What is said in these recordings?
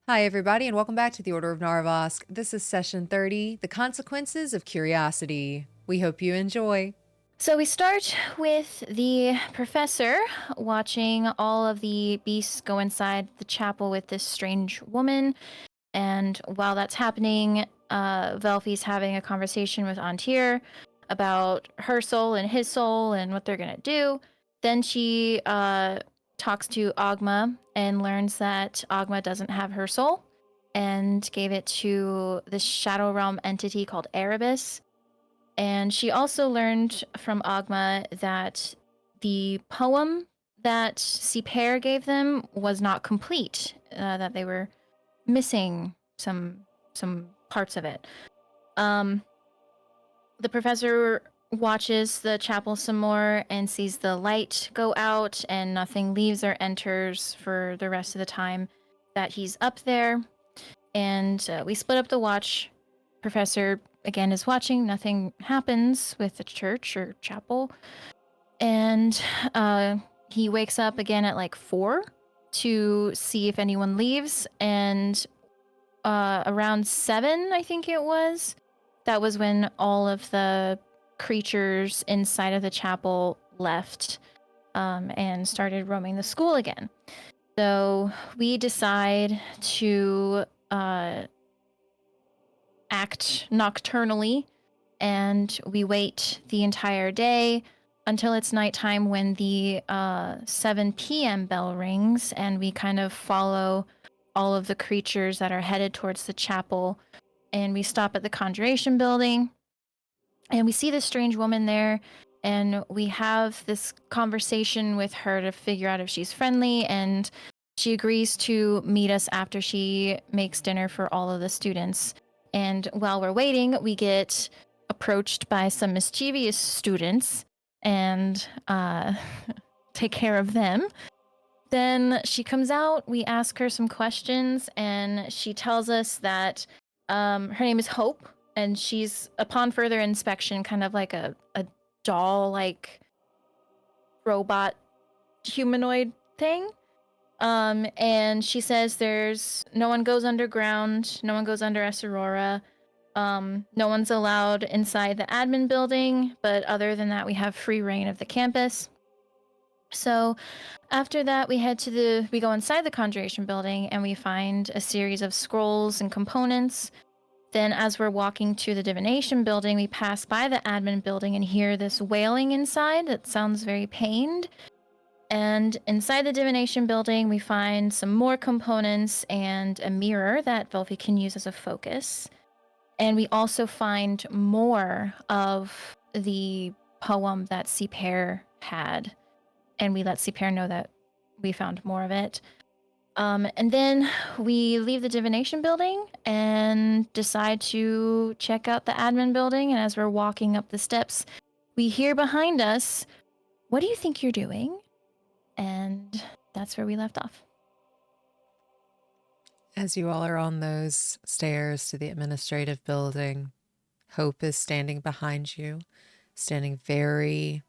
Hi, everybody, and welcome back to the Order of Narvosc. This is session 30, The Consequences of Curiosity. We hope you enjoy. So we start with the professor watching all of the beasts go inside the chapel with this strange woman. And while that's happening, Velphie's having a conversation with Antir about her soul and his soul and what they're going to do. Then she talks to Ogma and learns that Ogma doesn't have her soul and gave it to this Shadow Realm entity called Erebus. And she also learned from Ogma that the poem that Siper gave them was not complete, that they were missing some parts of it. The professor watches the chapel some more and sees the light go out and nothing leaves or enters for the rest of the time that he's up there. And we split up the watch. Professor again is watching. Nothing happens with the church or chapel. And he wakes up again at like 4 to see if anyone leaves. And around 7, I think it was, that was when all of the creatures inside of the chapel left and started roaming the school again. So we decide to act nocturnally, and we wait the entire day until it's nighttime when the 7 p.m. bell rings, and we kind of follow all of the creatures that are headed towards the chapel. And we stop at the Conjuration Building, and we see this strange woman there, and we have this conversation with her to figure out if she's friendly, and she agrees to meet us after she makes dinner for all of the students. And while we're waiting, we get approached by some mischievous students and take care of them. Then she comes out, we ask her some questions, and she tells us that her name is Hope, and she's, upon further inspection, kind of like a doll-like robot humanoid thing. And she says there's no one goes underground, no one goes under Esarora, no one's allowed inside the admin building, but other than that, we have free reign of the campus. So after that, we go inside the Conjuration Building and we find a series of scrolls and components. Then as we're walking to the Divination Building, we pass by the admin building and hear this wailing inside that sounds very pained. And inside the Divination Building, we find some more components and a mirror that Velphie can use as a focus. And we also find more of the poem that Siper had. And we let Siper know that we found more of it. And then we leave the Divination Building and decide to check out the admin building. And as we're walking up the steps, we hear behind us, "What do you think you're doing?" And that's where we left off. As you all are on those stairs to the administrative building, Hope is standing behind you, standing very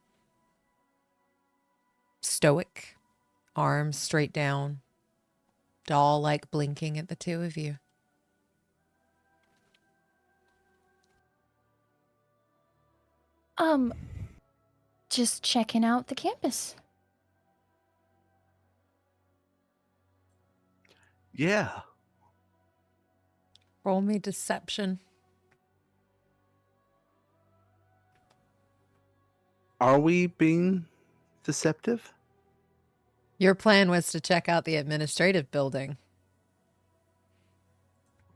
stoic, arms straight down, doll-like blinking at the two of you. Just checking out the campus. Yeah. Roll me deception. Are we being deceptive? Your plan was to check out the administrative building.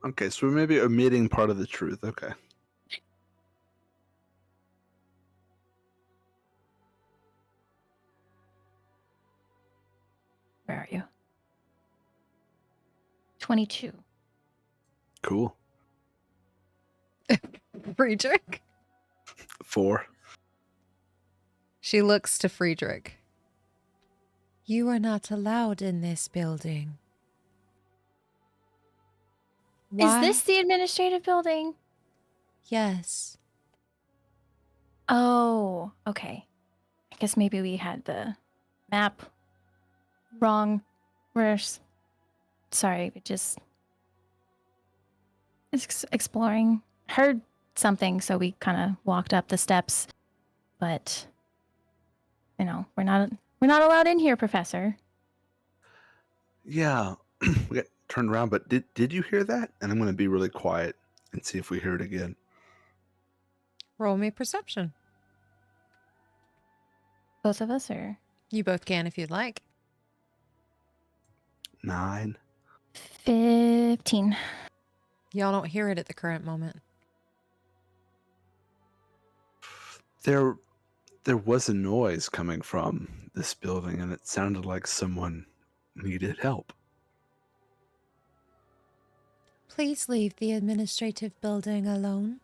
Okay, so we're maybe omitting part of the truth. Okay. Where are you? 22. Cool. Friedrich? 4. She looks to Friedrich. You are not allowed in this building. Why? Is this the administrative building? Yes. Oh, okay. I guess maybe we had the map wrong. Sorry, we just exploring. Heard something, so we kind of walked up the steps. But we're not allowed in here, Professor. Yeah, we got turned around, but did you hear that? And I'm going to be really quiet and see if we hear it again. Roll me perception. Both of us, or You both can if you'd like. 9. 15. Y'all don't hear it at the current moment. There was a noise coming from this building, and it sounded like someone needed help. Please leave the administrative building alone.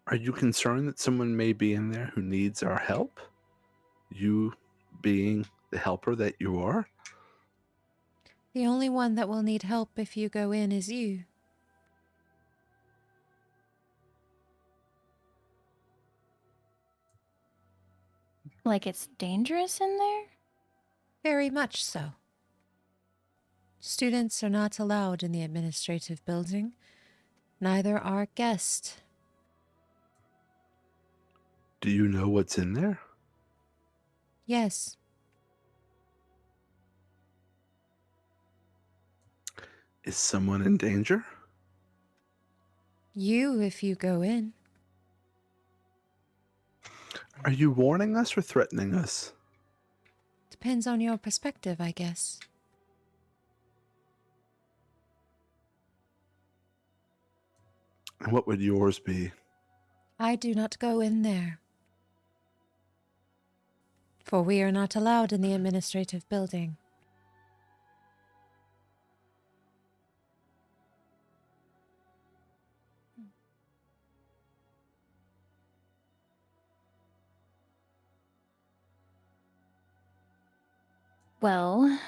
Are you concerned that someone may be in there who needs our help? You being the helper that you are? The only one that will need help if you go in is you. Like it's dangerous in there? Very much so. Students are not allowed in the administrative building. Neither are guests. Do you know what's in there? Yes. Is someone in danger? You if you go in. Are you warning us or threatening us? Depends on your perspective, I guess. And what would yours be? I do not go in there. For we are not allowed in the administrative building. Well,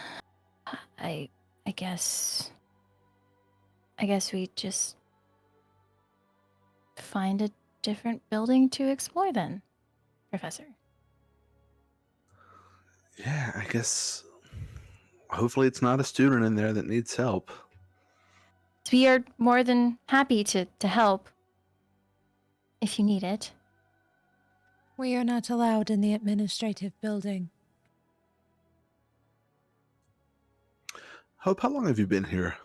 I guess we just find a different building to explore then, Professor. Yeah, I guess. Hopefully it's not a student in there that needs help. We are more than happy to help if you need it. We are not allowed in the administrative building. Hope, how long have you been here?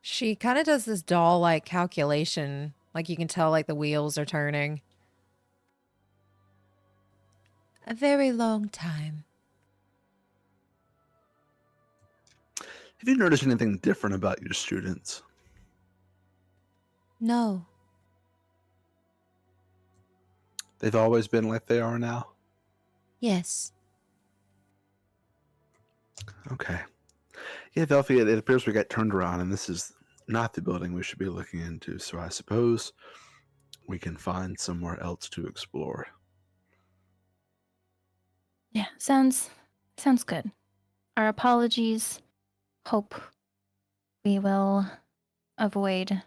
She kind of does this doll-like calculation. Like you can tell like the wheels are turning. A very long time. Have you noticed anything different about your students? No. They've always been like they are now? Yes. Okay. Yeah, Velphie, it appears we got turned around, and this is not the building we should be looking into, so I suppose we can find somewhere else to explore. Yeah, sounds good. Our apologies. Hope we will avoid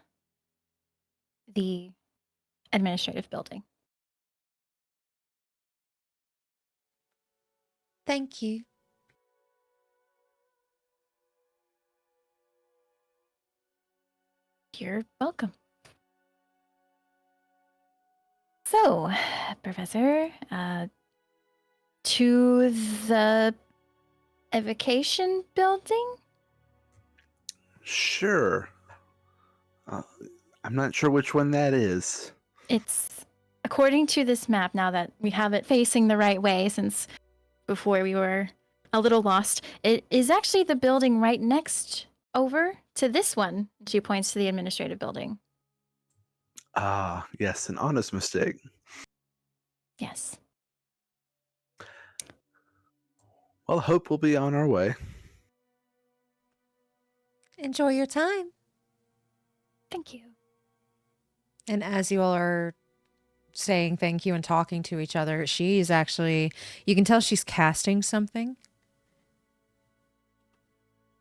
the administrative building. Thank you. You're welcome. So, Professor, to the evocation building? Sure. I'm not sure which one that is. It's according to this map, now that we have it facing the right way, since before we were a little lost, it is actually the building right next over to this one. She points to the administrative building. Ah, yes, an honest mistake. Yes. Well, Hope will be on our way. Enjoy your time. Thank you. And as you all are saying thank you and talking to each other, she's actually, you can tell she's casting something.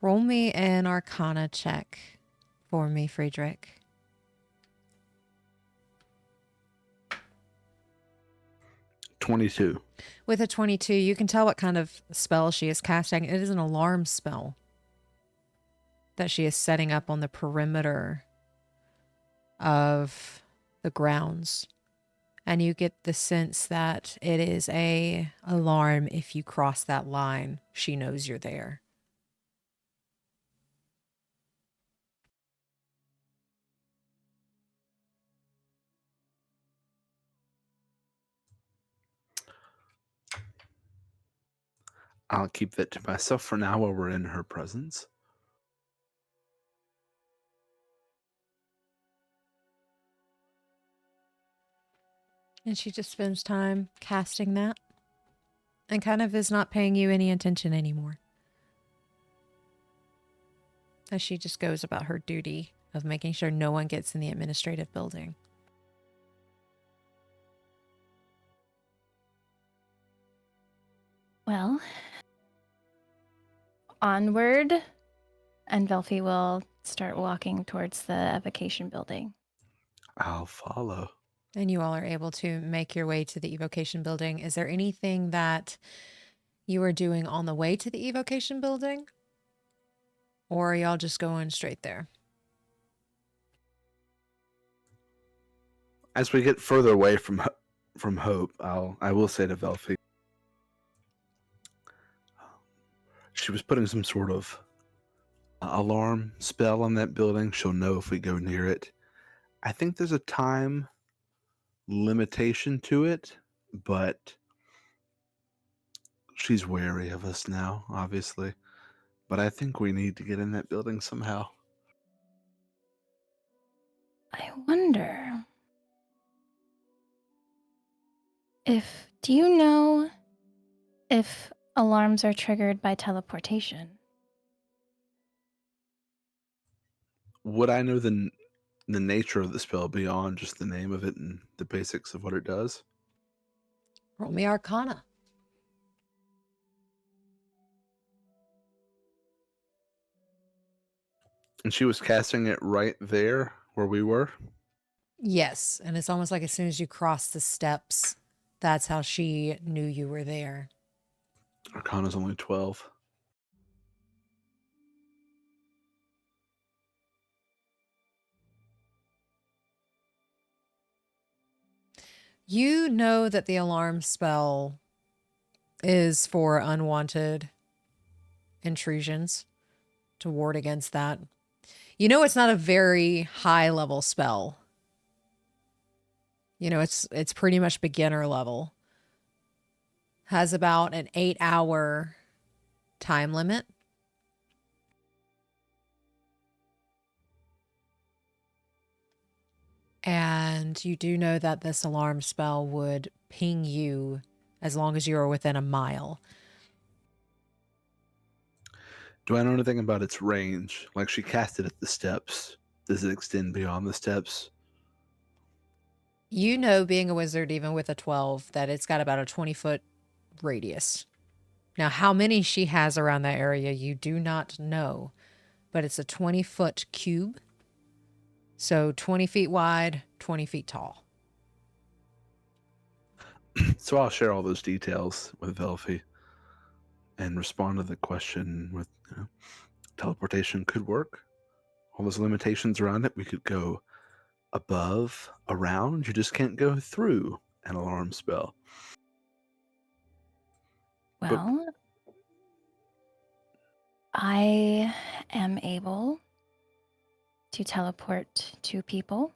Roll me an Arcana check for me, Friedrich. $22. With a 22, you can tell what kind of spell she is casting. It is an alarm spell that she is setting up on the perimeter of the grounds. And you get the sense that it is a alarm. If you cross that line, she knows you're there. I'll keep that to myself for now while we're in her presence. And she just spends time casting that and kind of is not paying you any attention anymore. As she just goes about her duty of making sure no one gets in the administrative building. Well, onward, and Velphie will start walking towards the evocation building. I'll follow. And you all are able to make your way to the evocation building. Is there anything that you are doing on the way to the evocation building? Or are y'all just going straight there? As we get further away from Hope, I will say to Velphie, she was putting some sort of alarm spell on that building. She'll know if we go near it. I think there's a time limitation to it, but she's wary of us now, obviously. But I think we need to get in that building somehow. I wonder do you know if alarms are triggered by teleportation? Would I know the nature of the spell beyond just the name of it and the basics of what it does? Roll me Arcana. And she was casting it right there where we were? Yes, and it's almost like as soon as you cross the steps, that's how she knew you were there. Arcana's only 12. You know that the alarm spell is for unwanted intrusions, to ward against that. You know it's not a very high level spell. You know, it's pretty much beginner level. Has about an 8-hour time limit. And you do know that this alarm spell would ping you as long as you are within a mile. Do I know anything about its range? Like, she cast it at the steps. Does it extend beyond the steps? You know, being a wizard, even with a 12, that it's got about a 20-foot radius. Now, how many she has around that area, you do not know. But it's a 20-foot cube. So 20 feet wide, 20 feet tall. So I'll share all those details with Velphie and respond to the question with, teleportation could work. All those limitations around it, we could go above, around. You just can't go through an alarm spell. Well, I am able to teleport to people.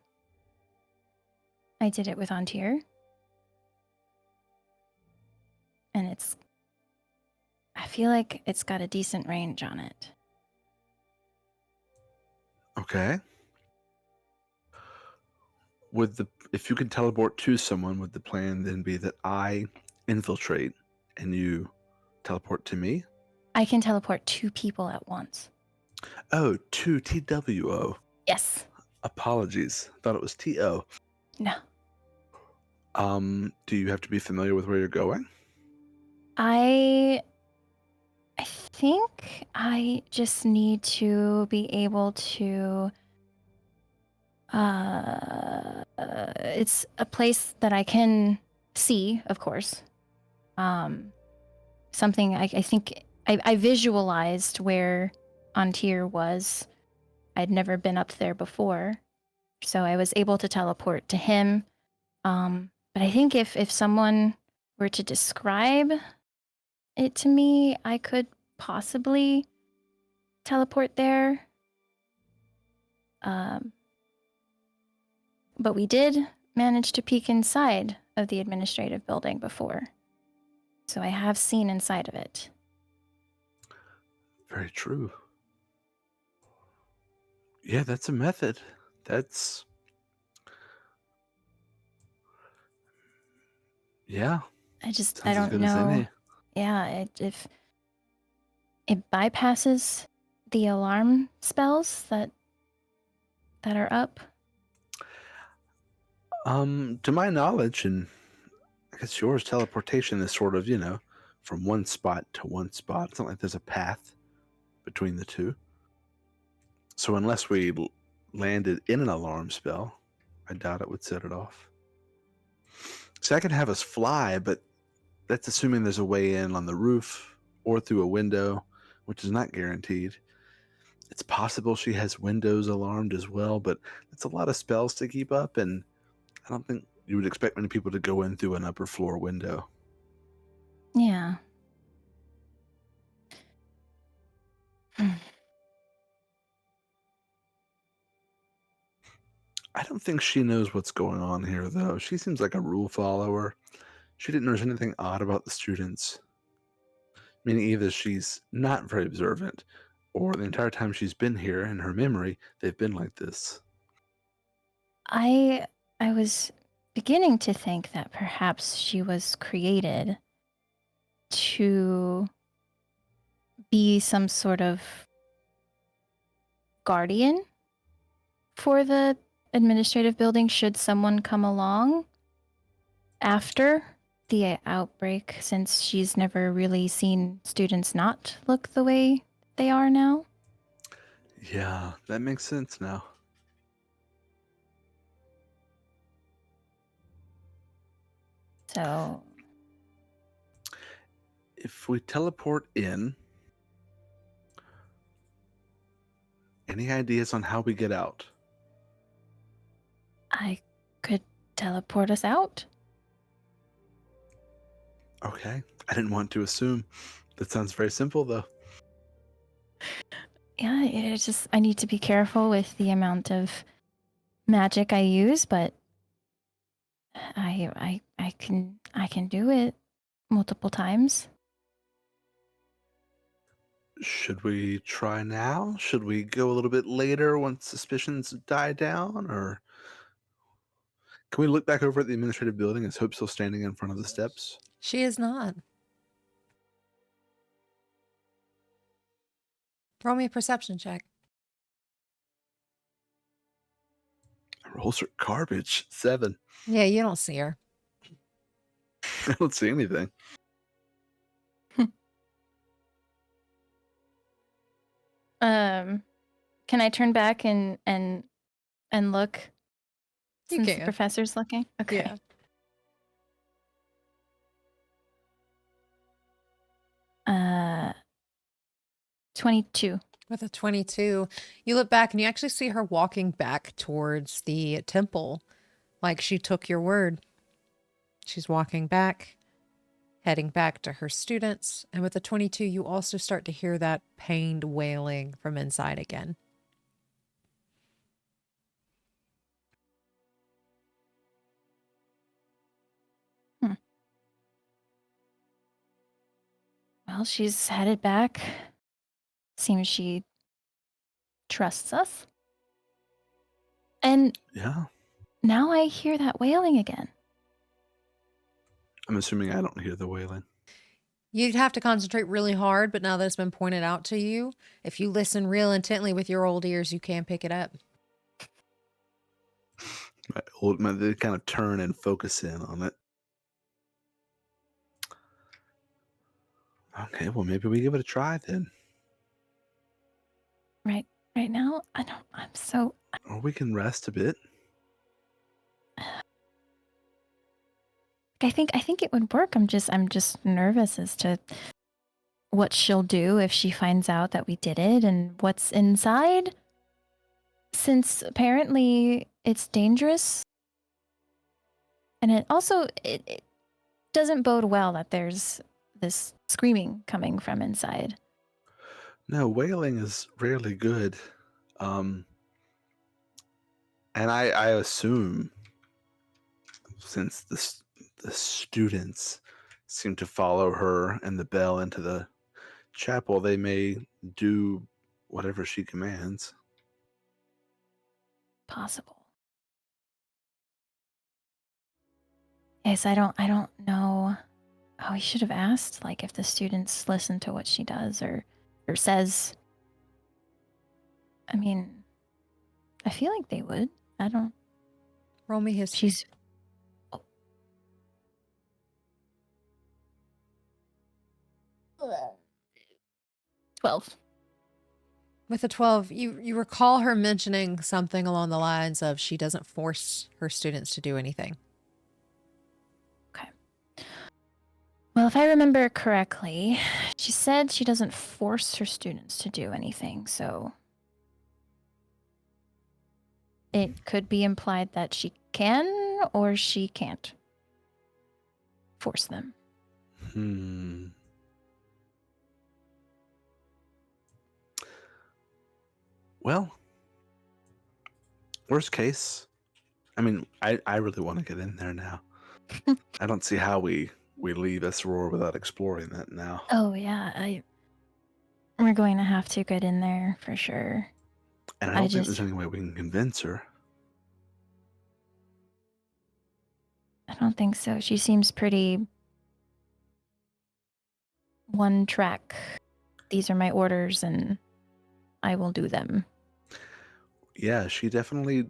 I did it with Antir. And I feel like it's got a decent range on it. Okay. If you can teleport to someone, would the plan then be that I infiltrate and you teleport to me? I can teleport 2 people at once. Oh, to TWO. Yes. Apologies. Thought it was TO. No. Do you have to be familiar with where you're going? I think I just need to be able to it's a place that I can see, of course. Something I think I visualized where Antir was I'd never been up there before. So I was able to teleport to him. But I think if someone were to describe it to me, I could possibly teleport there. But we did manage to peek inside of the administrative building before. So I have seen inside of it. Very true. Yeah, that's a method. That's... Yeah. I Sounds don't as good know. as any. Yeah, if it bypasses the alarm spells that are up. To my knowledge, and I guess yours, teleportation is sort of, from one spot to one spot. It's not like there's a path between the two. So unless we landed in an alarm spell, I doubt it would set it off. So I could have us fly, but that's assuming there's a way in on the roof or through a window, which is not guaranteed. It's possible she has windows alarmed as well, but it's a lot of spells to keep up, and I don't think you would expect many people to go in through an upper floor window. Yeah. I don't think she knows what's going on here, though. She seems like a rule follower. She didn't notice anything odd about the students. Meaning either she's not very observant, or the entire time she's been here, in her memory, they've been like this. I was beginning to think that perhaps she was created to be some sort of guardian for the administrative building should someone come along after the outbreak, since she's never really seen students not look the way they are now. Yeah, that makes sense now. So If we teleport in, any ideas on how we get out? I could teleport us out. Okay, I didn't want to assume. That sounds very simple, though. Yeah, it's just I need to be careful with the amount of magic I use, but I can do it multiple times. Should we try now? Should we go a little bit later once suspicions die down? Or can we look back over at the administrative building? Is Hope still standing in front of the steps? She is not. Roll me a perception check. Rolls are garbage. 7. Yeah, you don't see her. I don't see anything. Can I turn back and look You since the can. professor's looking? Okay. Yeah. 22. With a 22, you look back and you actually see her walking back towards the temple like she took your word. She's walking back, heading back to her students. And with a 22, you also start to hear that pained wailing from inside again. Well, she's headed back. Seems she trusts us. And Yeah. now I hear that wailing again. I'm assuming I don't hear the wailing. You'd have to concentrate really hard, but now that it's been pointed out to you, if you listen real intently with your old ears, you can pick it up. They kind of turn and focus in on it. Okay, well, maybe we give it a try then. Right now, I'm so... Or we can rest a bit. I think it would work. I'm just nervous as to what she'll do if she finds out that we did it and what's inside. since apparently it's dangerous, and it doesn't bode well that there's this screaming coming from inside. No, wailing is rarely good. Um, and I assume since the students seem to follow her and the bell into the chapel, they may do whatever she commands. Possible. Yes, I don't know. Oh, we should have asked, like, if the students listen to what she does or says. I mean, I feel like they would. I don't. Roll me history. She's. Oh. 12. With a 12, you recall her mentioning something along the lines of she doesn't force her students to do anything. Okay. Well, if I remember correctly, she said she doesn't force her students to do anything, so it could be implied that she can or she can't force them. Well, worst case, I mean, I really want to get in there now. I don't see how we leave Esror without exploring that now. Oh yeah, we're going to have to get in there for sure. And I don't think there's any way we can convince her. I don't think so. She seems pretty one track. These are my orders and I will do them. Yeah, she definitely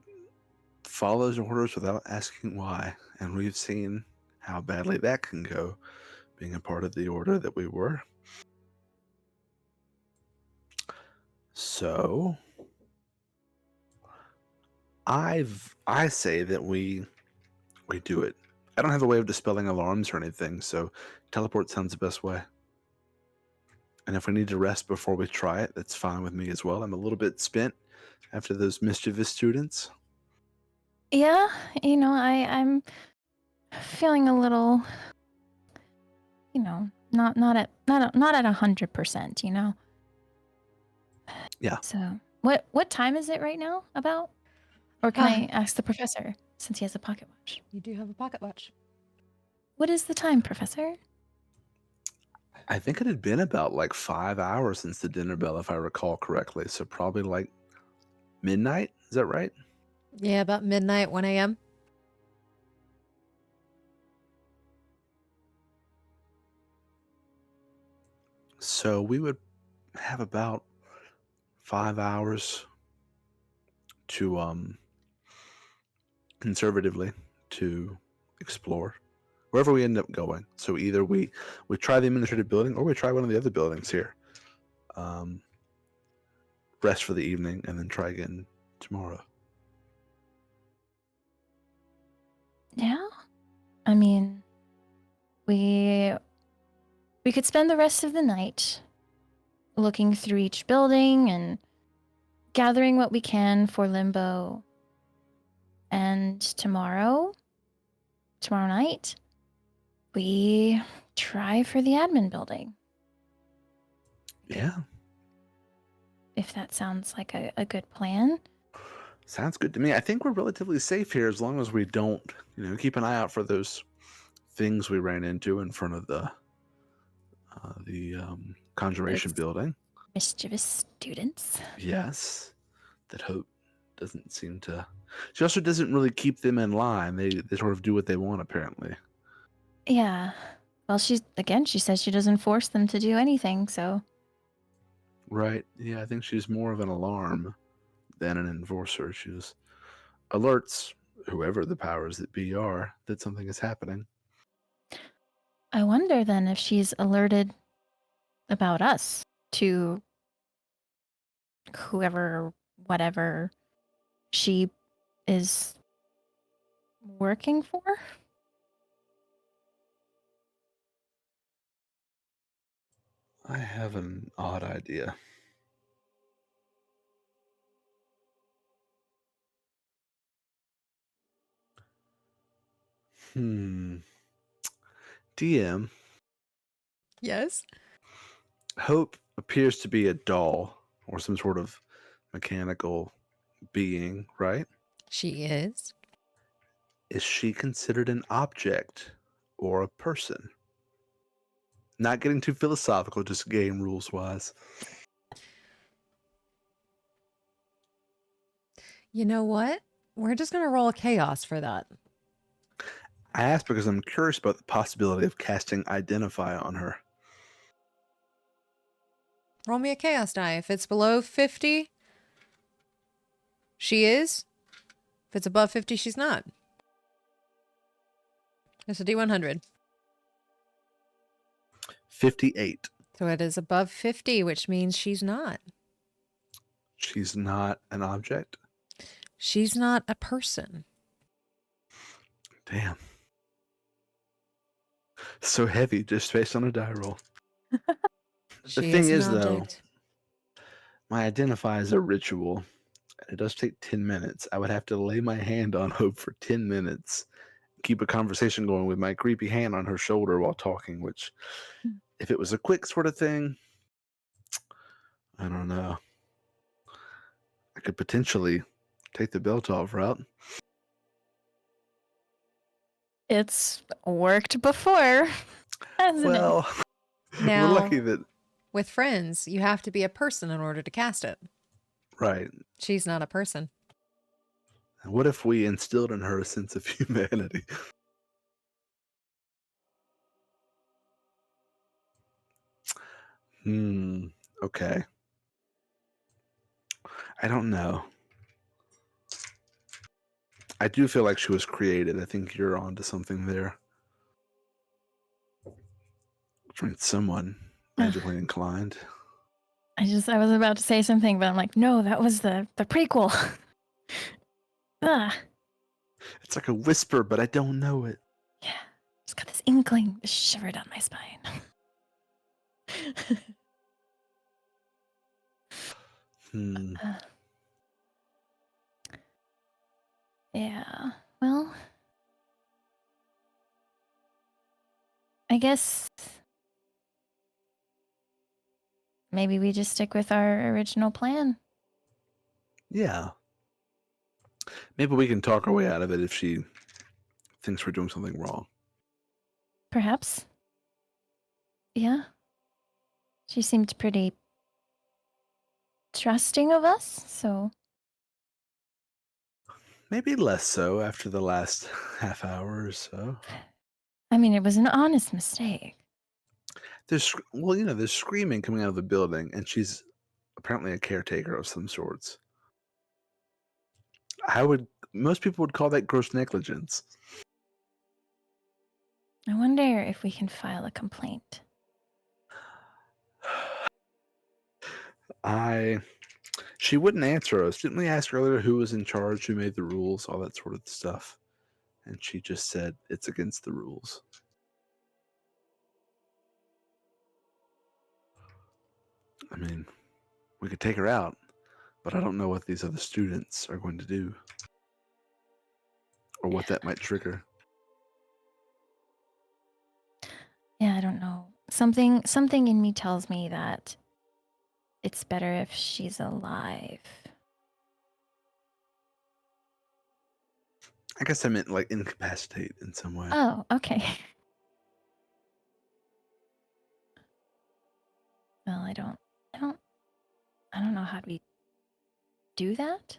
follows orders without asking why. And we've seen how badly that can go, being a part of the order that we were. So I say that we do it. I don't have a way of dispelling alarms or anything, so teleport sounds the best way. And if we need to rest before we try it, that's fine with me as well. I'm a little bit spent after those mischievous students. Yeah, I'm feeling a little, not at 100%, Yeah. So what time is it right now about? Or can I ask the professor since he has a pocket watch? You do have a pocket watch. What is the time, Professor? I think it had been about like 5 hours since the dinner bell, if I recall correctly. So probably like midnight. Is that right? Yeah, about midnight, 1 a.m. So we would have about 5 hours to conservatively to explore wherever we end up going. So either we try the administrative building or we try one of the other buildings here. Rest for the evening and then try again tomorrow. Yeah. I mean, we could spend the rest of the night looking through each building and gathering what we can for Limbo. And tomorrow night, we try for the admin building. Yeah. If that sounds like a good plan. Sounds good to me. I think we're relatively safe here as long as we don't, keep an eye out for those things we ran into in front of the conjuration building. Mischievous students. Yes. That Hope doesn't seem to... She also doesn't really keep them in line. They sort of do what they want, apparently. Yeah. Well, she says she doesn't force them to do anything, so... Right. Yeah, I think she's more of an alarm than an enforcer. She just alerts whoever the powers that be are that something is happening. I wonder then if she's alerted about us to whoever, whatever she is working for. I have an odd idea. DM, Yes. Hope appears to be a doll or some sort of mechanical being, right? She is. Is she considered an object or a person? Not getting too philosophical, just game rules wise. You know what? We're just going to roll a chaos for that. I ask because I'm curious about the possibility of casting Identify on her. Roll me a chaos die. If it's below 50, she is. If it's above 50, she's not. It's a D100. 58. So it is above 50, which means she's not. She's not an object? She's not a person. Damn. So heavy just based on a die roll. She The thing is is, an though, object. my Identify is a ritual, and it does take 10 minutes. I would have to lay my hand on Hope for 10 minutes, keep a conversation going with my creepy hand on her shoulder while talking, which, if it was a quick sort of thing, I don't know. I could potentially take the belt off route. It's worked before, hasn't it? Well, Now, we're lucky that, with friends, you have to be a person in order to cast it. right. She's not a person. What if we instilled in her a sense of humanity? Okay. I don't know. I do feel like she was created. I think you're onto something there. Someone magically inclined. I was about to say something, but I'm like, no, that was the prequel. Ah, It's like a whisper, but I don't know it. yeah, just got this inkling, this shiver down my spine. Yeah, well, I guess maybe we just stick with our original plan. Yeah. Maybe we can talk our way out of it if she thinks we're doing something wrong. Perhaps. Yeah. She seemed pretty trusting of us, so. Maybe less so after the last half hour or so. I mean, it was an honest mistake. There's screaming coming out of the building, and she's apparently a caretaker of some sorts. Most people would call that gross negligence. I wonder if we can file a complaint. She wouldn't answer us. Didn't we ask earlier who was in charge, who made the rules, all that sort of stuff? And she just said it's against the rules. I mean, we could take her out, but I don't know what these other students are going to do or what that might trigger. Yeah, I don't know. Something in me tells me that it's better if she's alive. I guess I meant like incapacitate in some way. Oh, okay. Well, I don't know how we do that.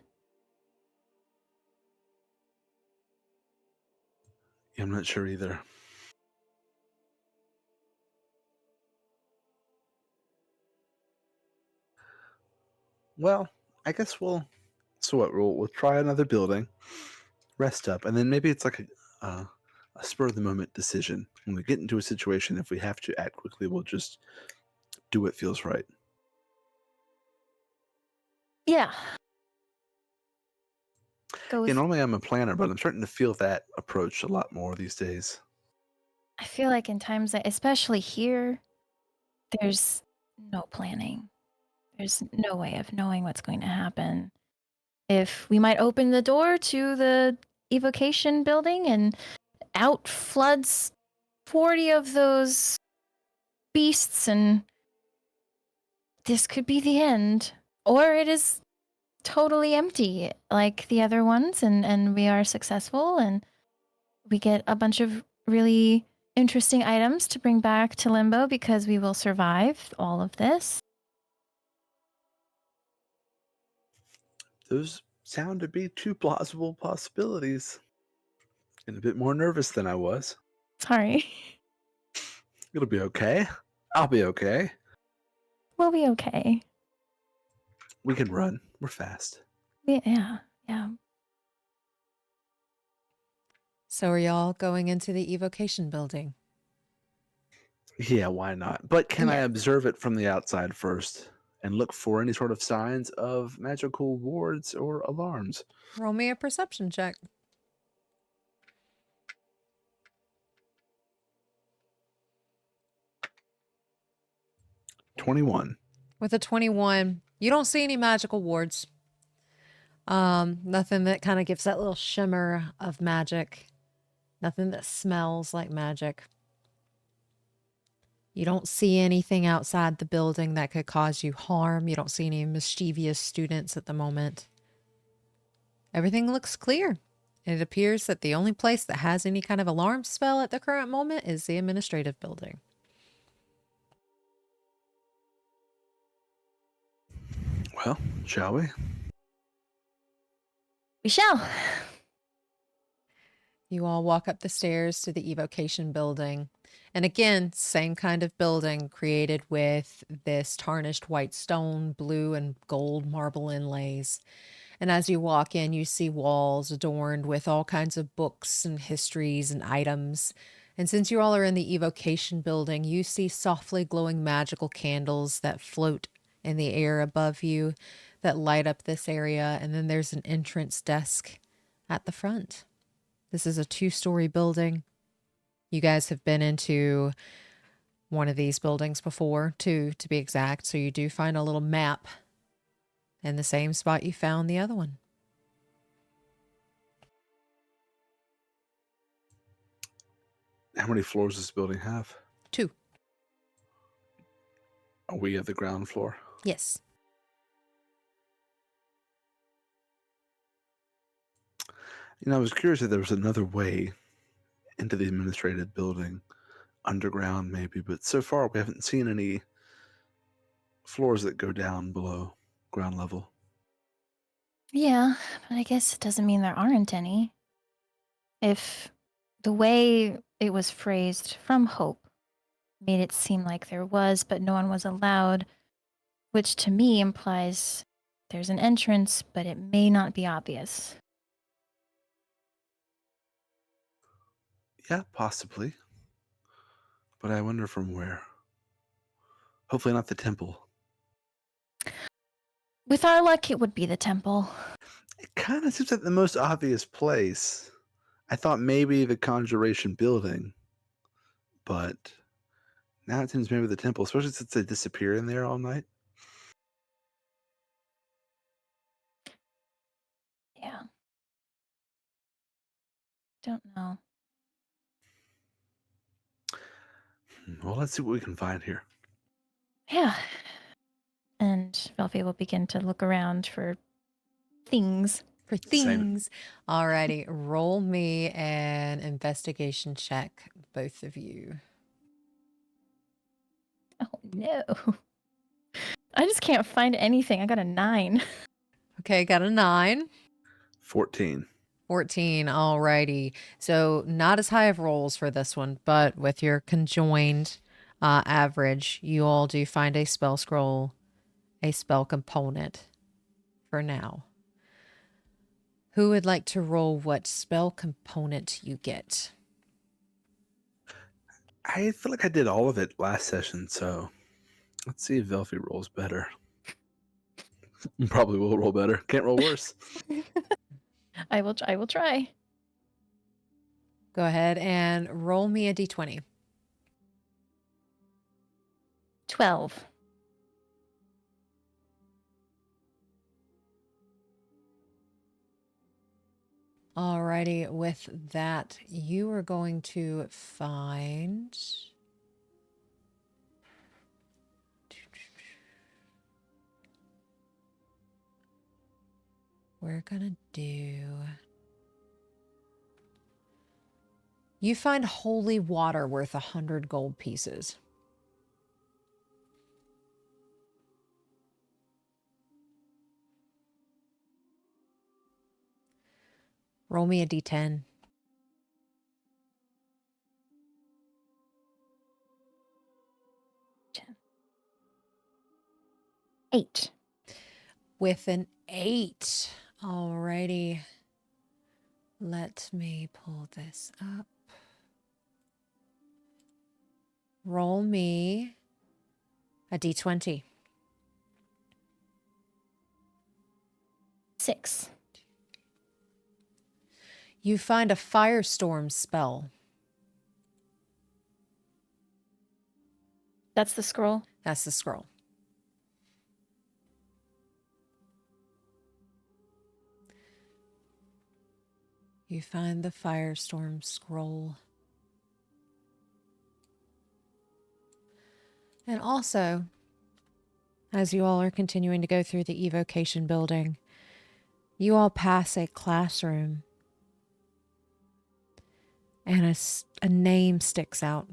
Yeah, I'm not sure either. Well, I guess we'll try another building, rest up, and then maybe it's like a spur of the moment decision. When we get into a situation, if we have to act quickly, we'll just do what feels right. Yeah. Go with, Normally I'm a planner, but I'm starting to feel that approach a lot more these days. I feel like in times that, especially here, there's no planning. There's no way of knowing what's going to happen. If we might open the door to the evocation building and out floods 40 of those beasts, and this could be the end. Or it is totally empty like the other ones, and we are successful, and we get a bunch of really interesting items to bring back to Limbo because we will survive all of this. Those sound to be two plausible possibilities. And a bit more nervous than I was. Sorry. It'll be okay. I'll be okay. We'll be okay. We can run. We're fast. Yeah. So are y'all going into the evocation building? Yeah, why not? But can I Yeah. observe it from the outside first and look for any sort of signs of magical wards or alarms? Roll me a perception check. 21. With a 21, you don't see any magical wards. Nothing that kind of gives that little shimmer of magic. Nothing that smells like magic. You don't see anything outside the building that could cause you harm. You don't see any mischievous students at the moment. Everything looks clear. It appears that the only place that has any kind of alarm spell at the current moment is the administrative building. Well, shall we? We shall. You all walk up the stairs to the evocation building. And again, same kind of building created with this tarnished white stone, blue and gold marble inlays. And as you walk in, you see walls adorned with all kinds of books and histories and items. And since you all are in the evocation building, you see softly glowing magical candles that float in the air above you that light up this area. And then there's an entrance desk at the front. This is a 2-story building. You guys have been into one of these buildings before, two to be exact. So you do find a little map in the same spot you found the other one. How many floors does this building have? 2. Are we at the ground floor? Yes. I was curious if there was another way into the administrative building, underground maybe, but so far we haven't seen any floors that go down below ground level. Yeah, but I guess it doesn't mean there aren't any. If the way it was phrased from Hope made it seem like there was, but no one was allowed, which to me implies there's an entrance, but it may not be obvious. Yeah, possibly. But I wonder from where. Hopefully not the temple. With our luck, it would be the temple. It kind of seems like the most obvious place. I thought maybe the Conjuration building, but now it seems maybe the temple, especially since they disappear in there all night. Yeah. Don't know. Well, let's see what we can find here. Yeah. And Velphie will begin to look around for things. For things. Alrighty, roll me an investigation check, both of you. Oh no. I just can't find anything. I got a 9. Okay, got a 9. 14. 14, alrighty. So not as high of rolls for this one, but with your conjoined average, you all do find a spell scroll, a spell component for now. Who would like to roll what spell component you get? I feel like I did all of it last session, so let's see if Velphie rolls better. Probably will roll better. Can't roll worse. I will try. Go ahead and roll me a d20. 12. Alrighty, with that, you are going to find... We're gonna do... You find holy water worth 100 gold pieces. Roll me a d10. 8. With an 8. Alrighty. Let me pull this up. Roll me a d20. 6. You find a firestorm spell. That's the scroll. That's the scroll. You find the firestorm scroll. And also, as you all are continuing to go through the evocation building, you all pass a classroom. And a name sticks out.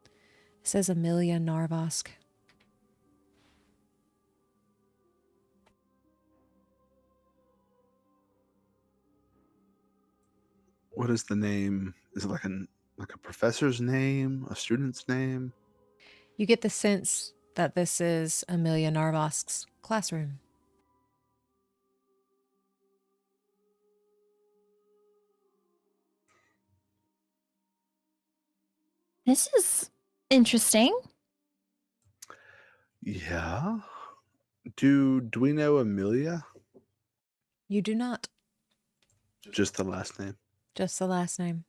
It says Amelia Narvosc. What is the name? Is it like a professor's name, a student's name? You get the sense that this is Amelia Narvosc's classroom. This is interesting. Yeah. Do we know Amelia? You do not. Just the last name. Just the last name.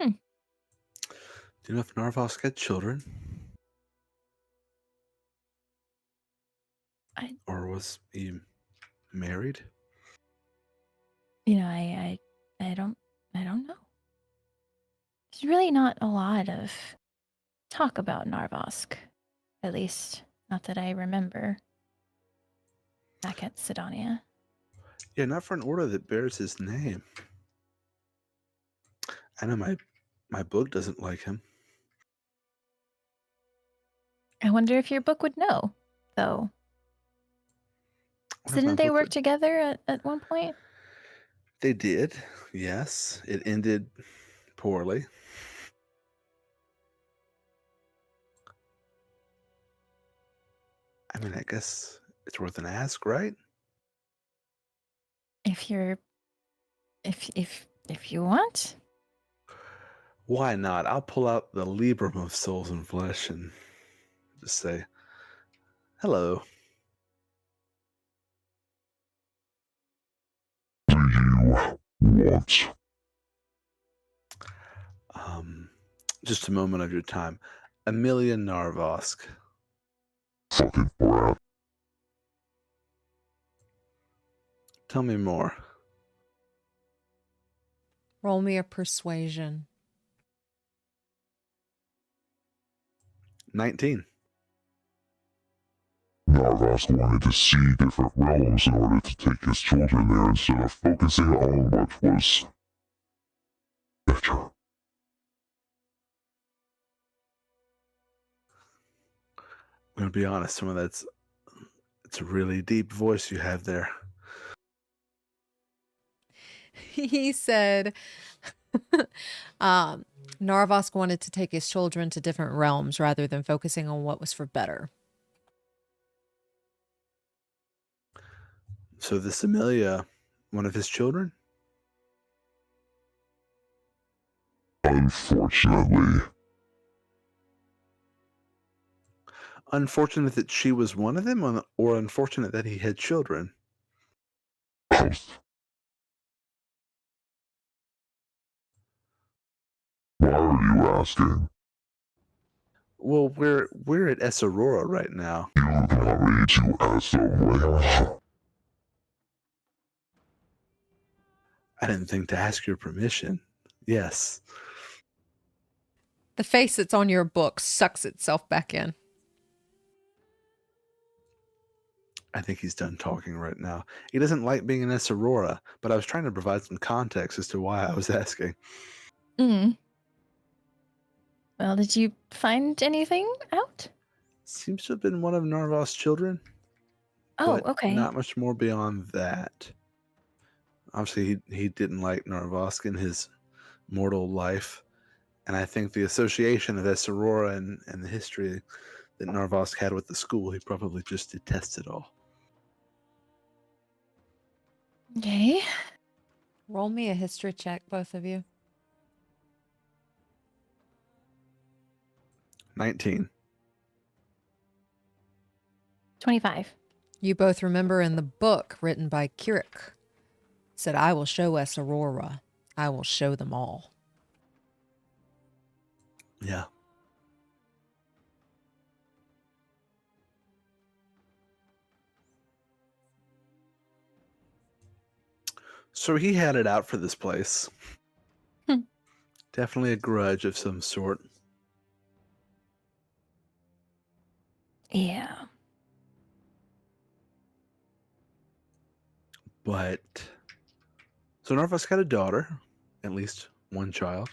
Do you know if Narvosc had children? Or was he married? You know, I don't know. There's really not a lot of talk about Narvosc. At least, not that I remember. Back at Sydonea. Yeah, not for an order that bears his name. I know my book doesn't like him. I wonder if your book would know, though. What if my Didn't they book work would- together at one point? They did, yes. It ended poorly. I mean, I guess it's worth an ask, right? If you want. Why not? I'll pull out the Librum of Souls and Flesh and just say, hello. Do you want? Just a moment of your time. Amelia Narvosc. Fucking brat. Tell me more. Roll me a persuasion. 19. Narvosc wanted to see different realms in order to take his children there instead of focusing on what was better. I'm going to be honest, it's a really deep voice you have there. He said Narvosc wanted to take his children to different realms rather than focusing on what was for better. So this Amelia, one of his children? Unfortunately. Unfortunate that she was one of them, or unfortunate that he had children? Both. Why are you asking? Well, we're at S Aurora right now. You want me to ask them where? I didn't think to ask your permission. Yes. The face that's on your book sucks itself back in. I think he's done talking right now. He doesn't like being in this Aurora, but I was trying to provide some context as to why I was asking. Mm. Well, did you find anything out? Seems to have been one of Narvosc's children, Oh, but okay. not much more beyond that. Obviously, he didn't like Narvosc in his mortal life, and I think the association of this Aurora and the history that Narvosc had with the school, he probably just detested all. Okay. Roll me a history check, both of you. 19. 25. You both remember in the book written by Kirik, said, I will show us Aurora. I will show them all. Yeah. So he had it out for this place. Hmm. Definitely a grudge of some sort. Yeah. But so Narvosc had a daughter, at least one child.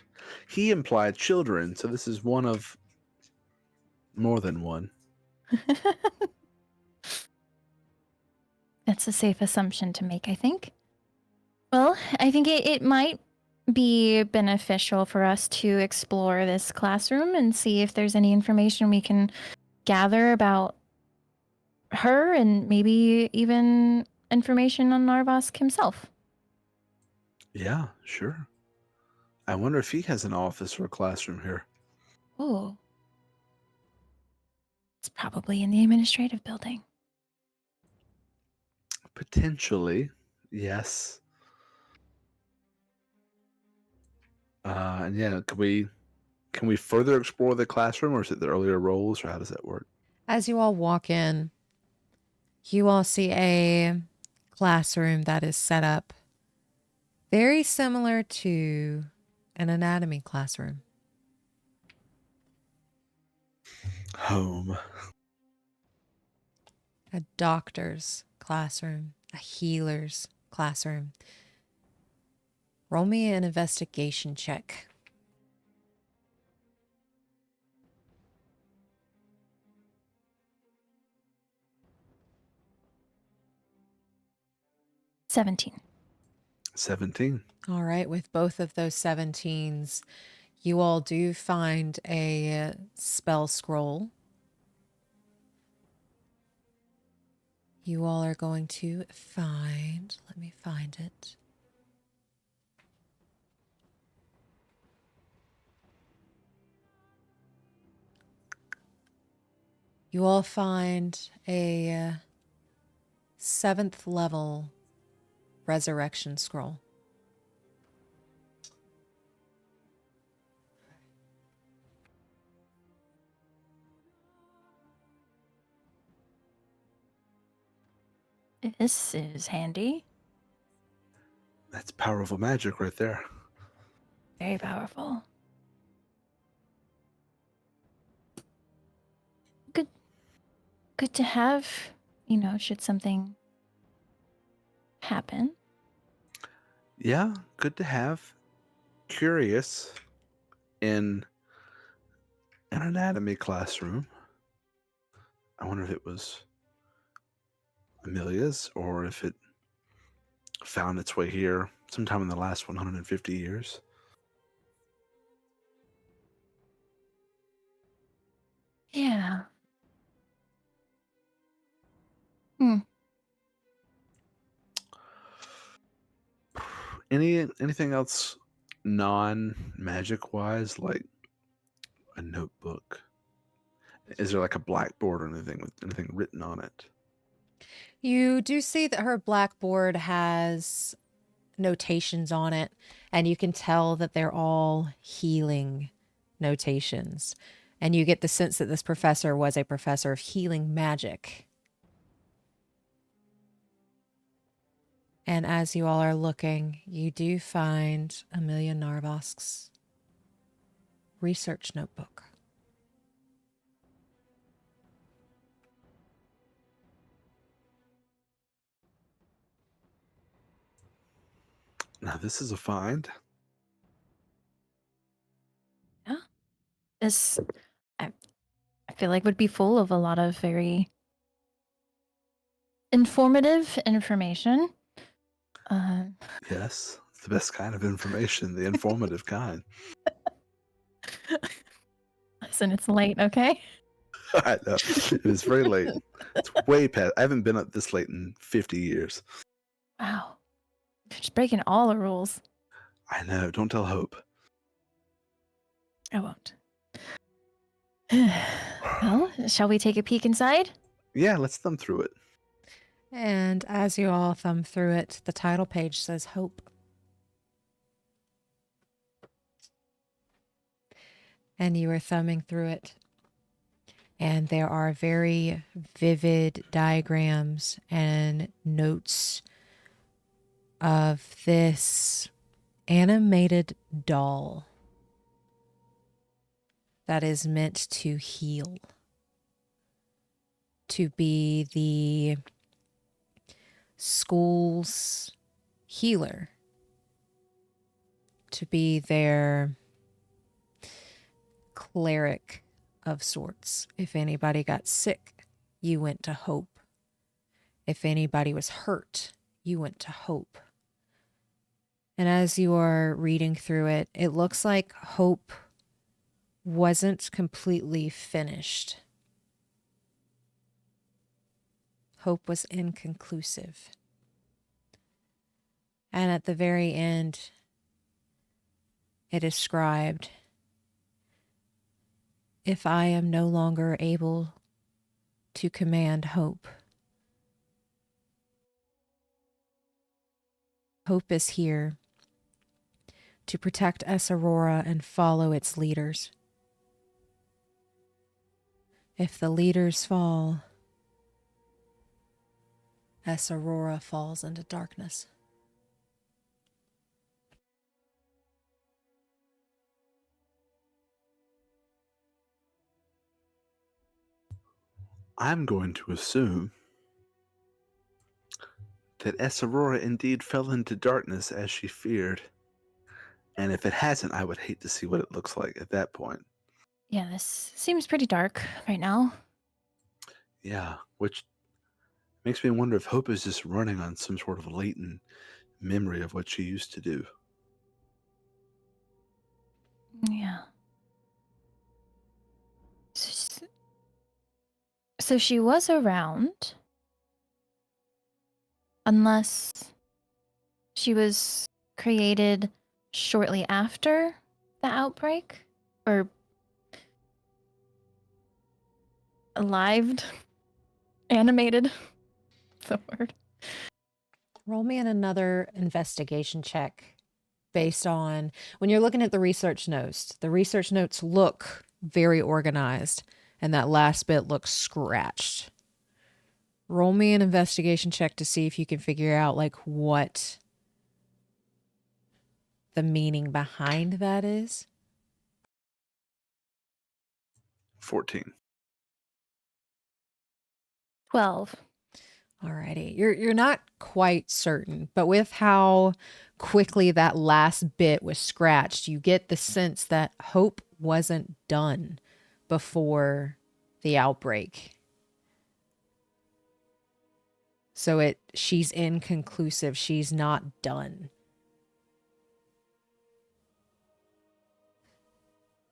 He implied children, so this is one of more than one. That's a safe assumption to make, I think. Well, I think it might be beneficial for us to explore this classroom and see if there's any information we can gather about her and maybe even information on Narvosc himself. Yeah, sure. I wonder if he has an office or a classroom here. Oh. It's probably in the administrative building. Potentially, yes. And yeah, can we further explore the classroom, or is it the earlier roles, or how does that work? As you all walk in, you all see a classroom that is set up very similar to an anatomy classroom. Home. A doctor's classroom, a healer's classroom. Roll me an investigation check. $17. 17. All right, with both of those 17s, you all do find a spell scroll. You all are going to find, let me find it. You all find a 7th level resurrection scroll. This is handy. That's powerful magic right there. Very powerful. Good to have, should something happen. Yeah, good to have. Curious, in an anatomy classroom, I wonder if it was Amelia's or if it found its way here sometime in the last 150 years. Yeah. Anything else non-magic wise, like a notebook? Is there like a blackboard or anything with anything written on it? You do see that her blackboard has notations on it, and you can tell that they're all healing notations. And you get the sense that this professor was a professor of healing magic. And as you all are looking, you do find Amelia Narvosc's research notebook. Now, this is a find. This, I feel like, would be full of a lot of very informative information. Yes, it's the best kind of information, the informative kind. Listen, it's late, okay? I know. It is very late. It's way past. I haven't been up this late in 50 years. Wow. Just breaking all the rules. I know. Don't tell Hope. I won't. Well, shall we take a peek inside? Yeah, let's thumb through it. And as you all thumb through it, the title page says Hope. And you are thumbing through it. And there are very vivid diagrams and notes of this animated doll that is meant to heal, to be the school's healer, to be their cleric of sorts. If anybody got sick, you went to Hope. If anybody was hurt, you went to Hope. And as you are reading through it, it looks like Hope wasn't completely finished. Hope was inconclusive. And at the very end, it is scribed, "If I am no longer able to command Hope, Hope is here to protect S. Aurora and follow its leaders. If the leaders fall, S. Aurora falls into darkness." I'm going to assume that S. Aurora indeed fell into darkness as she feared. And if it hasn't, I would hate to see what it looks like at that point. Yeah, this seems pretty dark right now. Yeah, which makes me wonder if Hope is just running on some sort of latent memory of what she used to do. Yeah. So she was around, unless she was created shortly after the outbreak, or alived, animated. What's the word? Roll me in another investigation check based on when you're looking at the research notes. The research notes look very organized, and that last bit looks scratched. Roll me an investigation check to see if you can figure out like what the meaning behind that is. 14. 12. Alrighty. You're not quite certain, but with how quickly that last bit was scratched, you get the sense that Hope wasn't done before the outbreak. So she's inconclusive. She's not done.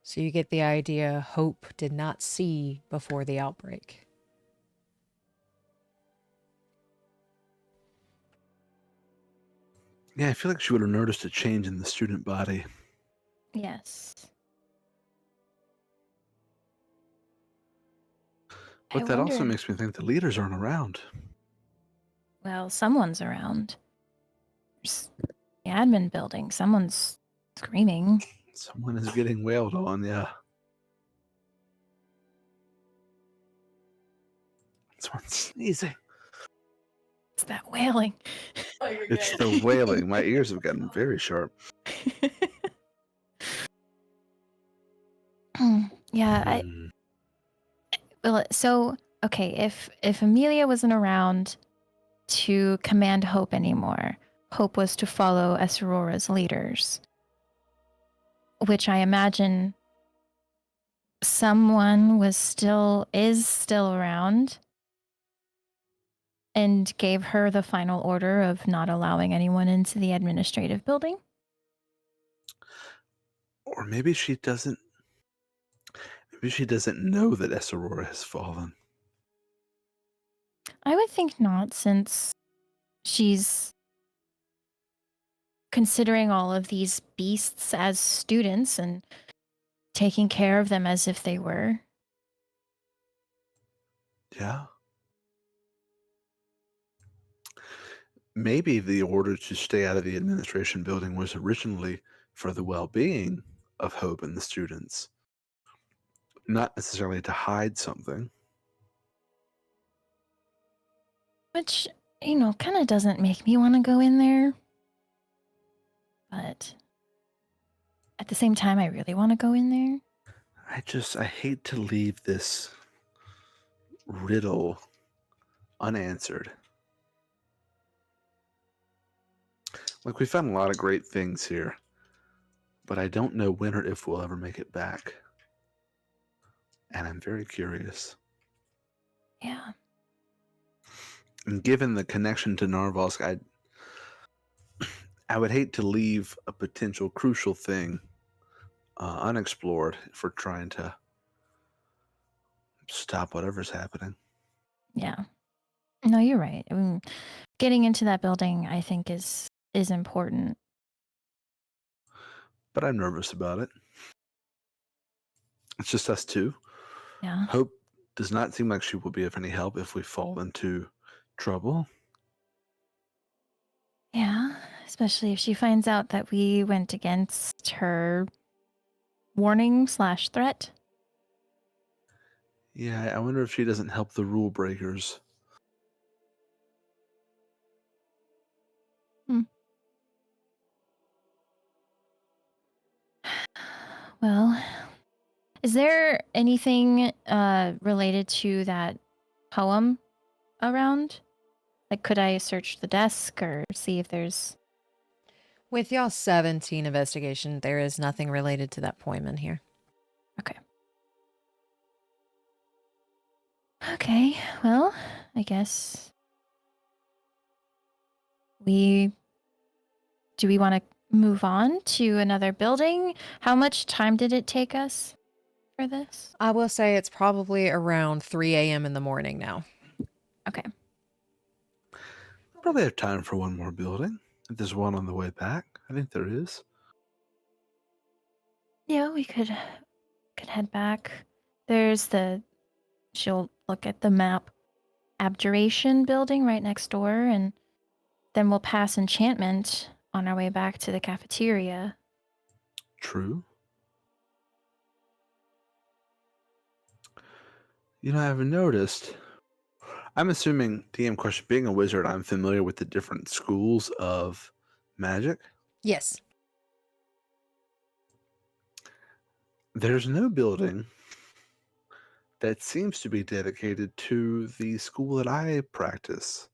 So you get the idea Hope did not see before the outbreak. Yeah, I feel like she would have noticed a change in the student body. Yes. But that also makes me think the leaders aren't around. Well, someone's around. There's the admin building. Someone's screaming. Someone is getting wailed on, yeah. Someone's sneezing. It's that wailing. It's the wailing. My ears have gotten very sharp. Yeah, well, so okay, if Amelia wasn't around to command Hope anymore, Hope was to follow Esaurora's leaders, which I imagine someone is still around and gave her the final order of not allowing anyone into the administrative building. Or maybe she doesn't. Maybe she doesn't know that Esarora has fallen. I would think not, since she's considering all of these beasts as students and taking care of them as if they were. Yeah. Maybe the order to stay out of the administration building was originally for the well-being of Hope and the students, not necessarily to hide something. Which, kind of doesn't make me want to go in there. But at the same time, I really want to go in there. I hate to leave this riddle unanswered. Like, we found a lot of great things here, but I don't know when or if we'll ever make it back. And I'm very curious. Yeah. And given the connection to Narvosc, I would hate to leave a potential crucial thing unexplored if we're trying to stop whatever's happening. Yeah. No, you're right. I mean, getting into that building, I think, is important. But I'm nervous about it. It's just us two. Yeah. Hope does not seem like she will be of any help if we fall into trouble. Yeah. Especially if she finds out that we went against her warning/threat. Yeah, I wonder if she doesn't help the rule breakers. Well, is there anything related to that poem around? Like, could I search the desk or see if there's... With y'all 17 investigation, there is nothing related to that poem in here. Okay. Okay, well, I guess do we want to move on to another building? How much time did it take us for this? I will say it's probably around 3 a.m. in the morning now. Okay. Probably have time for one more building. If there's one on the way back, I think there is. Yeah, we could head back. She'll look at the map, Abjuration building right next door, and then we'll pass Enchantment on our way back to the cafeteria. True. I've noticed. I'm assuming, DM question, being a wizard, I'm familiar with the different schools of magic. Yes. There's no building that seems to be dedicated to the school that I practice.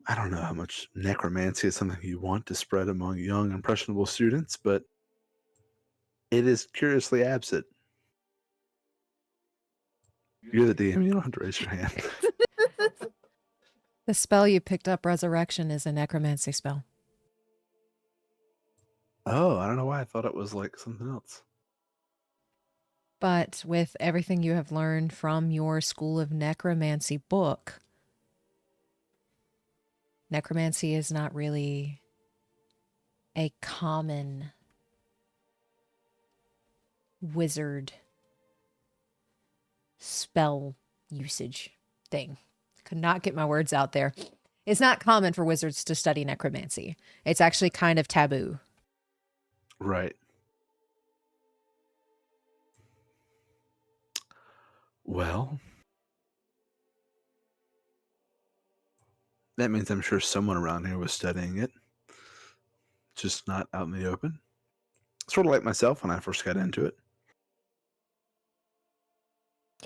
I don't know how much necromancy is something you want to spread among young, impressionable students, but it is curiously absent. You're the DM, you don't have to raise your hand. The spell you picked up, Resurrection, is a necromancy spell. Oh, I don't know why I thought it was like something else. But with everything you have learned from your School of Necromancy book, necromancy is not really a common wizard spell usage thing. Could not get my words out there. It's not common for wizards to study necromancy. It's actually kind of taboo. Right. Well, That means I'm sure someone around here was studying it, just not out in the open. Sort of like myself when I first got into it.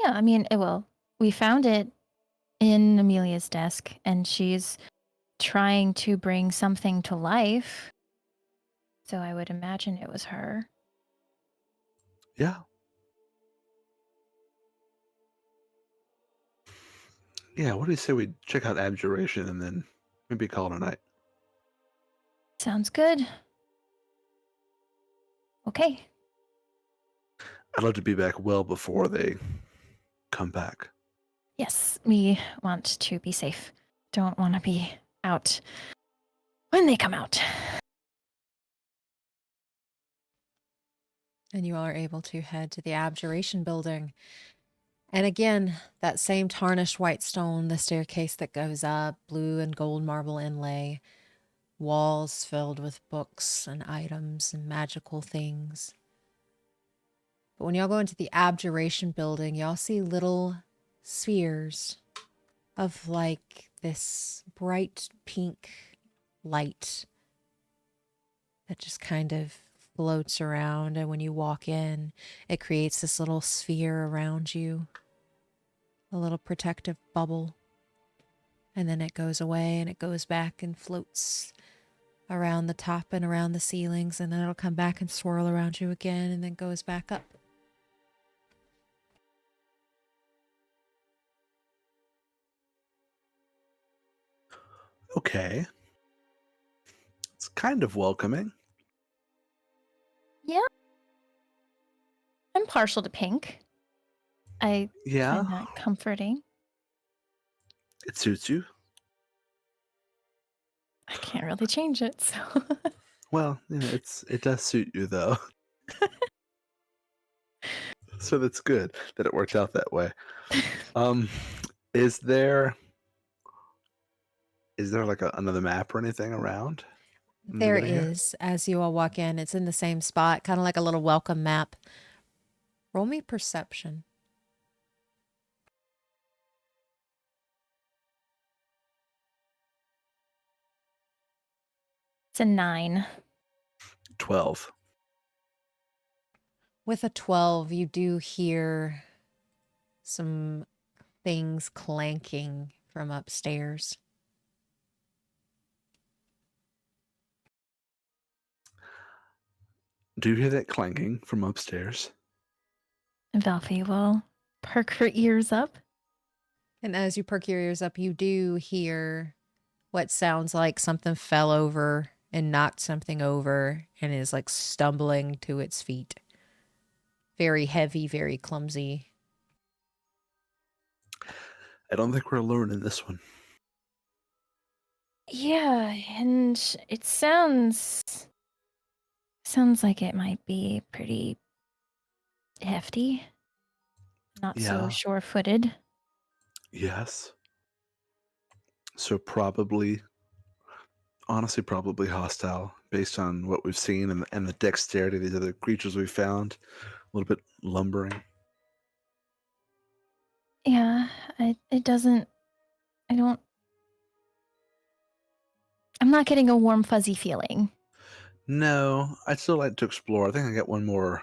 Yeah, I mean, we found it in Amelia's desk, and she's trying to bring something to life. So I would imagine it was her. Yeah. Yeah, what do you say we check out Abjuration and then maybe call it a night? Sounds good. Okay. I'd love to be back well before they come back. Yes, we want to be safe. Don't want to be out when they come out. And you all are able to head to the Abjuration building. And again, that same tarnished white stone, the staircase that goes up, blue and gold marble inlay, walls filled with books and items and magical things. But when y'all go into the Abjuration building, y'all see little spheres of like this bright pink light that just kind of floats around. And when you walk in, it creates this little sphere around you, a little protective bubble. And then it goes away and it goes back and floats around the top and around the ceilings. And then it'll come back and swirl around you again and then goes back up. Okay. It's kind of welcoming. Yeah. I'm partial to pink. I Yeah, find that comforting. it suits you. I can't really change it, so. Well, it does suit you though. So that's good that it worked out that way. Is there like another map or anything around? in the There beginning here? is, as you all walk in, it's in the same spot, kind of like a little welcome map. Roll me perception. It's a 9. 12. With a 12, you do hear some things clanking from upstairs. Do you hear that clanking from upstairs? Velphie will perk her ears up. And as you perk your ears up, you do hear what sounds like something fell over and knocked something over and is like stumbling to its feet. Very heavy, very clumsy. I don't think we're alone in this one. Yeah, and it sounds like it might be pretty hefty. Not so Yeah. sure-footed. Yes. So honestly, probably hostile based on what we've seen and the dexterity of these other creatures we found. A little bit lumbering. Yeah, it doesn't. I'm not getting a warm, fuzzy feeling. No, I'd still like to explore. I think I got one more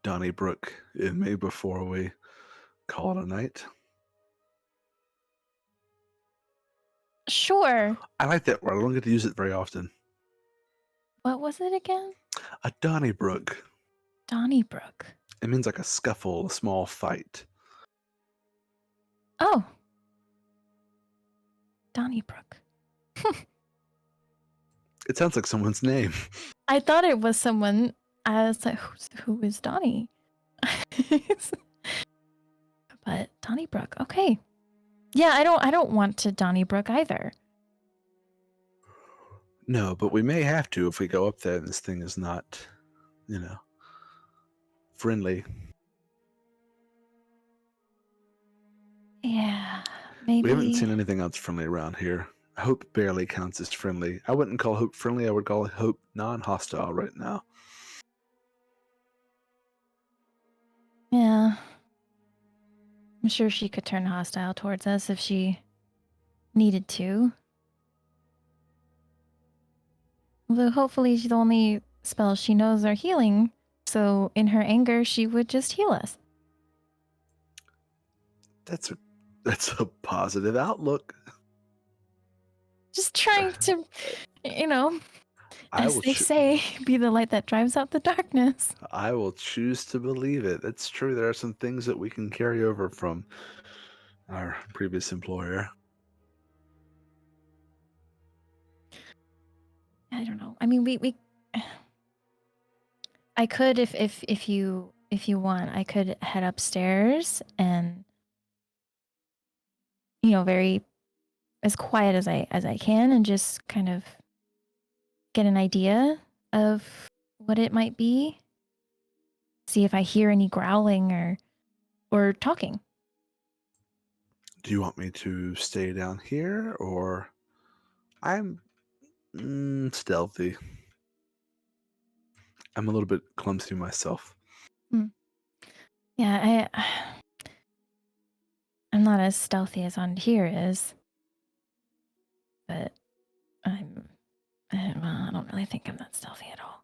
Donnybrook in me before we call it a night. Sure. I like that word. I don't get to use it very often. What was it again? A Donnybrook. Donnybrook. It means like a scuffle, a small fight. Oh. Donnybrook. It sounds like someone's name. I thought it was someone. I was like, who is Donnie? But Donnybrook, okay. Yeah, I don't want to Donnybrook either. No, but we may have to if we go up there and this thing is not, friendly. Yeah, maybe. We haven't seen anything else friendly around here. Hope barely counts as friendly. I wouldn't call Hope friendly. I would call Hope non-hostile right now. Yeah. I'm sure she could turn hostile towards us if she needed to. Although hopefully the only spells she knows are healing, so in her anger she would just heal us. That's a positive outlook. Just trying to, you know, I as will they say, be the light that drives out the darkness. I will choose to believe it. That's true. There are some things that we can carry over from our previous employer. I don't know. I mean, we I could if you want, I could head upstairs and very as quiet as I can and just kind of get an idea of what it might be. See if I hear any growling or talking. Do you want me to stay down here, or I'm stealthy? I'm a little bit clumsy myself. Yeah, I'm not as stealthy as on here is, but I don't really think I'm that stealthy at all.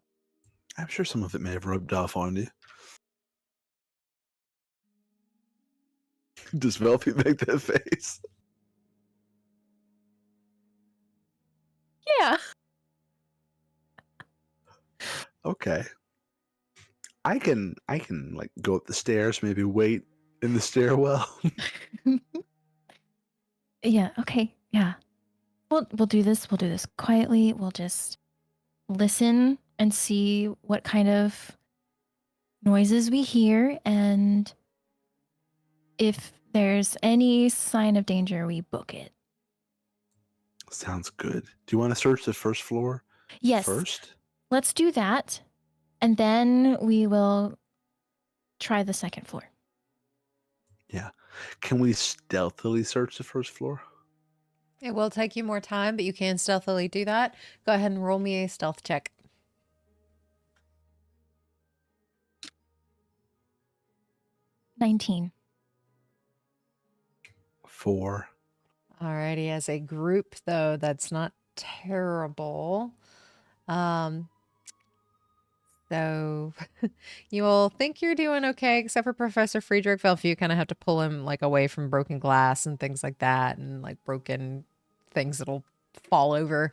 I'm sure some of it may have rubbed off on you. Does Velphie make that face? Yeah. Okay. I can like go up the stairs, maybe wait in the stairwell. Yeah, okay. Yeah. We'll do this. We'll do this quietly. We'll just listen and see what kind of noises we hear, and if there's any sign of danger, we book it. Sounds good. Do you want to search the first floor Yes. first? Let's do that, and then we will try the second floor. Yeah. Can we stealthily search the first floor? It will take you more time, but you can stealthily do that. Go ahead and roll me a stealth check. 19. 4. Alrighty, as a group, though, that's not terrible. So you will think you're doing okay, except for Professor Friedrich Velphie. You kind of have to pull him like away from broken glass and things like that, and like broken things that'll fall over.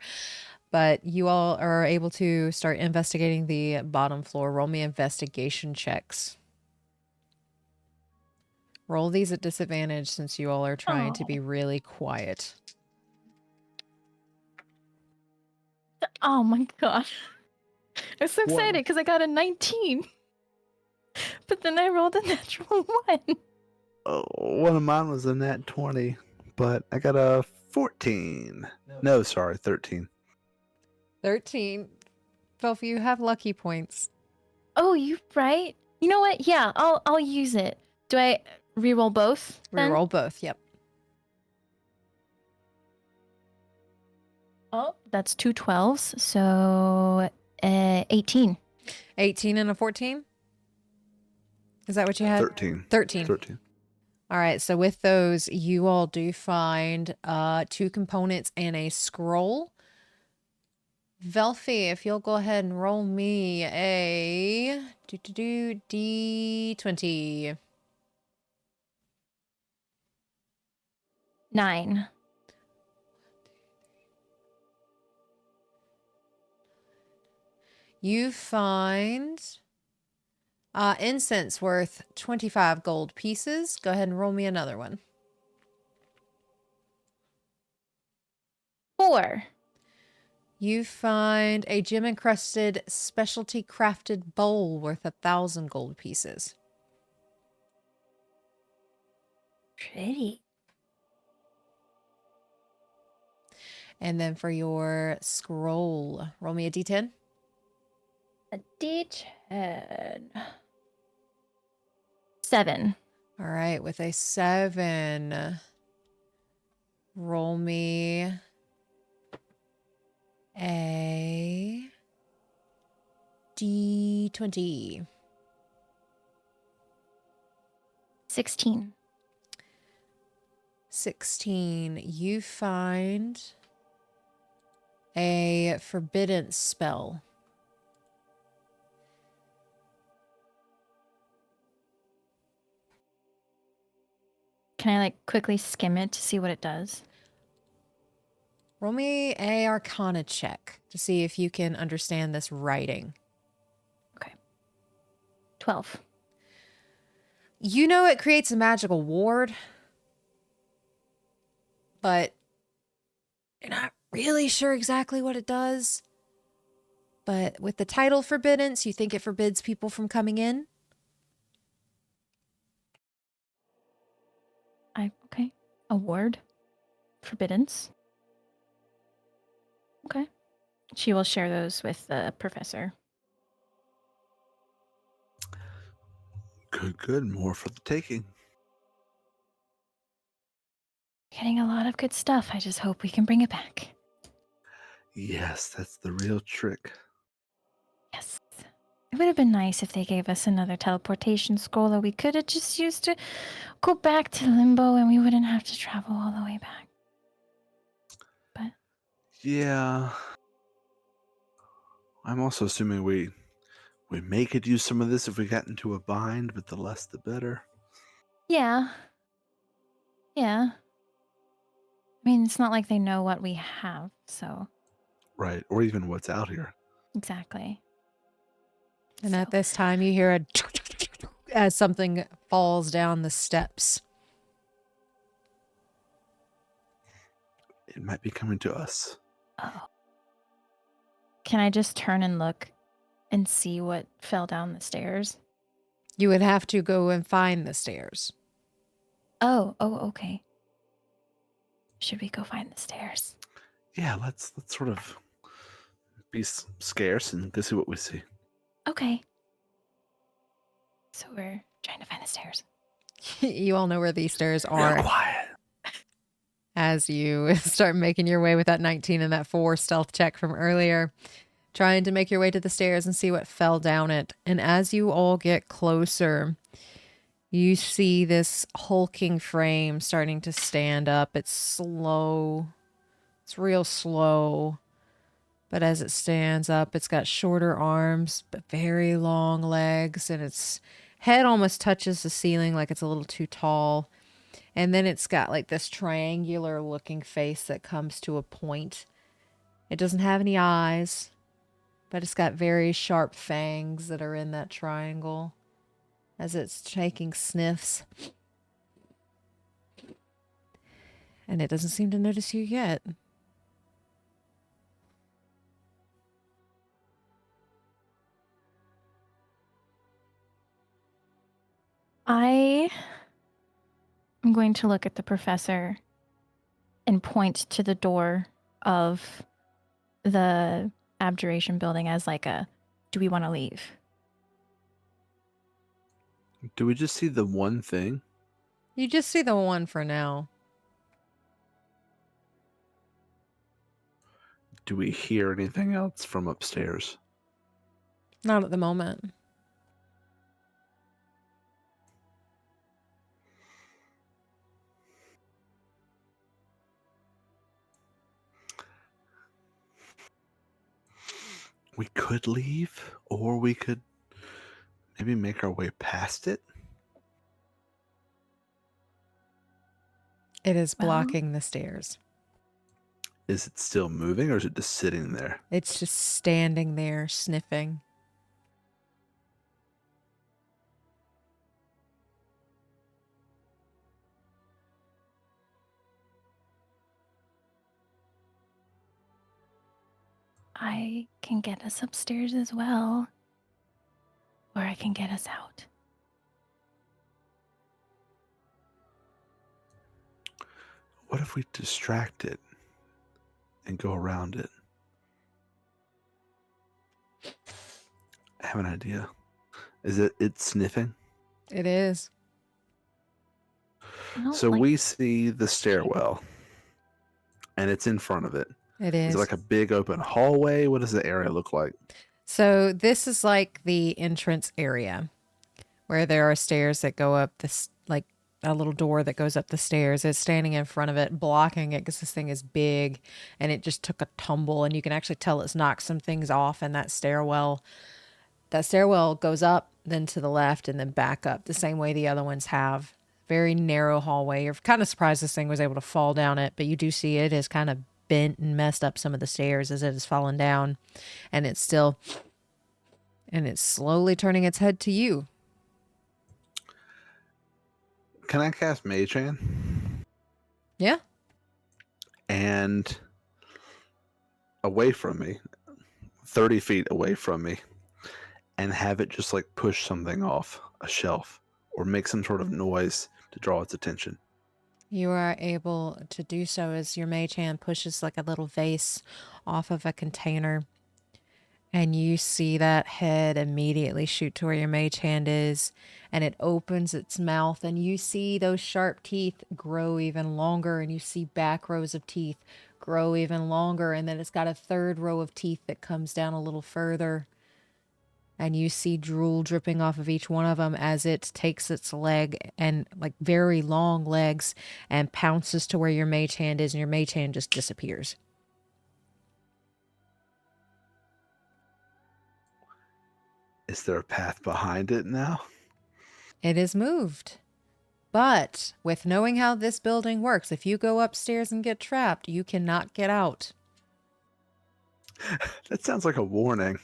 But you all are able to start investigating the bottom floor. Roll me investigation checks. Roll these at disadvantage since you all are trying to be really quiet. Oh my god. I'm so What? excited because I got a 19. But then I rolled a natural 1. Oh, one of mine was a nat 20, but I got a 14. No, sorry, 13. 13. Velphie, you have lucky points. Oh, you right? You know what? Yeah, I'll use it. Do I reroll both? Then? Reroll both, yep. Oh, that's 2 12s, so 18. 18 and a 14? Is that what you had? 13. 13. 13. All right, so with those, you all do find 2 components and a scroll. Velphie, if you'll go ahead and roll me a D20. 9. You find incense worth 25 gold pieces. Go ahead and roll me another one. 4. You find a gem-encrusted specialty crafted bowl worth 1,000 gold pieces. Pretty. And then for your scroll, roll me a d10. A D10. 7. All right, with a 7, roll me a D20. 16. 16, you find a forbidden spell. Can I like quickly skim it to see what it does? Roll me a Arcana check to see if you can understand this writing. Okay. 12. You know it creates a magical ward, but you're not really sure exactly what it does. But with the title Forbiddance, you think it forbids people from coming in? Okay. A ward. Forbiddance. Okay. She will share those with the professor. Good, good. More for the taking. Getting a lot of good stuff. I just hope we can bring it back. Yes, that's the real trick. Yes. It would have been nice if they gave us another teleportation scroll that we could have just used to go back to Limbo and we wouldn't have to travel all the way back. But Yeah. I'm also assuming we may could use some of this if we got into a bind, but the less the better. yeah. Yeah. I mean, it's not like they know what we have, so Right. Or even what's out here. exactly. And So- at this time, you hear a as something falls down the steps. It might be coming to us. Oh. Can I just turn and look and see what fell down the stairs? You would have to go and find the stairs. Oh, okay. Should we go find the stairs? Yeah, let's sort of be scarce and go see what we see. Okay. So we're trying to find the stairs. You all know where these stairs Real are quiet. as you start making your way with that 19 and that 4 stealth check from earlier, trying to make your way to the stairs and see what fell down it. And as you all get closer, you see this hulking frame starting to stand up. It's slow. It's real slow. But as it stands up, it's got shorter arms, but very long legs, and its head almost touches the ceiling like it's a little too tall. And then it's got like this triangular looking face that comes to a point. It doesn't have any eyes, but it's got very sharp fangs that are in that triangle as it's taking sniffs. And it doesn't seem to notice you yet. I am going to look at the professor and point to the door of the abjuration building as like a, do we want to leave? Do we just see the one thing? You just see the one for now. Do we hear anything else from upstairs? Not at the moment. We could leave, or we could maybe make our way past it. It is Well- blocking the stairs. Is it still moving, or is it just sitting there? It's just standing there sniffing. I can get us upstairs as well, or I can get us out. What if we distract it and go around it? I have an idea. Is it's sniffing? It is. I don't So like- we see the stairwell, and it's in front of it. It Is is. it like a big open hallway? What does the area look like? So this is like the entrance area where there are stairs that go up this like a little door that goes up the stairs. It's standing in front of it, blocking it because this thing is big and it just took a tumble. And you can actually tell it's knocked some things off in that stairwell. That stairwell goes up, then to the left, and then back up the same way the other ones have. Very narrow hallway. You're kind of surprised this thing was able to fall down it, but you do see it has kind of bent and messed up some of the stairs as it has fallen down. And it's slowly turning its head to you. Can I cast Mage Hand? Yeah. And away from me, 30 feet away from me, and have it just like push something off a shelf or make some sort of noise to draw its attention. You are able to do so as your mage hand pushes like a little vase off of a container. And you see that head immediately shoot to where your mage hand is, and it opens its mouth, and you see those sharp teeth grow even longer, and you see back rows of teeth grow even longer, and then it's got a third row of teeth that comes down a little further. And you see drool dripping off of each one of them as it takes its leg and like very long legs and pounces to where your mage hand is, and your mage hand just disappears. Is there a path behind it now? It is moved. But with knowing how this building works, if you go upstairs and get trapped, you cannot get out. That sounds like a warning.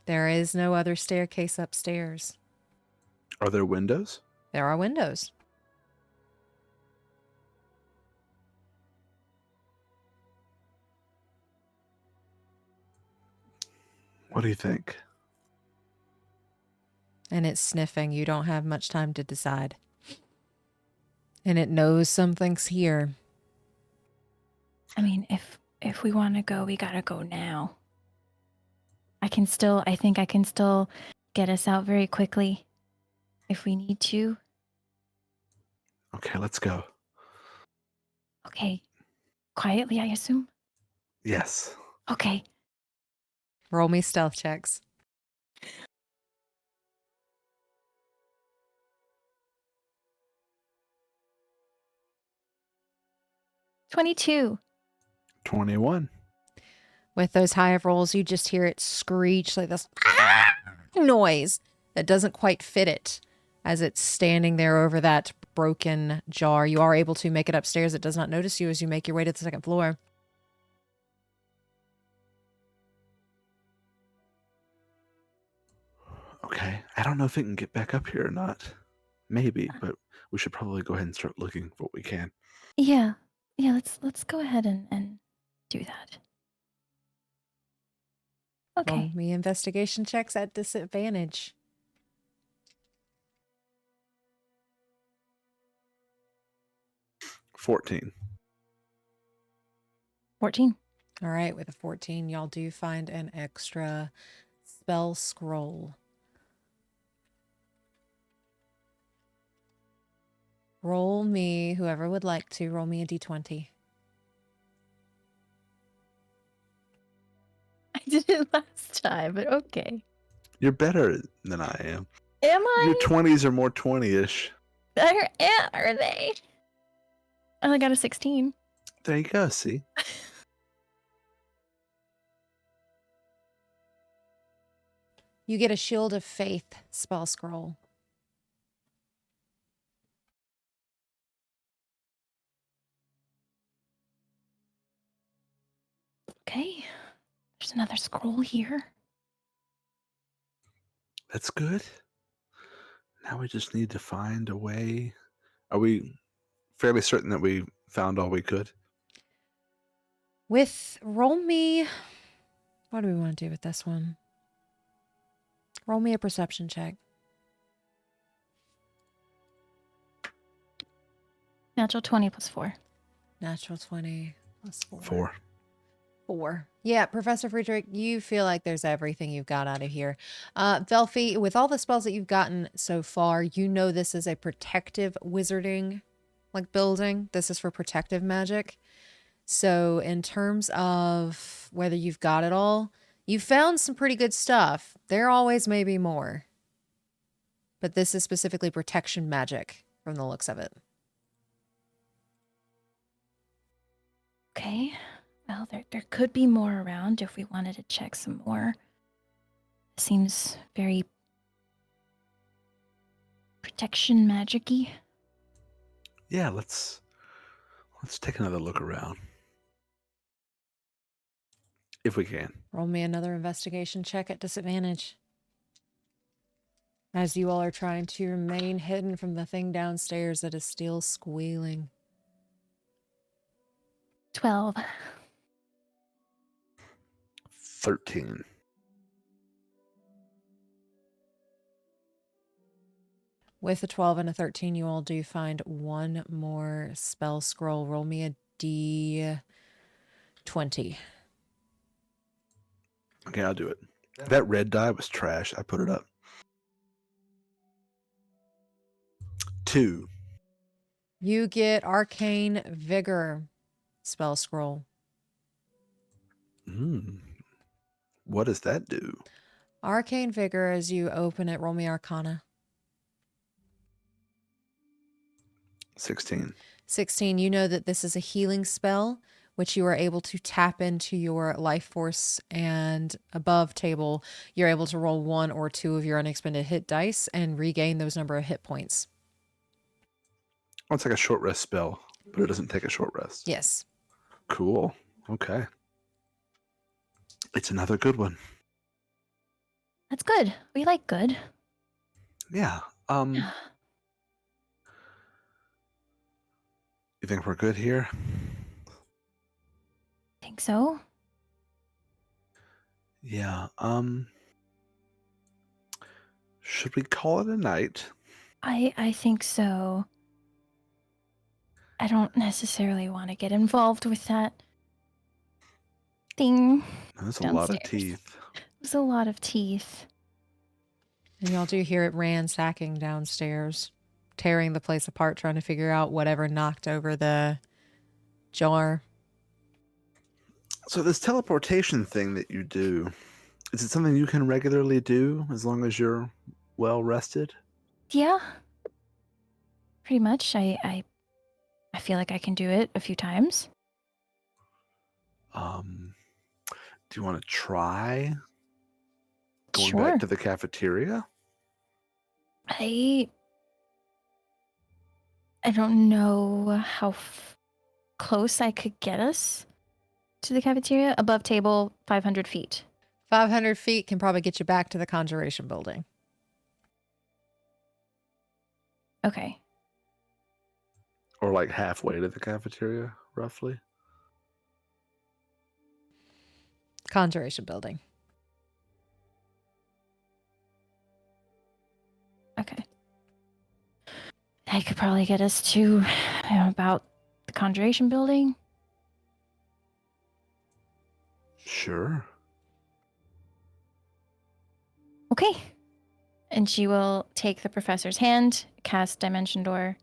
There is no other staircase upstairs. Are there windows? There are windows. What do you think? And it's sniffing. You don't have much time to decide. And it knows something's here. I mean, if we want to go, we gotta go now. I think I can still get us out very quickly if we need to. Okay, let's go. Okay. Quietly, I assume? Yes. Okay. Roll me stealth checks. $22. 21. With those high rolls, you just hear it screech like this noise that doesn't quite fit it as it's standing there over that broken jar. You are able to make it upstairs. It does not notice you as you make your way to the second floor. Okay. I don't know if it can get back up here or not. Maybe, but we should probably go ahead and start looking for what we can. Yeah. Yeah, let's go ahead and do that. Okay. Roll me investigation checks at disadvantage. $14. 14. All right, with a 14, y'all do find an extra spell scroll. Roll me, whoever would like to, roll me a d20. I did it last time, but okay. You're better than I am. Am Your I? 20s are more 20-ish. Are they? I only got a 16. There you go, see? You get a Shield of Faith spell scroll. Okay. There's another scroll here. That's good. Now we just need to find a way. Are we fairly certain that we found all we could? Roll me, what do we want to do with this one? Roll me a perception check. Natural 20 plus 4. Natural 20 plus 4. 4. 4. Yeah, Professor Friedrich, you feel like there's everything you've got out of here. Velphie, with all the spells that you've gotten so far, you know this is a protective wizarding building. This is for protective magic. So in terms of whether you've got it all, you found some pretty good stuff. There always may be more. But this is specifically protection magic from the looks of it. Okay. Well, there could be more around if we wanted to check some more. Seems very protection magic-y. Yeah, let's take another look around. If we can. Roll me another investigation check at disadvantage. As you all are trying to remain hidden from the thing downstairs that is still squealing. 12. 13. With a 12 and a 13, you all do find one more spell scroll. Roll me a D20. Okay, I'll do it. That red die was trash. I put it up. 2. You get Arcane Vigor spell scroll. What does that do? Arcane Vigor, as you open it, roll me Arcana. 16. 16, you know that this is a healing spell, which you are able to tap into your life force, and above table, you're able to roll 1 or 2 of your unexpended hit dice and regain those number of hit points. Oh, it's like a short rest spell, but it doesn't take a short rest. Yes. Cool. Okay. It's another good one. That's good. We like good. Yeah. You think we're good here? Think so? Yeah. Should we call it a night? I think so. I don't necessarily want to get involved with that thing. That's a lot of Downstairs. teeth. There's a lot of teeth. And y'all do hear it ransacking downstairs, tearing the place apart, trying to figure out whatever knocked over the jar. So this teleportation thing that you do, is it something you can regularly do as long as you're well rested? Yeah. Pretty much. I feel like I can do it a few times. Do you want to try going Sure. back to the cafeteria? I don't know how close I could get us to the cafeteria. Above table, 500 feet. 500 feet can probably get you back to the Conjuration Building. Okay. Or like halfway to the cafeteria, roughly? Conjuration Building. Okay. I could probably get us to about the Conjuration Building. Sure. Okay. And she will take the professor's hand, cast Dimension Door,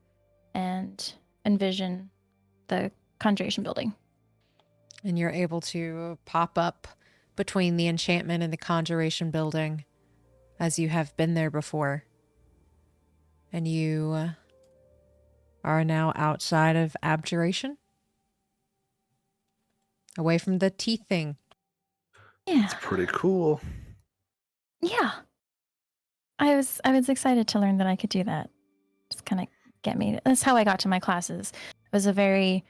and envision the Conjuration Building. And you're able to pop up between the enchantment and the Conjuration Building as you have been there before. And you are now outside of Abjuration. Away from the teeth thing. Yeah. It's pretty cool. Yeah. I was excited to learn that I could do that. Just kind of get me. That's how I got to my classes. I was a very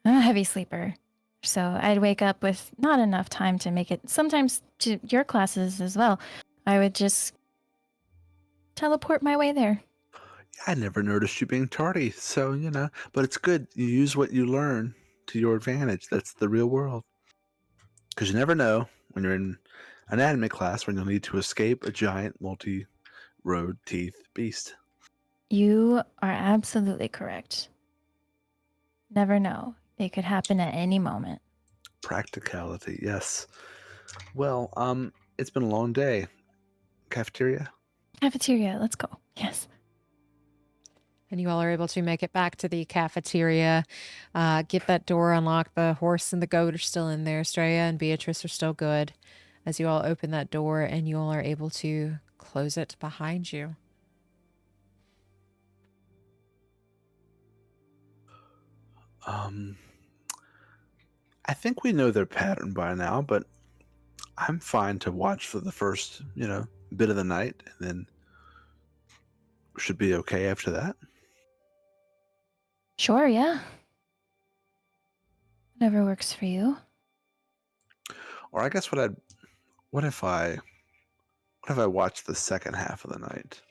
heavy sleeper. So I'd wake up with not enough time to make it. Sometimes to your classes as well. I would just teleport my way there. I never noticed you being tardy, so, but it's good. You use what you learn to your advantage. That's the real world. Because you never know when you're in anatomy class when you'll need to escape a giant multi-road teeth beast. You are absolutely correct. Never know. It could happen at any moment. Practicality, yes. Well, it's been a long day. Cafeteria? Cafeteria, let's go. Yes. And you all are able to make it back to the cafeteria, get that door unlocked. The horse and the goat are still in there. Straya and Beatrice are still good as you all open that door, and you all are able to close it behind you. Um, I think we know their pattern by now, but I'm fine to watch for the first, bit of the night, and then should be okay after that. Sure, yeah. Whatever works for you. Or I guess what if I watch the second half of the night?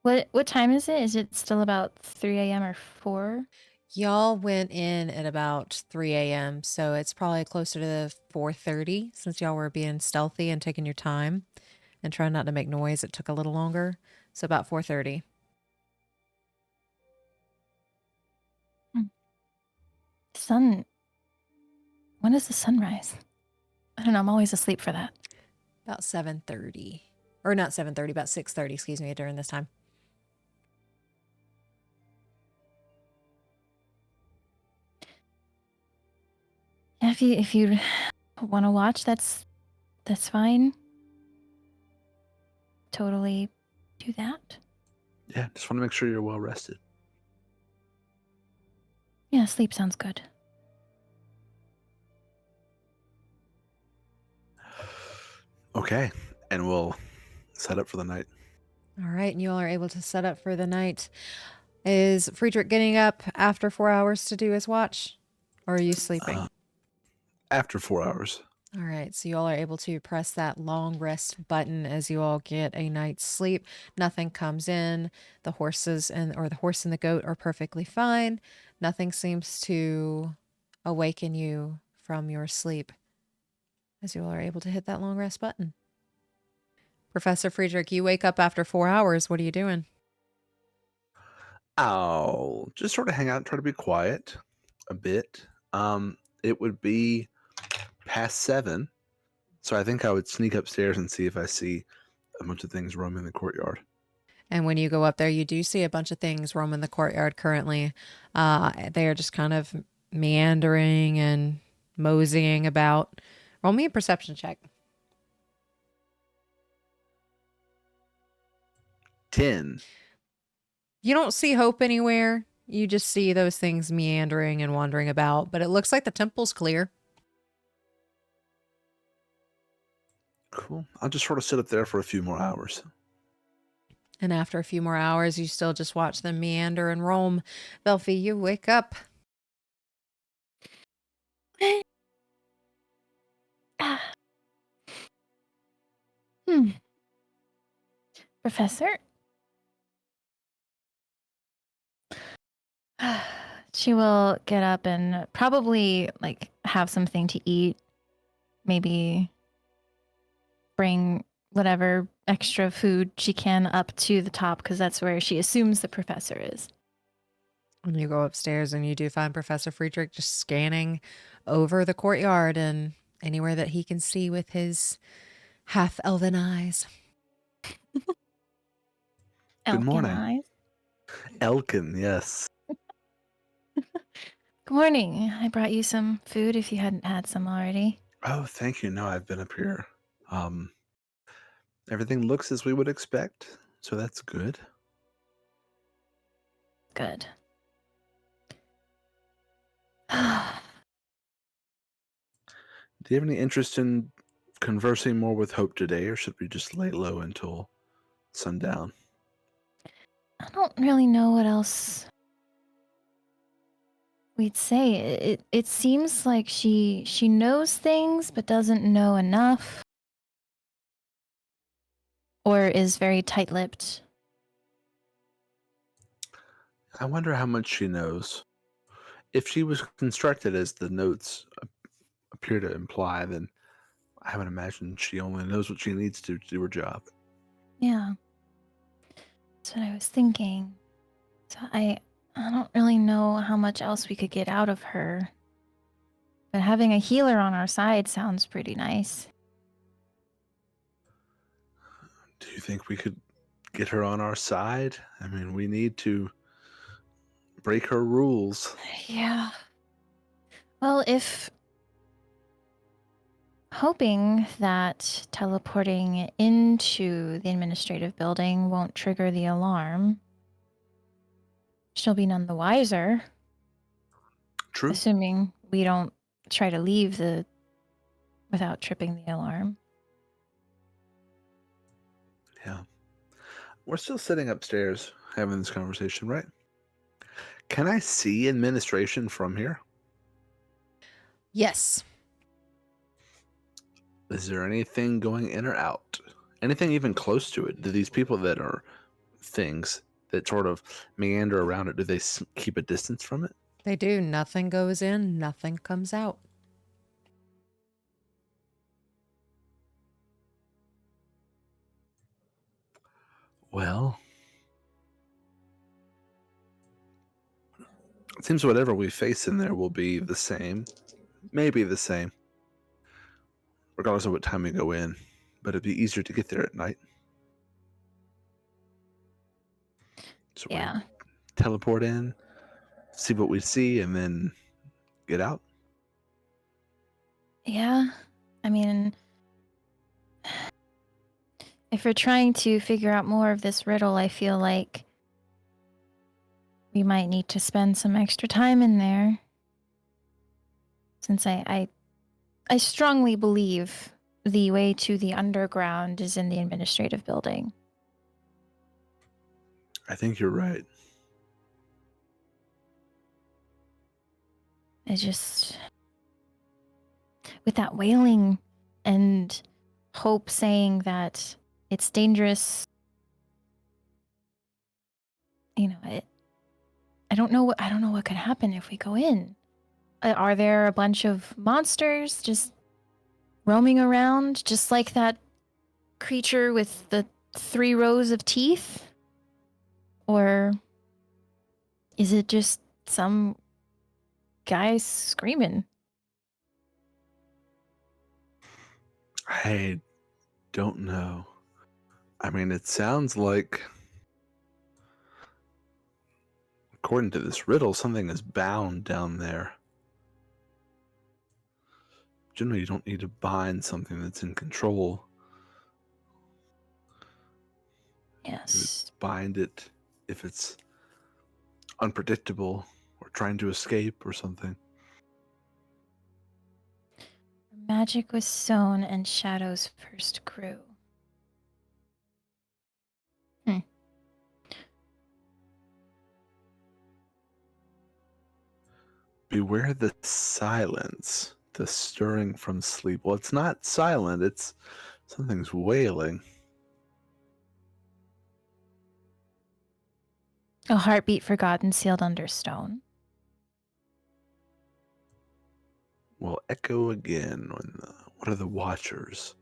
What time is it? Is it still about 3 a.m. or 4? Y'all went in at about 3 a.m., so it's probably closer to 4:30 since y'all were being stealthy and taking your time and trying not to make noise. It took a little longer, so about 4:30. Sun. When does the sun rise? I don't know. I'm always asleep for that. About 7:30. Or not 7:30, about 6:30, excuse me, during this time. Yeah, if you want to watch, that's fine. Totally do that. Yeah, just want to make sure you're well rested. Yeah, sleep sounds good. Okay, and we'll set up for the night. All right, and you all are able to set up for the night. Is Friedrich getting up after 4 hours to do his watch? Or are you sleeping? After 4 hours. All right, so you all are able to press that long rest button as you all get a night's sleep. Nothing comes in. The horses or the horse and the goat are perfectly fine. Nothing seems to awaken you from your sleep as you all are able to hit that long rest button. Professor Friedrich, you wake up after 4 hours. What are you doing? I'll just sort of hang out and try to be quiet a bit. It would be past 7, so I think I would sneak upstairs and see if I see a bunch of things roaming the courtyard. And when you go up there, you do see a bunch of things roaming the courtyard currently. They are just kind of meandering and moseying about. Roll me a perception check. 10. You don't see Hope anywhere. You just see those things meandering and wandering about, but it looks like the temple's clear. Cool. I'll just sort of sit up there for a few more hours. And after a few more hours, you still just watch them meander and roam. Velphie, you wake up. Professor? She will get up and probably have something to eat. Maybe bring whatever extra food she can up to the top because that's where she assumes the professor is. When you go upstairs and you do find Professor Friedrich just scanning over the courtyard and anywhere that he can see with his half-elven eyes. Good morning. Eyes. Elkin, yes. Good morning. I brought you some food if you hadn't had some already. Oh, thank you. No, I've been up here. Everything looks as we would expect, so that's good. Good. Do you have any interest in conversing more with Hope today, or should we just lay low until sundown? I don't really know what else we'd say. It seems like she knows things but doesn't know enough, or is very tight-lipped. I wonder how much she knows. If she was constructed as the notes appear to imply, then I would imagine she only knows what she needs to do her job. Yeah. That's what I was thinking. So I don't really know how much else we could get out of her. But having a healer on our side sounds pretty nice. Do you think we could get her on our side? I mean, we need to break her rules. Yeah. Well, if hoping that teleporting into the administrative building won't trigger the alarm, she'll be none the wiser. True. assuming we don't try to leave without tripping the alarm. Yeah. We're still sitting upstairs having this conversation, right? Can I see administration from here? Yes. Is there anything going in or out? Anything even close to it? Do these people that are things that sort of meander around it, do they keep a distance from it? They do. Nothing goes in, nothing comes out. Well, it seems whatever we face in there will be the same. Maybe the same. Regardless of what time we go in. But it'd be easier to get there at night. So Yeah. we teleport in, see what we see, and then get out. Yeah. I mean, if we're trying to figure out more of this riddle, I feel like we might need to spend some extra time in there. Since I strongly believe the way to the underground is in the administrative building. I think you're right. It's just with that wailing and Hope saying that it's dangerous. You know, I don't know what could happen if we go in. Are there a bunch of monsters just roaming around, just like that creature with the 3 rows of teeth? Or is it just some guy screaming? I don't know. I mean, it sounds like, according to this riddle, something is bound down there. Generally, you don't need to bind something that's in control. Yes. You would bind it if it's unpredictable or trying to escape or something. Magic was sown and shadows first grew. Beware the silence, the stirring from sleep. Well, it's not silent, it's something's wailing. A heartbeat forgotten sealed under stone. Will echo again when what are the watchers?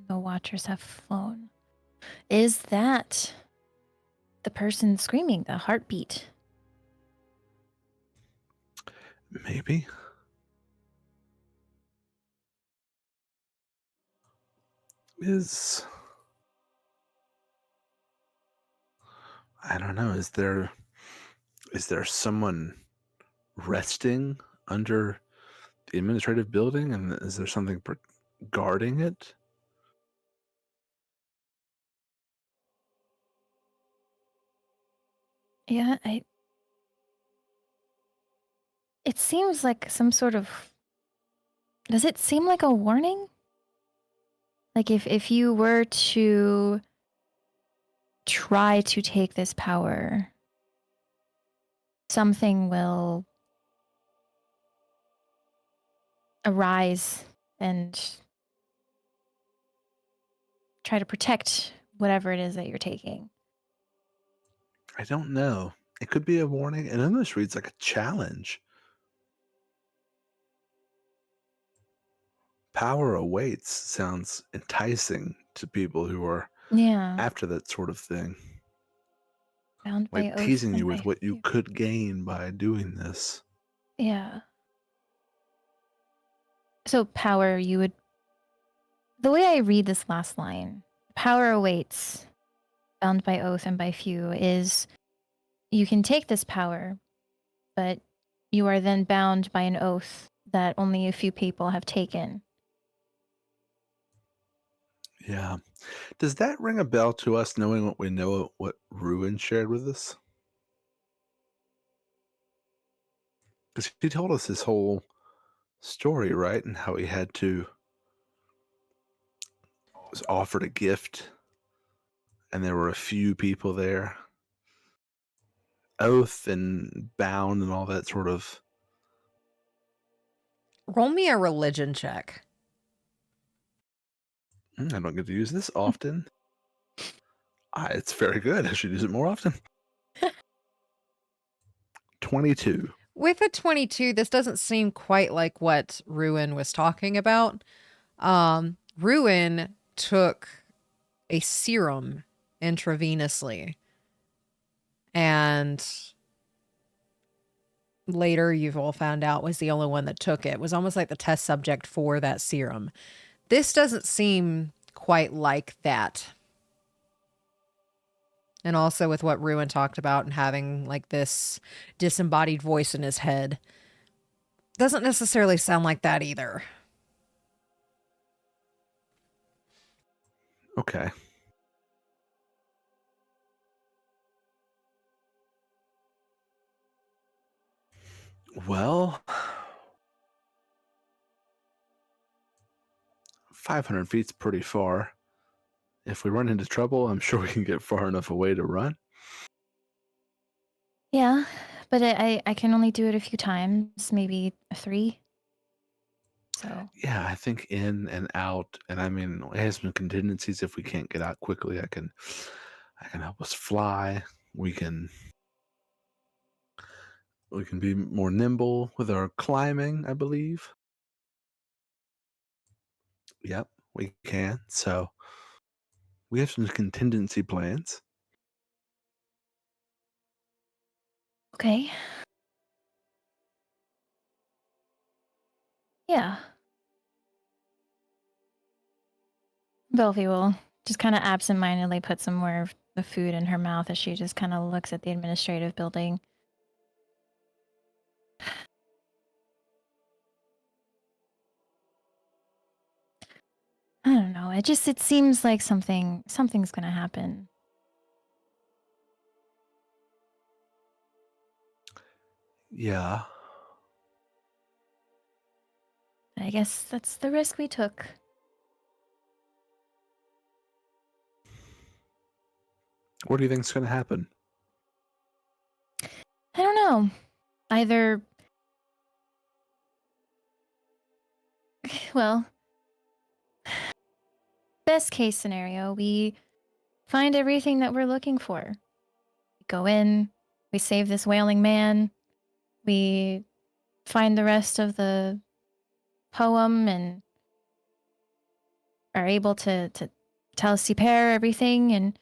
The watchers have flown. Is that the person screaming, the heartbeat? Maybe. I don't know, is there someone resting under the administrative building, and is there something guarding it? Yeah, it seems like some sort of... Does it seem like a warning? Like if you were to try to take this power, something will arise and try to protect whatever it is that you're taking. I don't know. It could be a warning. It almost reads like a challenge. Power awaits sounds enticing to people who are Yeah. after that sort of thing. Bound by Like oath teasing and you by with what you fear. could gain by doing this. Yeah. So power, you would... The way I read this last line, power awaits, bound by oath and by few, is you can take this power, but you are then bound by an oath that only a few people have taken. Yeah. Does that ring a bell to us, knowing what we know, what Ruin shared with us? Because he told us his whole story, right? And how he had to was offered a gift, and there were a few people there, oath and bound and all that sort of. Roll me a religion check. I don't get to use this often. It's very good. I should use it more often. 22. With a 22, this doesn't seem quite like what Ruin was talking about. Ruin took a serum intravenously, and later you've all found out was the only one that took it. It was almost like the test subject for that serum. This doesn't seem quite like that. And also with what Ruin talked about and having like this disembodied voice in his head. Doesn't necessarily sound like that either. Okay. Well, 500 feet's pretty far. If we run into trouble, I'm sure we can get far enough away to run. Yeah, but I can only do it a few times, maybe 3. So Yeah, I think in and out, and I mean, it has some contingencies. If we can't get out quickly, I can help us fly. We can be more nimble with our climbing, I believe. Yep, we can. So we have some contingency plans. okay. Yeah. Velphie will just kind of absentmindedly put some more of the food in her mouth as she just kind of looks at the administrative building. I don't know. It seems like something's gonna happen. Yeah. I guess that's the risk we took. What do you think's going to happen? I don't know. Either well, best case scenario, we find everything that we're looking for. We go in, we save this wailing man, we find the rest of the poem and are able to tell Siper everything, and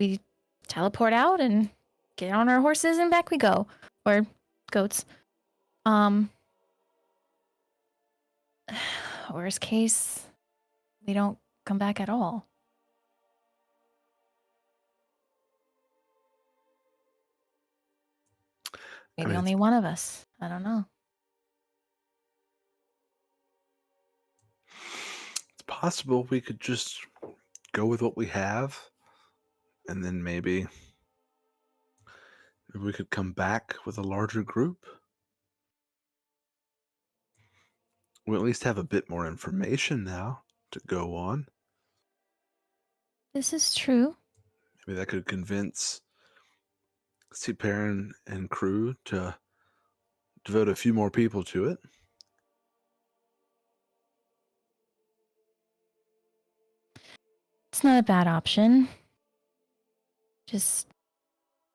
we teleport out and get on our horses and back we go. Or goats. Worst case, we don't come back at all. Maybe only one of us. I don't know. It's possible we could just go with what we have, and then maybe we could come back with a larger group. We at least have a bit more information now to go on. This is true. Maybe that could convince Siper and crew to devote a few more people to it. It's not a bad option. Just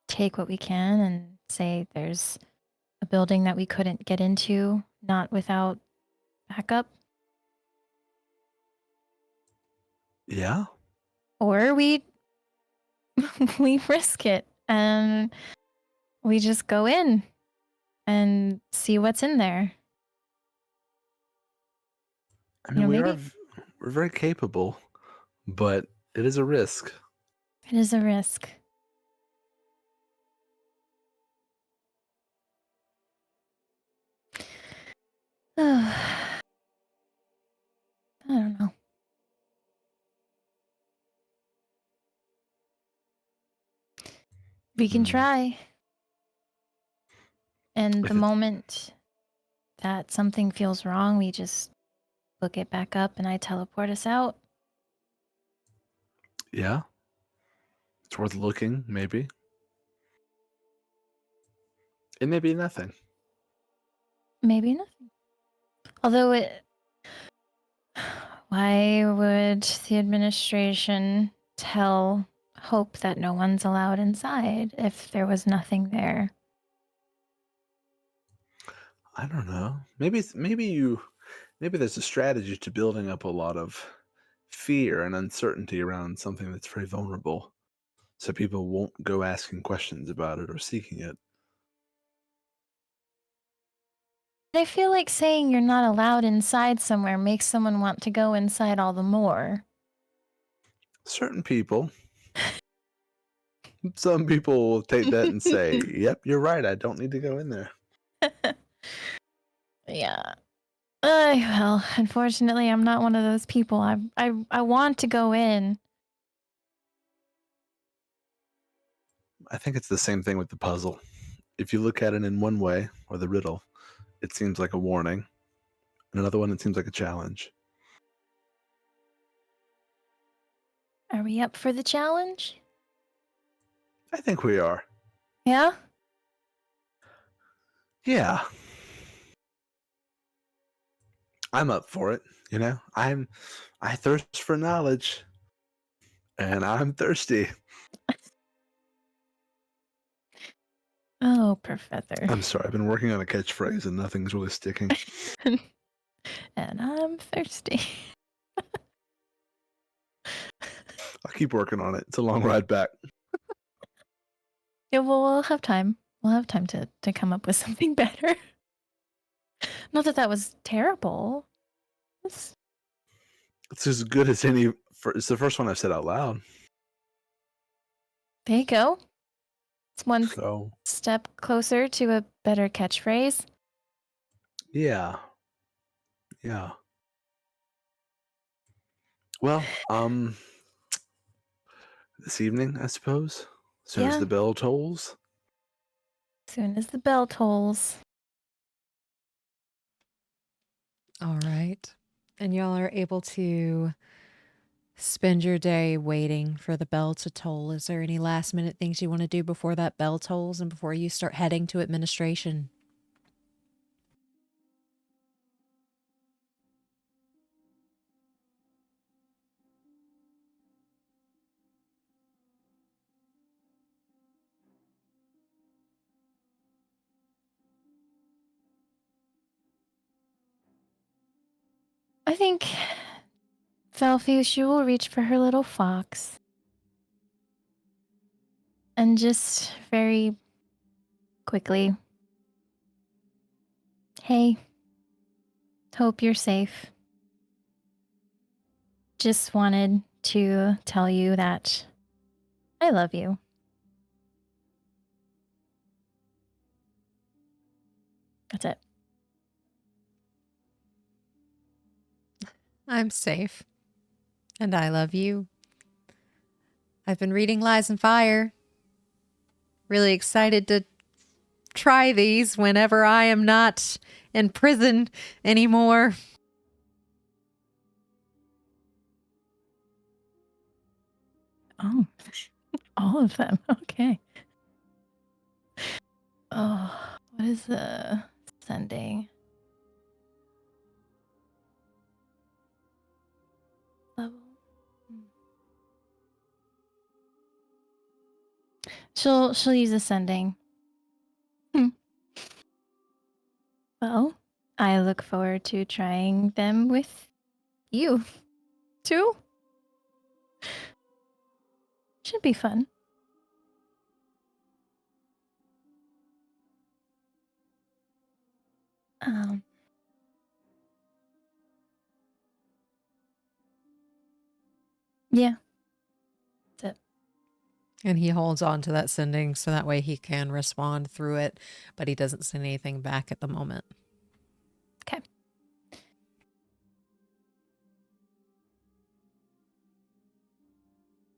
take what we can and say there's a building that we couldn't get into, not without backup. Yeah. Or we risk it and we just go in and see what's in there. I mean, Maybe we're very capable, but it is a risk. it is a risk. I don't know. We can try. And And If the it's- moment that something feels wrong, we just book it back up and I teleport us out. Yeah. It's worth looking, maybe. It may be nothing. Maybe nothing. Although why would the administration tell Hope that no one's allowed inside if there was nothing there? I don't know. Maybe there's a strategy to building up a lot of fear and uncertainty around something that's very vulnerable, so people won't go asking questions about it or seeking it. I feel like saying you're not allowed inside somewhere makes someone want to go inside all the more. Certain people, some people will take that and say, "Yep, you're right. I don't need to go in there." Yeah. Well, unfortunately, I'm not one of those people. I want to go in. I think it's the same thing with the puzzle. If you look at it in one way, or the riddle, it seems like a warning. In another one, it seems like a challenge. Are we up for the challenge? I think we are. Yeah? Yeah. I'm up for it, you know? I thirst for knowledge. And I'm thirsty. Oh, Professor. I'm sorry, I've been working on a catchphrase and nothing's really sticking. And I'm thirsty. I'll keep working on it. It's a long ride back. Yeah, well, we'll have time. We'll have time to come up with something better. Not that that was terrible. It's It's as good as any. It's the first one I've said out loud. There you go. It's one So, step closer to a better catchphrase. yeah. Yeah. Well, this evening, I suppose. As soon as Yeah. the bell tolls. Soon as the bell tolls. All right. And y'all are able to spend your day waiting for the bell to toll. Is there any last minute things you want to do before that bell tolls and before you start heading to administration? I think Velphie, she will reach for her little fox. And just very quickly, hey, hope you're safe. Just wanted to tell you that I love you. That's it. I'm safe. And I love you. I've been reading Lies and Fire. Really excited to try these whenever I am not in prison anymore. Oh, all of them. Okay. Oh, what is the sending level? She'll use ascending. Well, I look forward to trying them with you too. Should be fun. Yeah. That's it. And he holds on to that sending so that way he can respond through it, but he doesn't send anything back at the moment. Okay.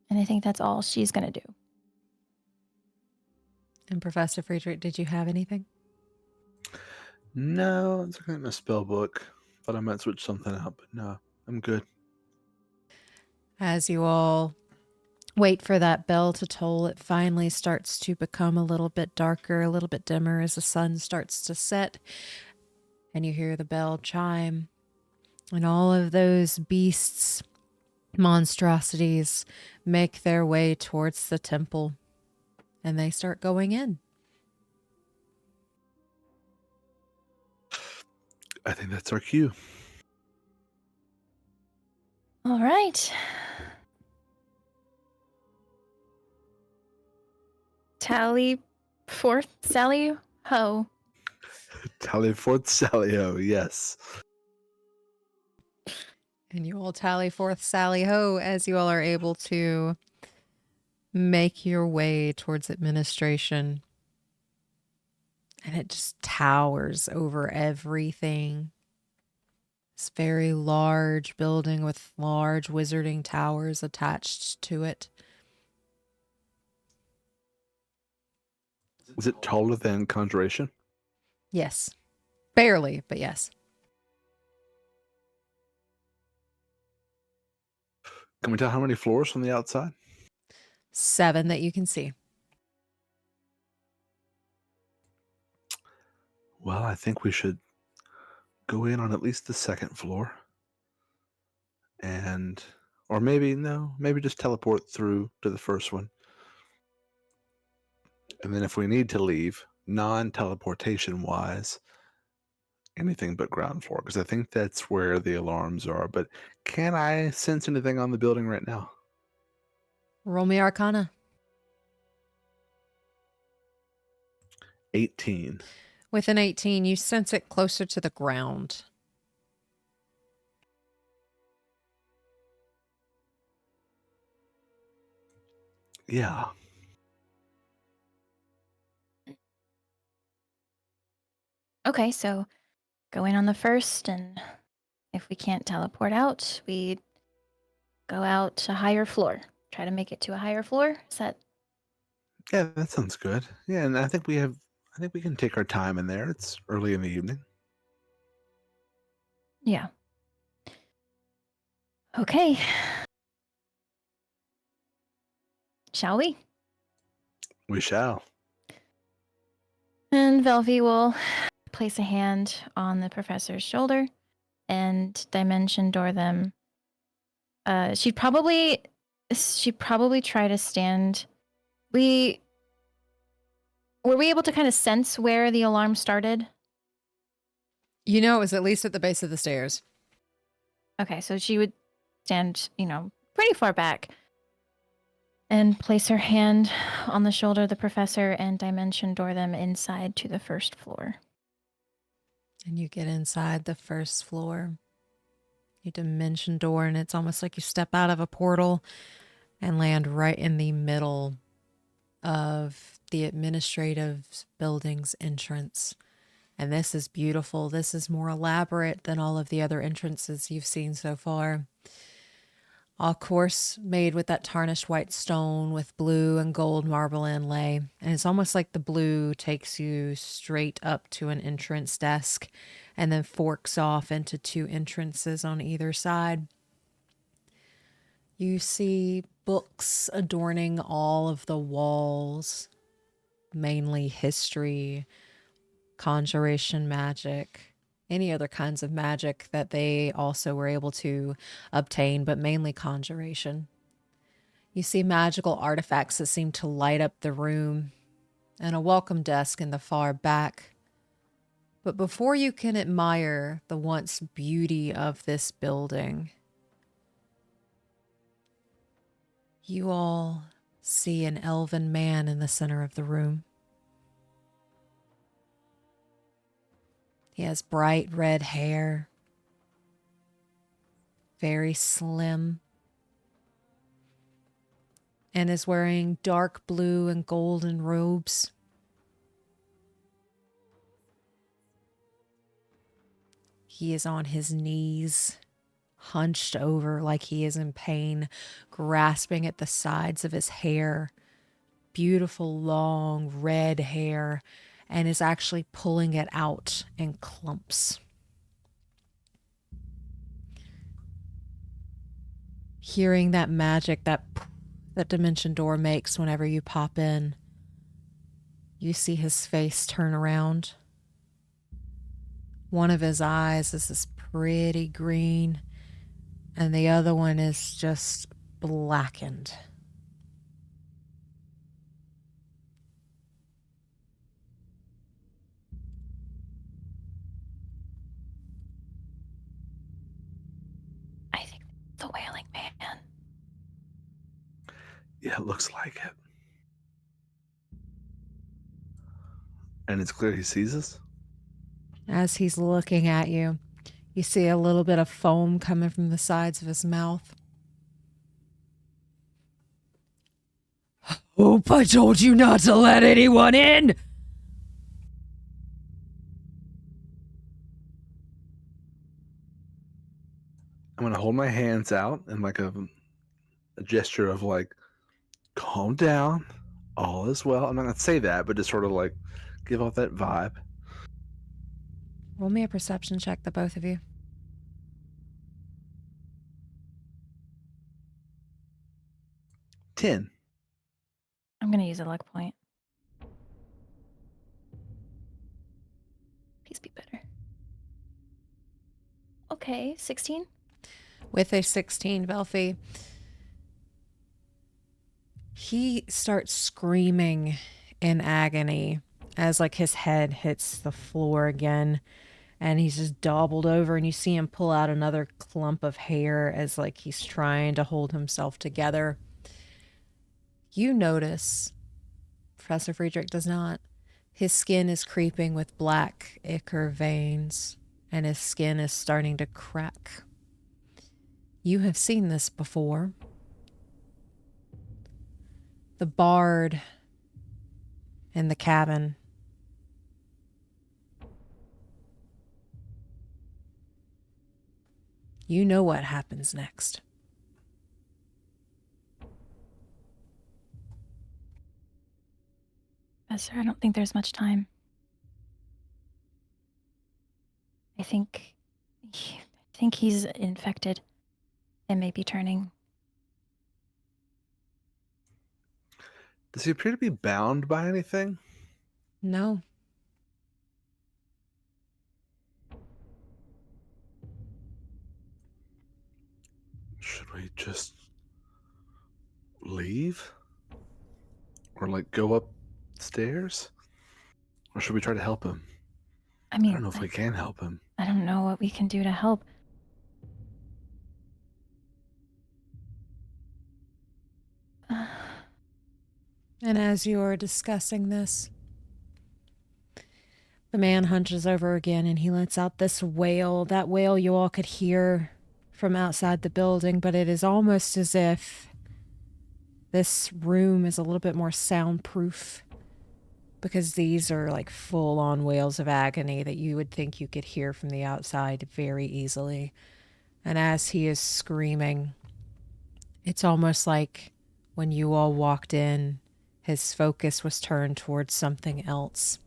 And I think that's all she's going to do. And Professor Friedrich, did you have anything? No, it's looking at my spell book. Thought I might switch something out, but no, I'm good. As you all wait for that bell to toll, it finally starts to become a little bit darker, a little bit dimmer as the sun starts to set, and you hear the bell chime, and all of those beasts, monstrosities, make their way towards the temple, and they start going in. I think that's our cue. All right. Tally forth, Sally ho. Tally forth, Salio, yes. And you all tally forth Sally Ho as you all are able to make your way towards administration. And it just towers over everything. This very large building with large wizarding towers attached to it. Is it taller than Conjuration? Yes. Barely, but yes. Can we tell how many floors from the outside? 7 that you can see. Well, I think we should go in on at least the second floor. And, or maybe just teleport through to the first one. And then if we need to leave, non-teleportation wise, anything but ground floor, because I think that's where the alarms are. But can I sense anything on the building right now? Roll me Arcana. 18. With an 18, you sense it closer to the ground. Yeah. Okay, so go in on the first, and if we can't teleport out, we go out a higher floor. Try to make it to a higher floor. Is that Yeah, that sounds good. Yeah, and I think we can take our time in there. It's early in the evening. yeah? Okay. Shall we? We shall. And Velphie will place a hand on the professor's shoulder and dimension door them. She'd probably try to stand. Were we able to kind of sense where the alarm started? You know it was at least at the base of the stairs. Okay, so she would stand, pretty far back and place her hand on the shoulder of the professor and dimension door them inside to the first floor. And you get inside the first floor. You dimension door, and it's almost like you step out of a portal and land right in the middle of the administrative building's entrance. And this is beautiful. This is more elaborate than all of the other entrances you've seen so far. Of course, made with that tarnished white stone with blue and gold marble inlay. And it's almost like the blue takes you straight up to an entrance desk and then forks off into 2 entrances on either side. You see books adorning all of the walls, mainly history, conjuration magic, any other kinds of magic that they also were able to obtain, but mainly conjuration. You see magical artifacts that seem to light up the room, and a welcome desk in the far back. But before you can admire the once beauty of this building, you all see an elven man in the center of the room. He has bright red hair, very slim, and is wearing dark blue and golden robes. He is on his knees, hunched over like he is in pain, grasping at the sides of his hair. Beautiful, long, red hair, and is actually pulling it out in clumps. Hearing that magic that dimension door makes whenever you pop in, you see his face turn around. One of his eyes is this pretty green, and the other one is just blackened. I think the Wailing Man. Yeah, it looks like it. And it's clear he sees us? As he's looking at you, you see a little bit of foam coming from the sides of his mouth. Hope I told you not to let anyone in! I'm going to hold my hands out and like a gesture of like, calm down, all is well. I'm not going to say that, but just sort of like give off that vibe. Roll me a perception check, the both of you. 10. I'm going to use a luck point. Please be better. Okay, 16. With a 16, Velphie, he starts screaming in agony as like his head hits the floor again, and he's just doubled over, and you see him pull out another clump of hair as like he's trying to hold himself together. You notice, Professor Friedrich does not, his skin is creeping with black ichor veins, and his skin is starting to crack. You have seen this before. The bard in the cabin. You know what happens next. Professor, I don't think there's much time. I think he's infected and may be turning. Does he appear to be bound by anything? No. Should we just leave? Or like go upstairs? Or should we try to help him? I mean, I don't know if we can help him. I don't know what we can do to help. And as you're discussing this, the man hunches over again and he lets out this wail. That wail you all could hear from outside the building, but it is almost as if this room is a little bit more soundproof, because these are like full-on wails of agony that you would think you could hear from the outside very easily. And as he is screaming, it's almost like when you all walked in, his focus was turned towards something else.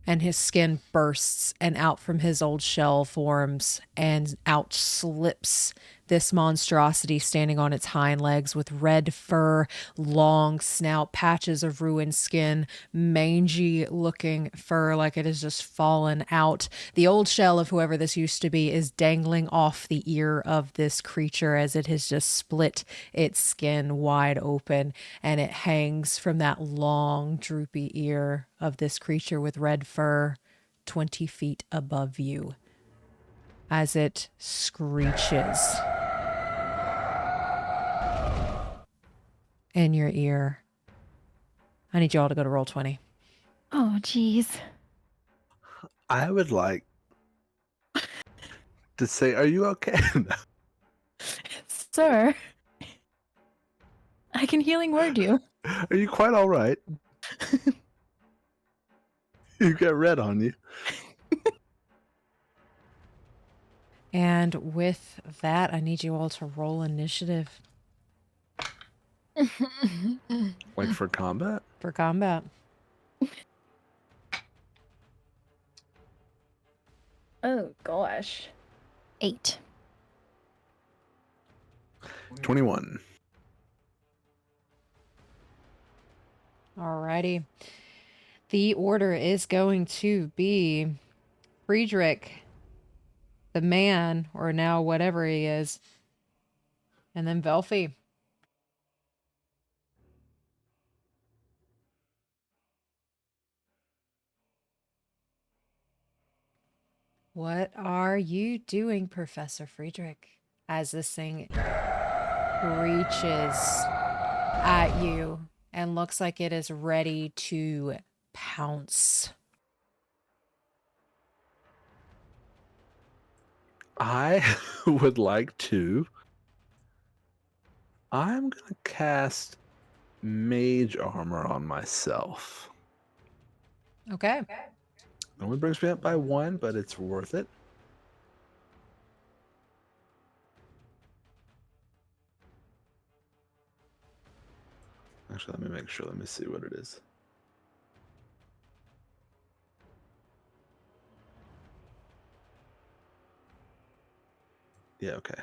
And his skin bursts, and out from his old shell forms, and out slips this monstrosity standing on its hind legs with red fur, long snout, patches of ruined skin, mangy looking fur like it has just fallen out. The old shell of whoever this used to be is dangling off the ear of this creature as it has just split its skin wide open, and it hangs from that long droopy ear of this creature with red fur 20 feet above you as it screeches in your ear. I need you all to go to roll 20. Oh, jeez. I would like to say, are you okay? Sir, I can healing word you. Are you quite all right? You got red on you. And with that, I need you all to roll initiative Like for combat? for combat. Oh gosh. 8. 21. Alrighty. The order is going to be Friedrich, the man, or now whatever he is, and then Velphie. What are you doing, Professor Friedrich, as this thing reaches at you and looks like it is ready to pounce? I would like to. I'm going to cast Mage Armor on myself. Okay. It only brings me up by 1, but it's worth it. Actually, let me make sure. Let me see what it is. Yeah, okay.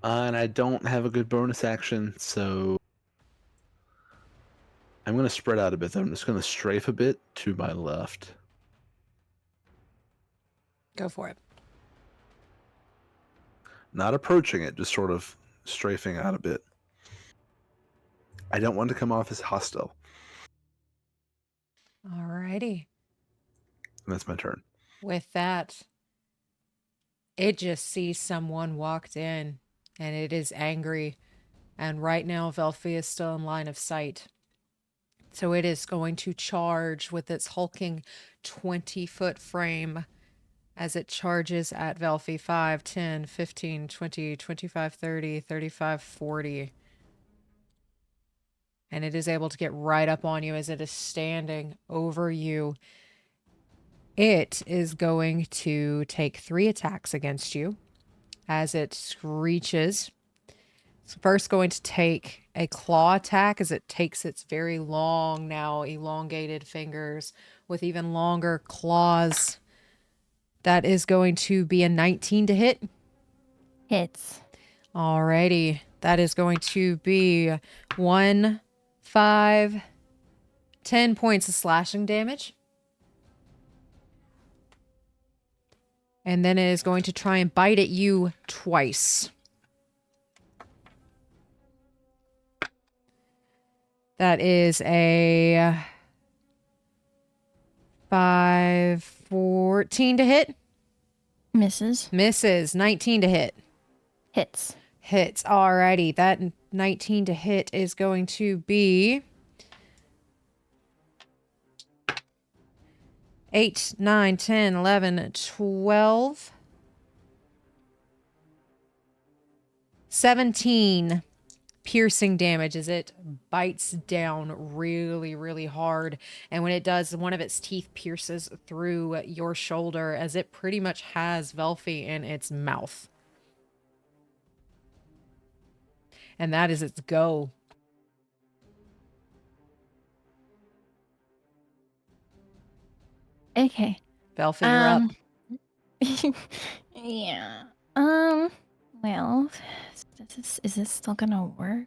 And I don't have a good bonus action, so I'm going to spread out a bit. I'm just going to strafe a bit to my left. Go for it. Not approaching it, just sort of strafing out a bit. I don't want to come off as hostile. Alrighty. And that's my turn. With that, it just sees someone walked in, and it is angry. And right now, Velphie is still in line of sight. So it is going to charge with its hulking 20-foot frame as it charges at Velphie 5, 10, 15, 20, 25, 30, 35, 40. And it is able to get right up on you as it is standing over you. It is going to take 3 attacks against you as it screeches. It's first going to take a claw attack as it takes its very long, now elongated fingers with even longer claws. That is going to be a 19 to hit. Hits. Alrighty. That is going to be 1, 5, 10 points of slashing damage. And then it is going to try and bite at you twice. That is a 5, 14 to hit. Misses. Misses. 19 to hit. Hits. Hits. Alrighty. That 19 to hit is going to be 8, 9, 10, 11, 12, 17 piercing damage as it bites down really, really hard. And when it does, one of its teeth pierces through your shoulder as it pretty much has Velphie in its mouth. And that is its go. Okay. Velphie, you're up. Yeah. Well, is this still gonna work?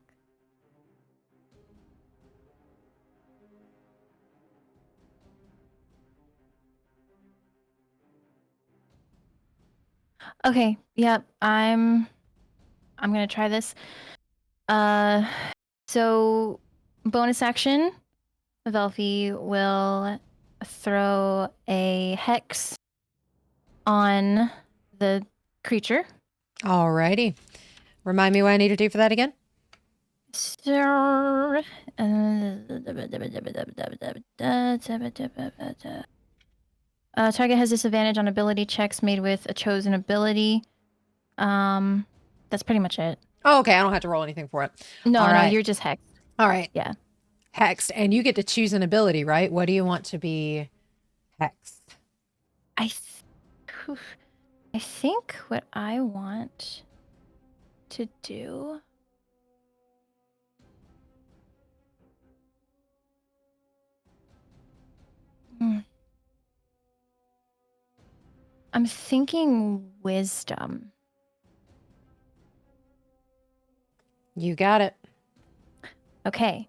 Okay. Yep. I'm gonna try this. So bonus action, Velphie will throw a hex on the creature. Alrighty. Remind me what I need to do for that again? Target has disadvantage on ability checks made with a chosen ability. That's pretty much it. Oh, okay. I don't have to roll anything for it. No, All no, right. you're just hexed. All right. Yeah. Hexed. And you get to choose an ability, right? What do you want to be hexed? I think what I want to do I'm thinking wisdom. You got it. Okay.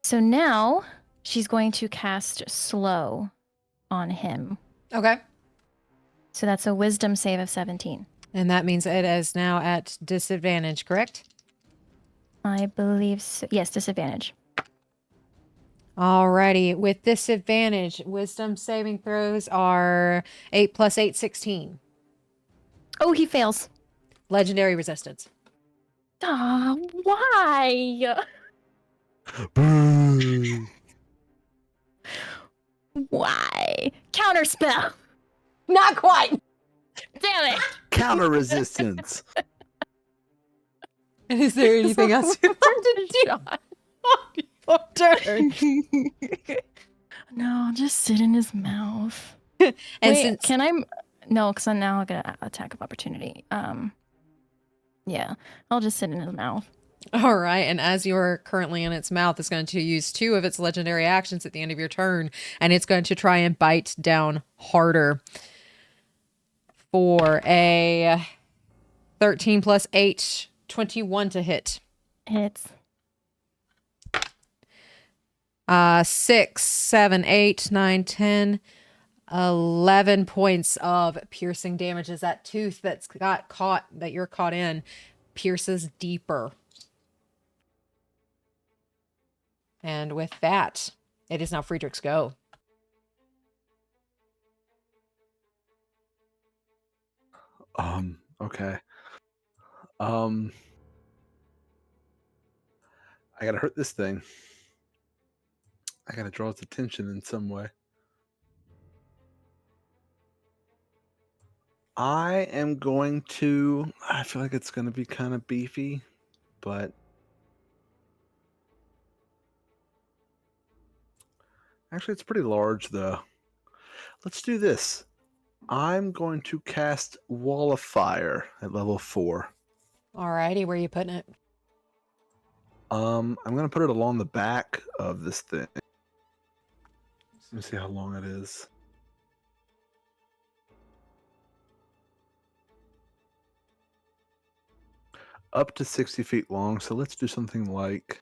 So now she's going to cast slow on him. Okay. So that's a wisdom save of 17. And that means it is now at disadvantage, correct? I believe so. Yes, disadvantage. Alrighty. With disadvantage, wisdom saving throws are 8 plus 8, 16. Oh, he fails. Legendary resistance. Ah, why? Boo! Why? Counterspell. Not quite. Damn it. Counter resistance. Is there anything else you want to do? Your turn. No, I'll just sit in his mouth. And Wait, since can I? No, because I'm now gonna attack of opportunity. Yeah, I'll just sit in his mouth. all right, and as you're currently in its mouth, it's going to use 2 of its legendary actions at the end of your turn, and it's going to try and bite down harder for a 13 plus 8, 21 to hit. Hits. 6, 7, 8, 9, 10, 11 points of piercing damage as that tooth that's got caught, that you're caught in, pierces deeper. And with that, it is now Friedrich's go. Okay. I gotta hurt this thing. I gotta draw its attention in some way. I am going to. I feel like it's gonna be kind of beefy, but actually, it's pretty large though. Let's do this. I'm going to cast Wall of Fire at level 4. Alrighty, where are you putting it? I'm gonna put it along the back of this thing. Let me see how long it is. Up to 60 feet long, so let's do something like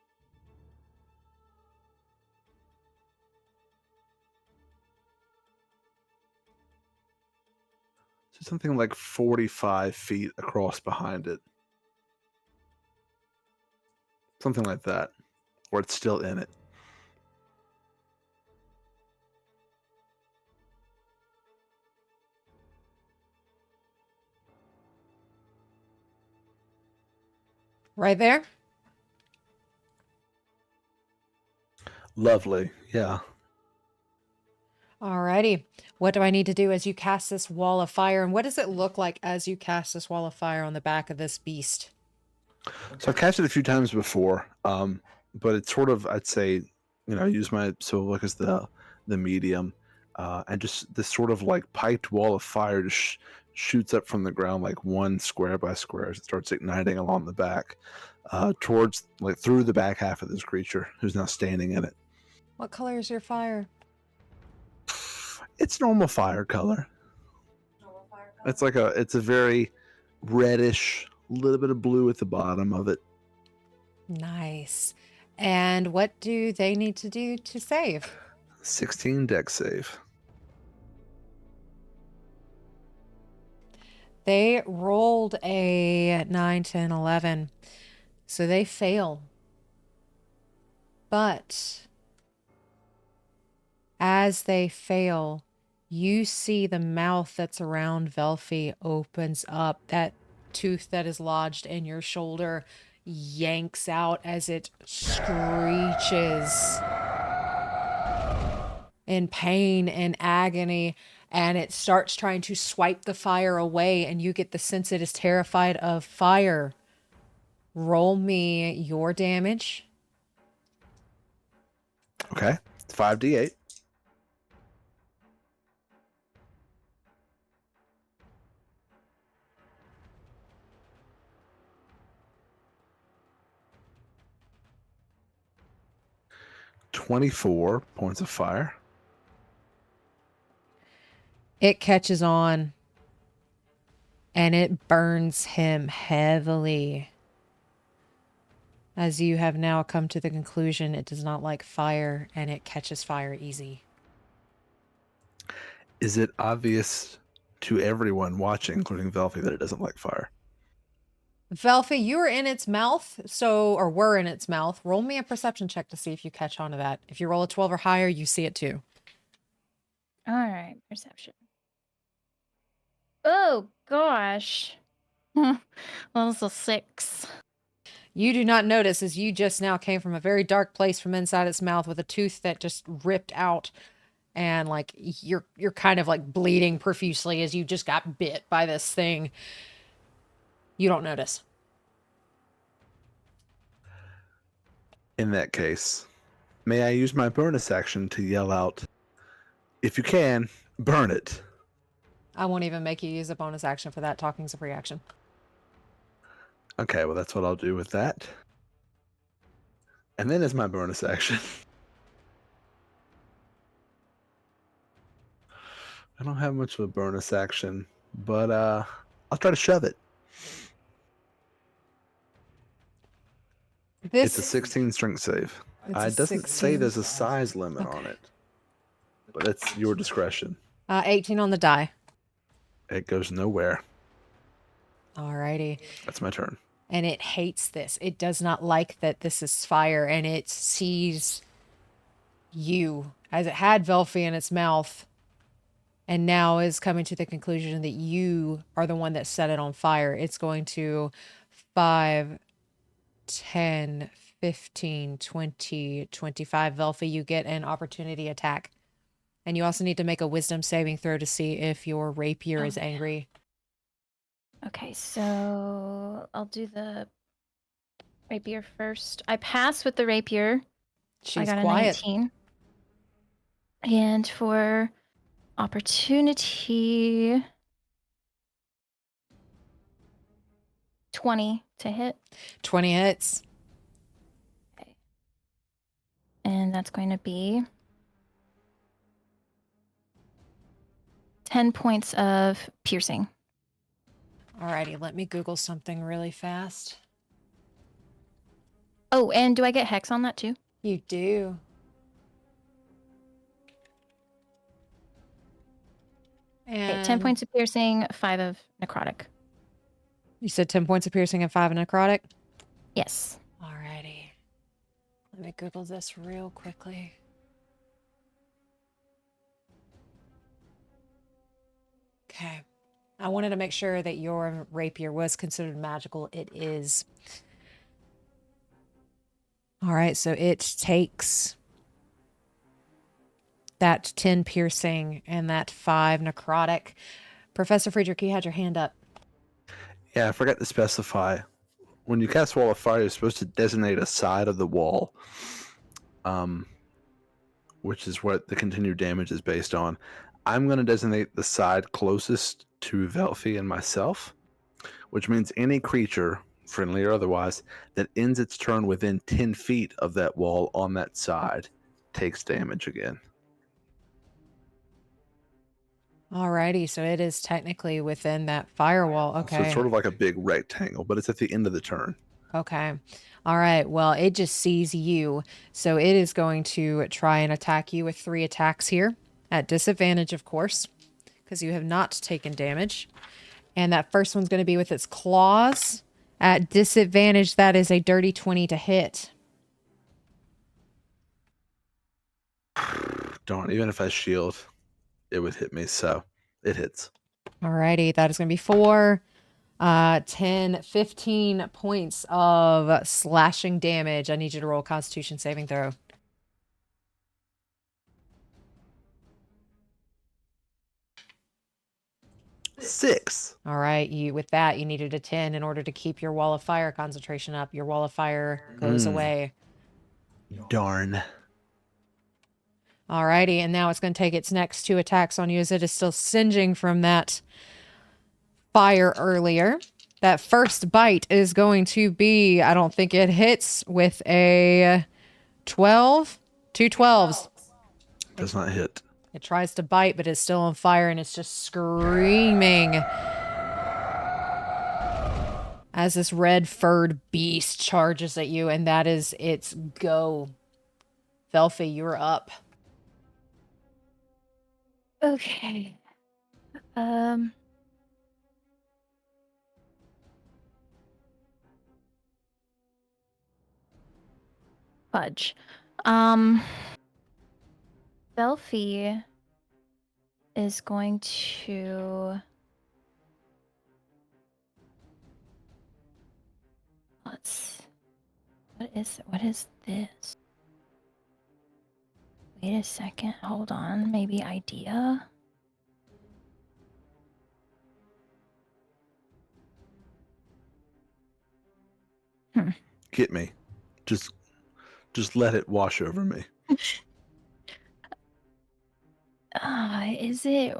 something like 45 feet across behind it. Something like that. Or it's still in it. Right there? Lovely. Yeah. Alrighty. What do I need to do as you cast this wall of fire? And what does it look like as you cast this wall of fire on the back of this beast? So I've cast it a few times before, but it's sort of, I'd say, I use my Silvic as the medium, and just this sort of like piped wall of fire just shoots up from the ground like one square by square as it starts igniting along the back, towards like through the back half of this creature who's now standing in it. What color is your fire? It's normal fire color. It's like it's a very reddish, little bit of blue at the bottom of it. Nice. And what do they need to do to save? 16 dex save. They rolled a 9, 10, 11. So they fail. But as they fail, you see the mouth that's around Velphie opens up. That tooth that is lodged in your shoulder yanks out as it screeches in pain and agony, and it starts trying to swipe the fire away, and you get the sense it is terrified of fire. Roll me your damage. Okay. It's 5d8. .24 points of fire. It catches on and it burns him heavily. As you have now come to the conclusion, it does not like fire and it catches fire easy. Is it obvious to everyone watching, including Velphie, that it doesn't like fire? Velphie, you are in its mouth, or were in its mouth. Roll me a perception check to see if you catch on to that. If you roll a 12 or higher, you see it too. All right, perception. Oh gosh. Well, it's a 6. You do not notice as you just now came from a very dark place from inside its mouth with a tooth that just ripped out, and like you're kind of like bleeding profusely as you just got bit by this thing. You don't notice. In that case, may I use my bonus action to yell out, if you can, burn it? I won't even make you use a bonus action for that. Talking's a free action. Okay, well, that's what I'll do with that. And then as my bonus action, I don't have much of a bonus action, but I'll try to shove it. It's a 16 strength save. It doesn't say there's a size limit on it, but it's your discretion. 18 on the die. It goes nowhere. Alrighty. That's my turn. And it hates this. It does not like that this is fire, and it sees you as it had Velphie in its mouth, and now is coming to the conclusion that you are the one that set it on fire. It's going to 5, 10, 15, 20, 25. Velphie, you get an opportunity attack. And you also need to make a wisdom saving throw to see if your rapier is angry. Okay, so I'll do the rapier first. I pass with the rapier. She's I got quiet. a 19. And for opportunity, 20 to hit. 20 hits. Okay. And that's going to be 10 points of piercing. Alrighty, let me Google something really fast. Oh, and do I get hex on that too? You do. Okay, 10 points of piercing, 5 of necrotic. You said 10 points of piercing and 5 of necrotic? Yes. Alrighty. Let me Google this real quickly. Okay. I wanted to make sure that your rapier was considered magical. It is. All right, so it takes that 10 piercing and that 5 necrotic. Professor Friedrich, you had your hand up. Yeah, I forgot to specify. When you cast Wall of Fire, you're supposed to designate a side of the wall, which is what the continued damage is based on. I'm going to designate the side closest to Velphie and myself, which means any creature, friendly or otherwise, that ends its turn within 10 feet of that wall on that side takes damage again. Alrighty, so it is technically within that firewall. Okay. So it's sort of like a big rectangle, but it's at the end of the turn. Okay. All right. Well, it just sees you. So it is going to try and attack you with 3 attacks here. At disadvantage, of course, because you have not taken damage. And that first one's going to be with its claws. At disadvantage, that is a dirty 20 to hit. Darn, even if I shield, it would hit me, so it hits. Alrighty, that is going to be 4, 10, 15 points of slashing damage. I need you to roll a Constitution saving throw. Six. All right, with that, you needed a 10 in order to keep your wall of fire concentration up. Your wall of fire goes away. Darn. Alrighty, and now it's going to take its next 2 attacks on you as it is still singeing from that fire earlier. That first bite is going to be, I don't think it hits, with a 12. 2 12s. Does not hit. It tries to bite, but it's still on fire, and it's just screaming as this red-furred beast charges at you, and that is its go. Velphie, you're up. Okay. Fudge. Velphie is going to... What is this? Wait a second. Hold on. Maybe idea? Get me. Just let it wash over me. Is it...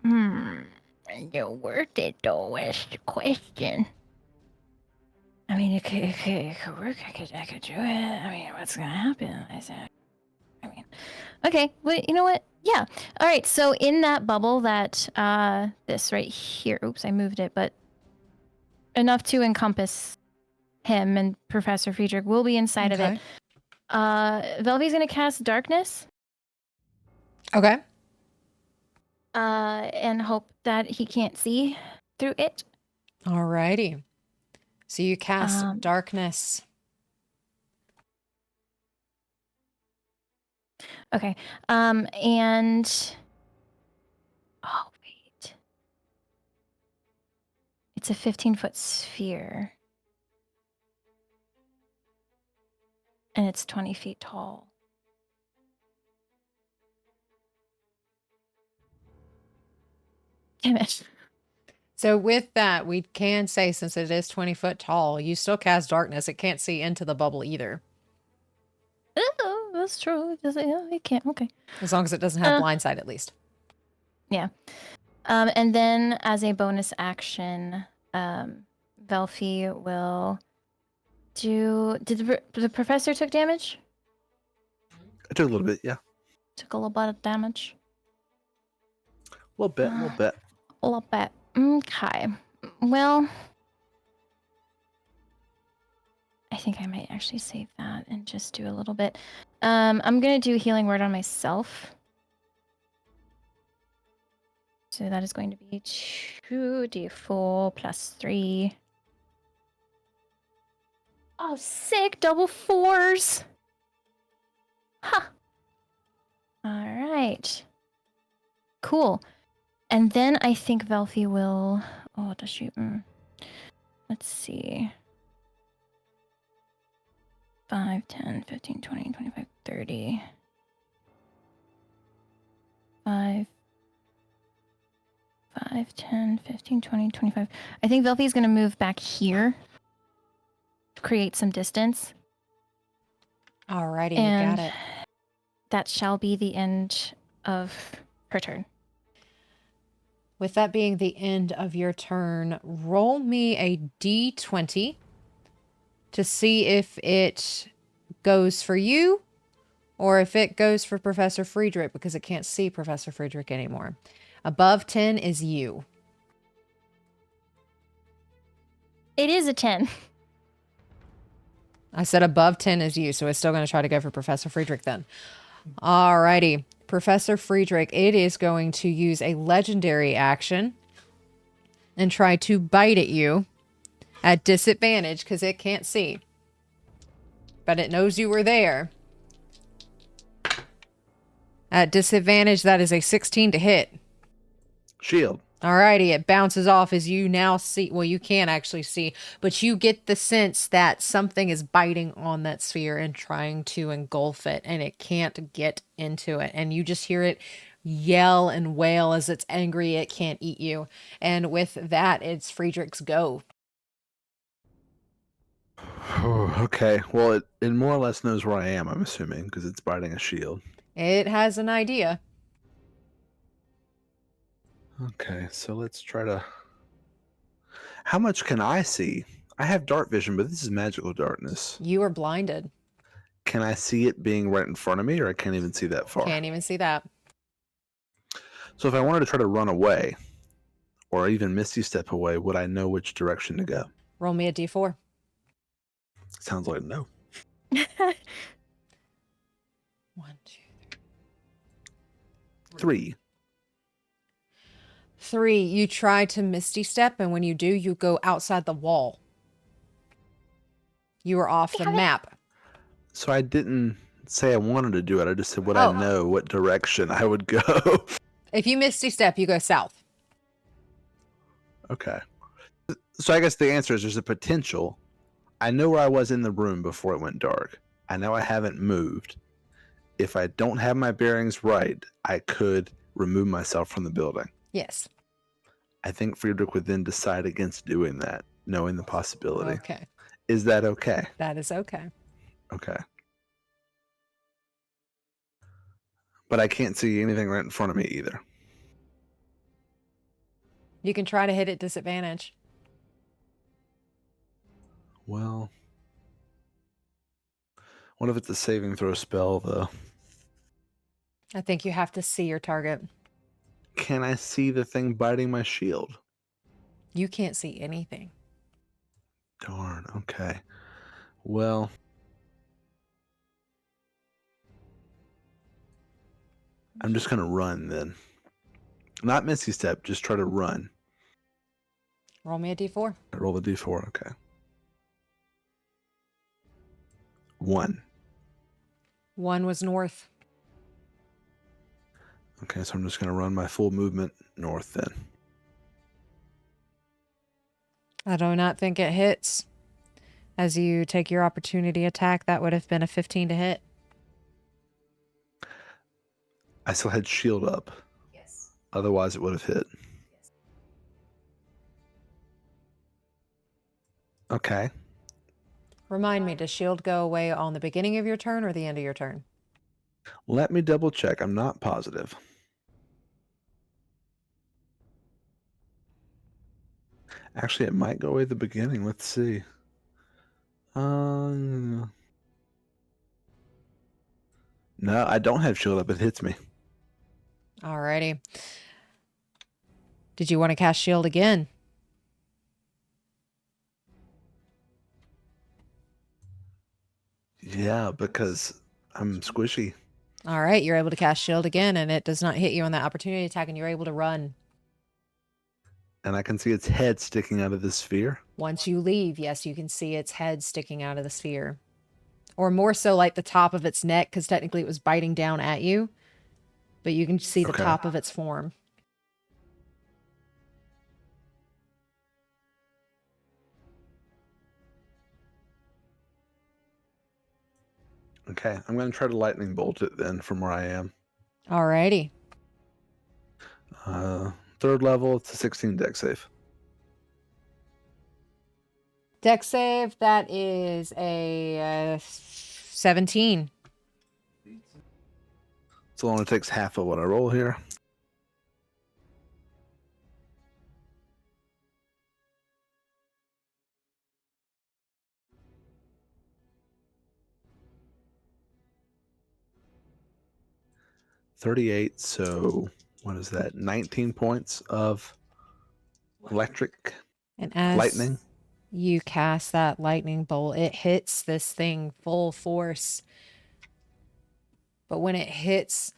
You worth it though, is the question. I mean, it could work. I could do it. I mean, what's gonna happen? Okay. Wait, you know what? Yeah. All right. So in that bubble, that this right here. Oops, I moved it, but enough to encompass him and Professor Friedrich will be inside of it. Velvy's gonna cast darkness. Okay. And hope that he can't see through it. Alrighty. So you cast darkness. Okay. And oh wait. It's a 15-foot sphere. And it's 20 feet tall. Damn it. So with that, we can say, since it is 20 foot tall, you still cast darkness. It can't see into the bubble either. Oh, that's true. It can't. Okay. As long as it doesn't have blind sight, at least. Yeah. And then as a bonus action, Velphie will do... Did the professor took damage? I took a little bit, yeah. Took a little bit of damage. A little bit. A little bit. Okay. Well, I think I might actually save that and just do a little bit. I'm going to do healing word on myself. So that is going to be 2d4 plus 3. Oh, sick. Double 4s. Huh. All right. Cool. And then I think Velphie will... Oh, does she... Let's see. 5, 10, 15, 20, 25, 30. 5, 10, 15, 20, 25. I think Velphie's going to move back here to create some distance. Alrighty, And you got it. that shall be the end of her turn. With that being the end of your turn, roll me a d20 to see if it goes for you or if it goes for Professor Friedrich, because it can't see Professor Friedrich anymore. Above 10 is you. It is a 10. I said above 10 is you, so it's still going to try to go for Professor Friedrich then. Alrighty. Professor Friedrich, it is going to use a legendary action and try to bite at you at disadvantage because it can't see. But it knows you were there. At disadvantage, that is a 16 to hit. Shield. Alrighty, it bounces off as you now see, well, you can't actually see, but you get the sense that something is biting on that sphere and trying to engulf it, and it can't get into it. And you just hear it yell and wail as it's angry it can't eat you. And with that, it's Friedrich's go. Okay, well, it more or less knows where I am, I'm assuming, because it's biting a shield. It has an idea. Okay, so let's try to... How much can I see? I have dark vision, but this is magical darkness. You are blinded. Can I see it being right in front of me, or I can't even see that far? Can't even see that. So if I wanted to try to run away, or even Misty Step away, would I know which direction to go? Roll me a d4. Sounds like no. 1, 2, 3. 3. You try to Misty Step, and when you do, you go outside the wall. You are off the map. So I didn't say I wanted to do it. I just said, would Oh. I know what direction I would go? If you Misty Step, you go south. Okay. So I guess the answer is there's a potential. I know where I was in the room before it went dark. I know I haven't moved. If I don't have my bearings right, I could remove myself from the building. Yes. I think Friedrich would then decide against doing that, knowing the possibility. Okay. Is that okay? That is okay. Okay. But I can't see anything right in front of me either. You can try to hit at disadvantage. Well, what if it's a saving throw spell, though? I think you have to see your target. Can I see the thing biting my shield? You can't see anything. Darn, okay. Well, I'm just going to run then. Not Misty Step, just try to run. Roll me a d4. I roll the d4, okay. 1. 1 was north. Okay, so I'm just going to run my full movement north then. I do not think it hits. As you take your opportunity attack, that would have been a 15 to hit. I still had shield up. Yes. Otherwise, it would have hit. Yes. Okay. Remind me, does shield go away on the beginning of your turn or the end of your turn? Let me double check. I'm not positive. Actually, it might go away at the beginning. Let's see. No, I don't have shield up. It hits me. Alrighty. Did you want to cast shield again? Yeah, because I'm squishy. All right, you're able to cast shield again, and it does not hit you on that opportunity attack, and you're able to run. And I can see its head sticking out of the sphere. Once you leave, yes, you can see its head sticking out of the sphere. Or more so like the top of its neck, because technically it was biting down at you. But you can see the Okay. top of its form. Okay, I'm going to try to lightning bolt it then from where I am. Alrighty. Third level, it's a 16 deck save. Dex save, that is a 17. So it only takes half of what I roll here. $38, so what is that? 19 points of electric And as lightning. you cast that lightning bolt, it hits this thing full force. But when it hits,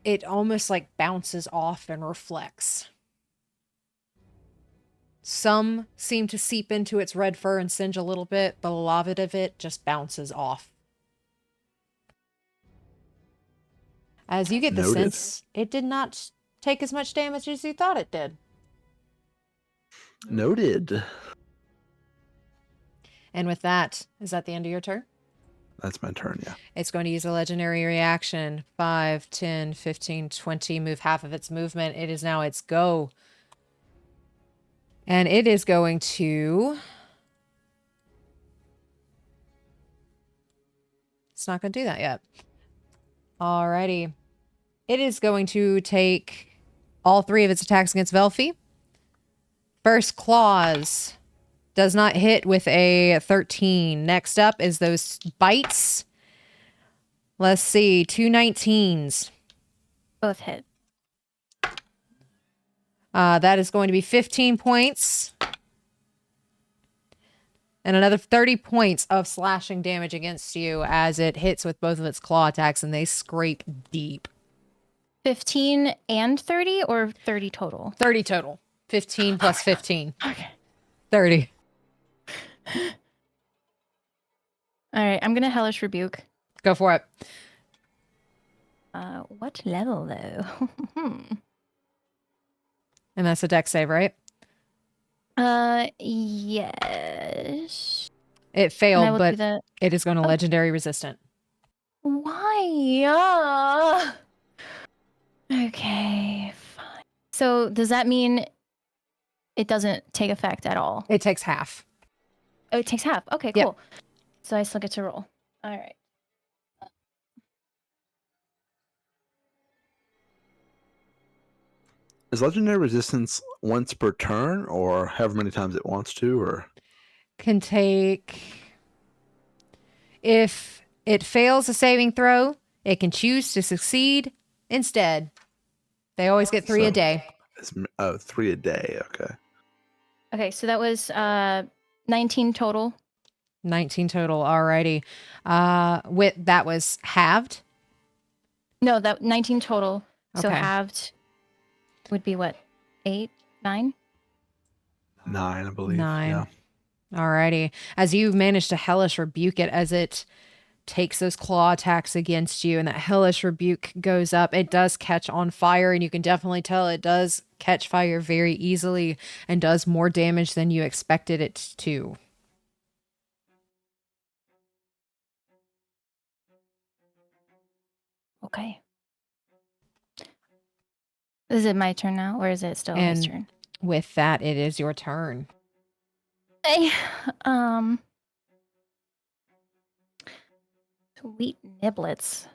it almost like bounces off and reflects. Some seem to seep into its red fur and singe a little bit, but a lot of it just bounces off. As you get the Noted. sense, it did not take as much damage as you thought it did. Noted. And with that, is that the end of your turn? That's my turn, yeah. It's going to use a legendary reaction. 5, 10, 15, 20. Move half of its movement. It is now its go. And it is going to... It's not going to do that yet. Alrighty. It is going to take all 3 of its attacks against Velphie. First claws does not hit with a 13. Next up is those bites. Let's see, 2 19s. Both hit. That is going to be 15 points. And another 30 points of slashing damage against you as it hits with both of its claw attacks, and they scrape deep. 15 and 30 or 30 total? 30 total. 15 plus 15. Okay. 30. All right, I'm going to Hellish Rebuke. Go for it. What level, though? And that's a dex save, right? Yes. It And I failed, will but do that. it is going to legendary resistant. Why? Okay, fine. So does that mean it doesn't take effect at all? It takes half. Oh, it takes half. Okay, Yep. cool. So I still get to roll. All right. Is legendary resistance once per turn, or however many times it wants to, or Can take... If it fails a saving throw, it can choose to succeed instead. They always get 3 a day. it's 3 a day? Okay. Okay, so that was 19 total. 19 total, alrighty. That was halved. No, that 19 total. So Okay. halved would be what? 8, 9? 9, I believe. 9. Yeah. Alrighty. As you manage to hellish rebuke it as it takes those claw attacks against you, and that hellish rebuke goes up, it does catch on fire, and you can definitely tell it does catch fire very easily and does more damage than you expected it to. Okay. Is it my turn now, or is it still his And turn? with that, it is your turn. Hey, sweet niblets.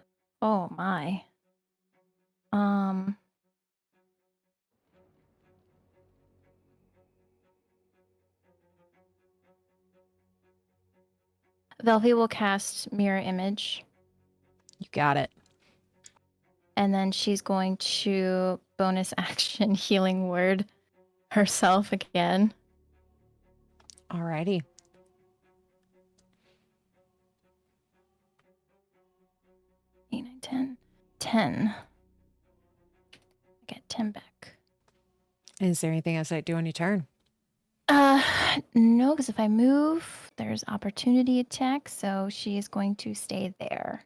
Oh my. Velphie will cast Mirror Image, You got it. and then she's going to bonus action Healing Word herself again. Alrighty. 8, 9, 10. 10. I get 10 back. Is there anything else I do on your turn? No, because if I move, there's opportunity attack, so she is going to stay there.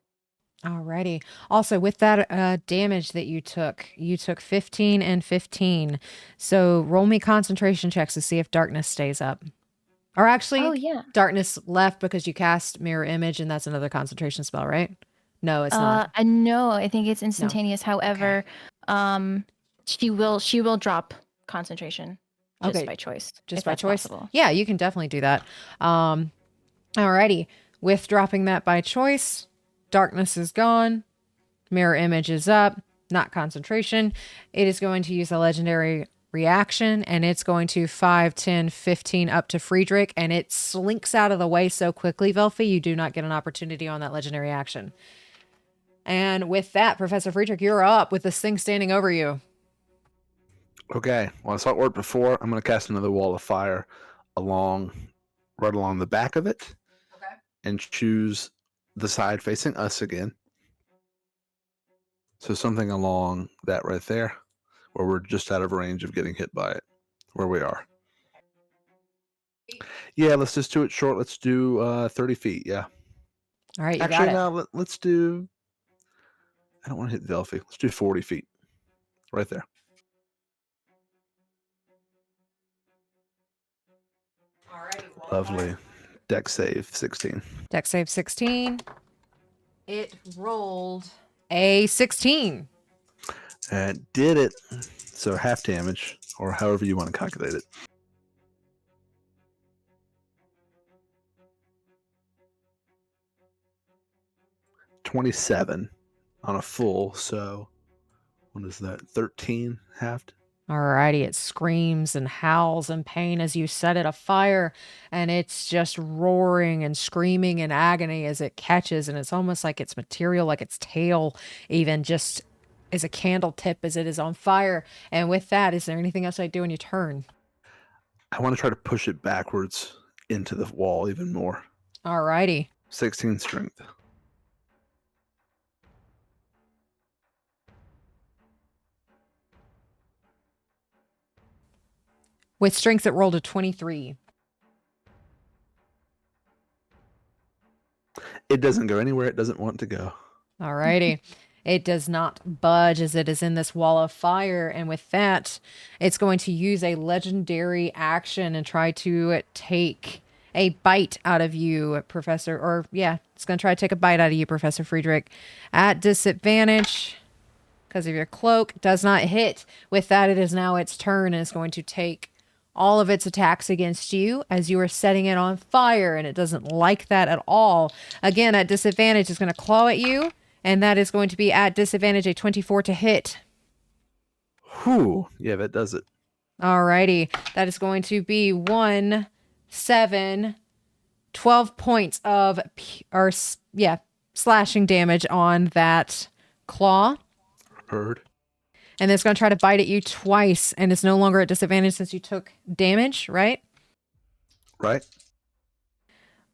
Alrighty. Also, with that damage that you took 15 and 15. So roll me concentration checks to see if darkness stays up. Or actually, Oh, yeah. darkness left because you cast Mirror Image, and that's another concentration spell, right? No, it's not. I know. I think it's instantaneous. However, she will drop concentration just Okay. by choice. Just if by that's choice? possible. Yeah, you can definitely do that. Alrighty. With dropping that by choice, darkness is gone. Mirror Image is up. Not concentration. It is going to use a legendary reaction, and it's going to 5, 10, 15 up to Friedrich, and it slinks out of the way so quickly, Velphie, you do not get an opportunity on that legendary action. And with that, Professor Friedrich, you're up with this thing standing over you. Okay. Well, I saw it work before. I'm going to cast another wall of fire right along the back of it. Okay. And choose the side facing us again. So something along that right there, where we're just out of range of getting hit by it, where we are. Yeah, let's just do it short. Let's do 30 feet. Yeah. All right, you Actually, got it. now let's do. I don't want to hit Velphie. Let's do 40 feet. Right there. Alrighty, Lovely. Dex save 16. Dex save 16. It rolled a 16. And did it. So half damage, or however you want to calculate it. $27 on a full, so what is that? 13 halved? Alrighty, it screams and howls in pain as you set it afire, and it's just roaring and screaming in agony as it catches, and it's almost like its material, like its tail, even just is a candle tip as it is on fire. And with that, is there anything else I do on your turn? I want to try to push it backwards into the wall even more. Alrighty. 16 strength. With strength, it rolled a 23. It doesn't go anywhere it doesn't want to go. Alrighty. It does not budge as it is in this wall of fire. And with that, it's going to use a legendary action and try to take a bite out of you, Professor. Or, yeah, it's going to try to take a bite out of you, Professor Friedrich. At disadvantage, because of your cloak, does not hit. With that, it is now its turn and is going to take all of its attacks against you as you are setting it on fire, and it doesn't like that at all. Again, at disadvantage, it's going to claw at you, and that is going to be at disadvantage a 24 to hit. Whew. Yeah, that does it. Alrighty. That is going to be 1, 7, 12 points of, slashing damage on that claw. Heard. And it's going to try to bite at you twice, and it's no longer at disadvantage since you took damage, right? Right.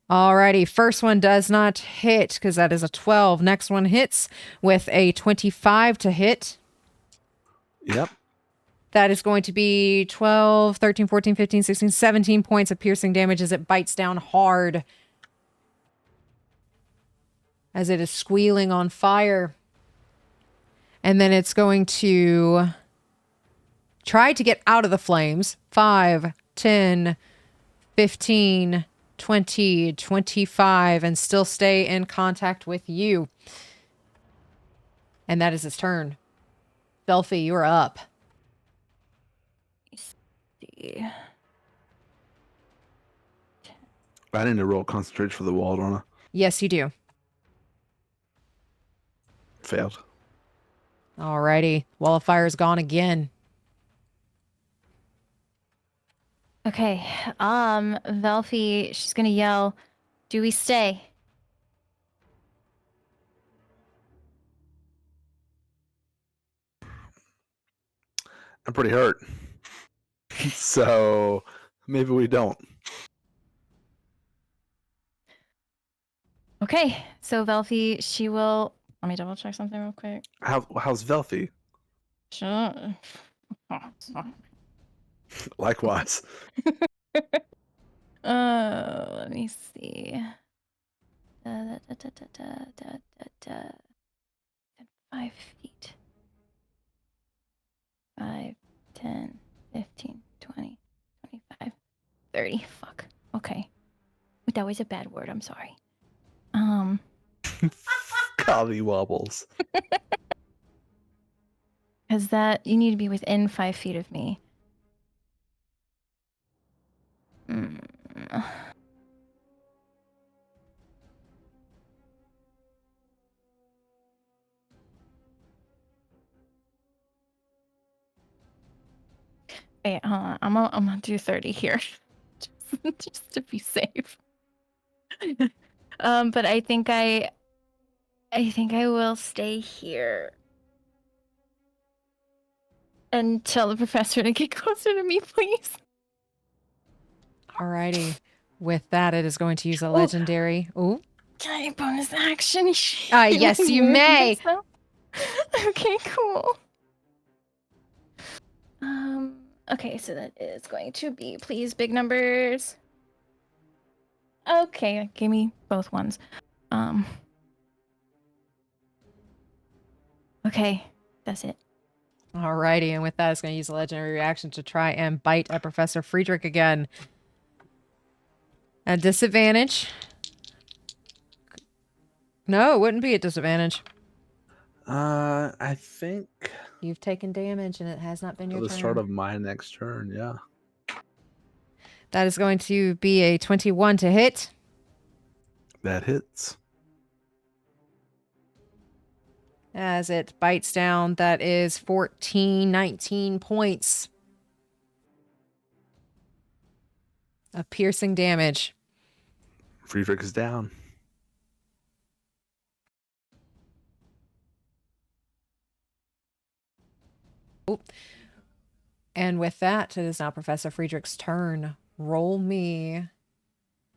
Alrighty, first one does not hit because that is a 12. Next one hits with a 25 to hit. Yep. That is going to be 12, 13, 14, 15, 16, 17 points of piercing damage as it bites down hard. As it is squealing on fire. And then it's going to try to get out of the flames. 5, 10, 15, 20, 25, and still stay in contact with you. And that is its turn. Velphie, you're up. I need to roll concentration for the wall, don't I? Yes, you do. Failed. Alrighty. Wall of fire is gone again. Okay. Velphie, she's gonna yell, "Do we stay?" I'm pretty hurt. So maybe we don't. Okay. So Velphie, she will. Let me double check something real quick. How's Velphie? Sure. Likewise. Let me see. 5 feet. 5, 10, 15, 20, 25, 30. Fuck. Okay. That was a bad word. I'm sorry. Collie wobbles. Because that you need to be within 5 feet of me. Wait, hold on. I'm gonna do 30 here, just to be safe. But I think I will stay here and tell the professor to get closer to me, please. Alrighty. With that, it is going to use a legendary. Ooh. Can I bonus action? Yes, you may. Okay, cool. Okay, so that is going to be, please, big numbers. Okay, give me both ones. Okay, that's it. Alrighty, and with that, it's going to use a legendary reaction to try and bite at Professor Friedrich again. At disadvantage. No, it wouldn't be at disadvantage. I think You've taken damage, and it has not been your at the turn. start of my next turn, yeah. That is going to be a 21 to hit. That hits. As it bites down, that is 14, 19 points of piercing damage. Friedrich is down. And with that, it is now Professor Friedrich's turn. Roll me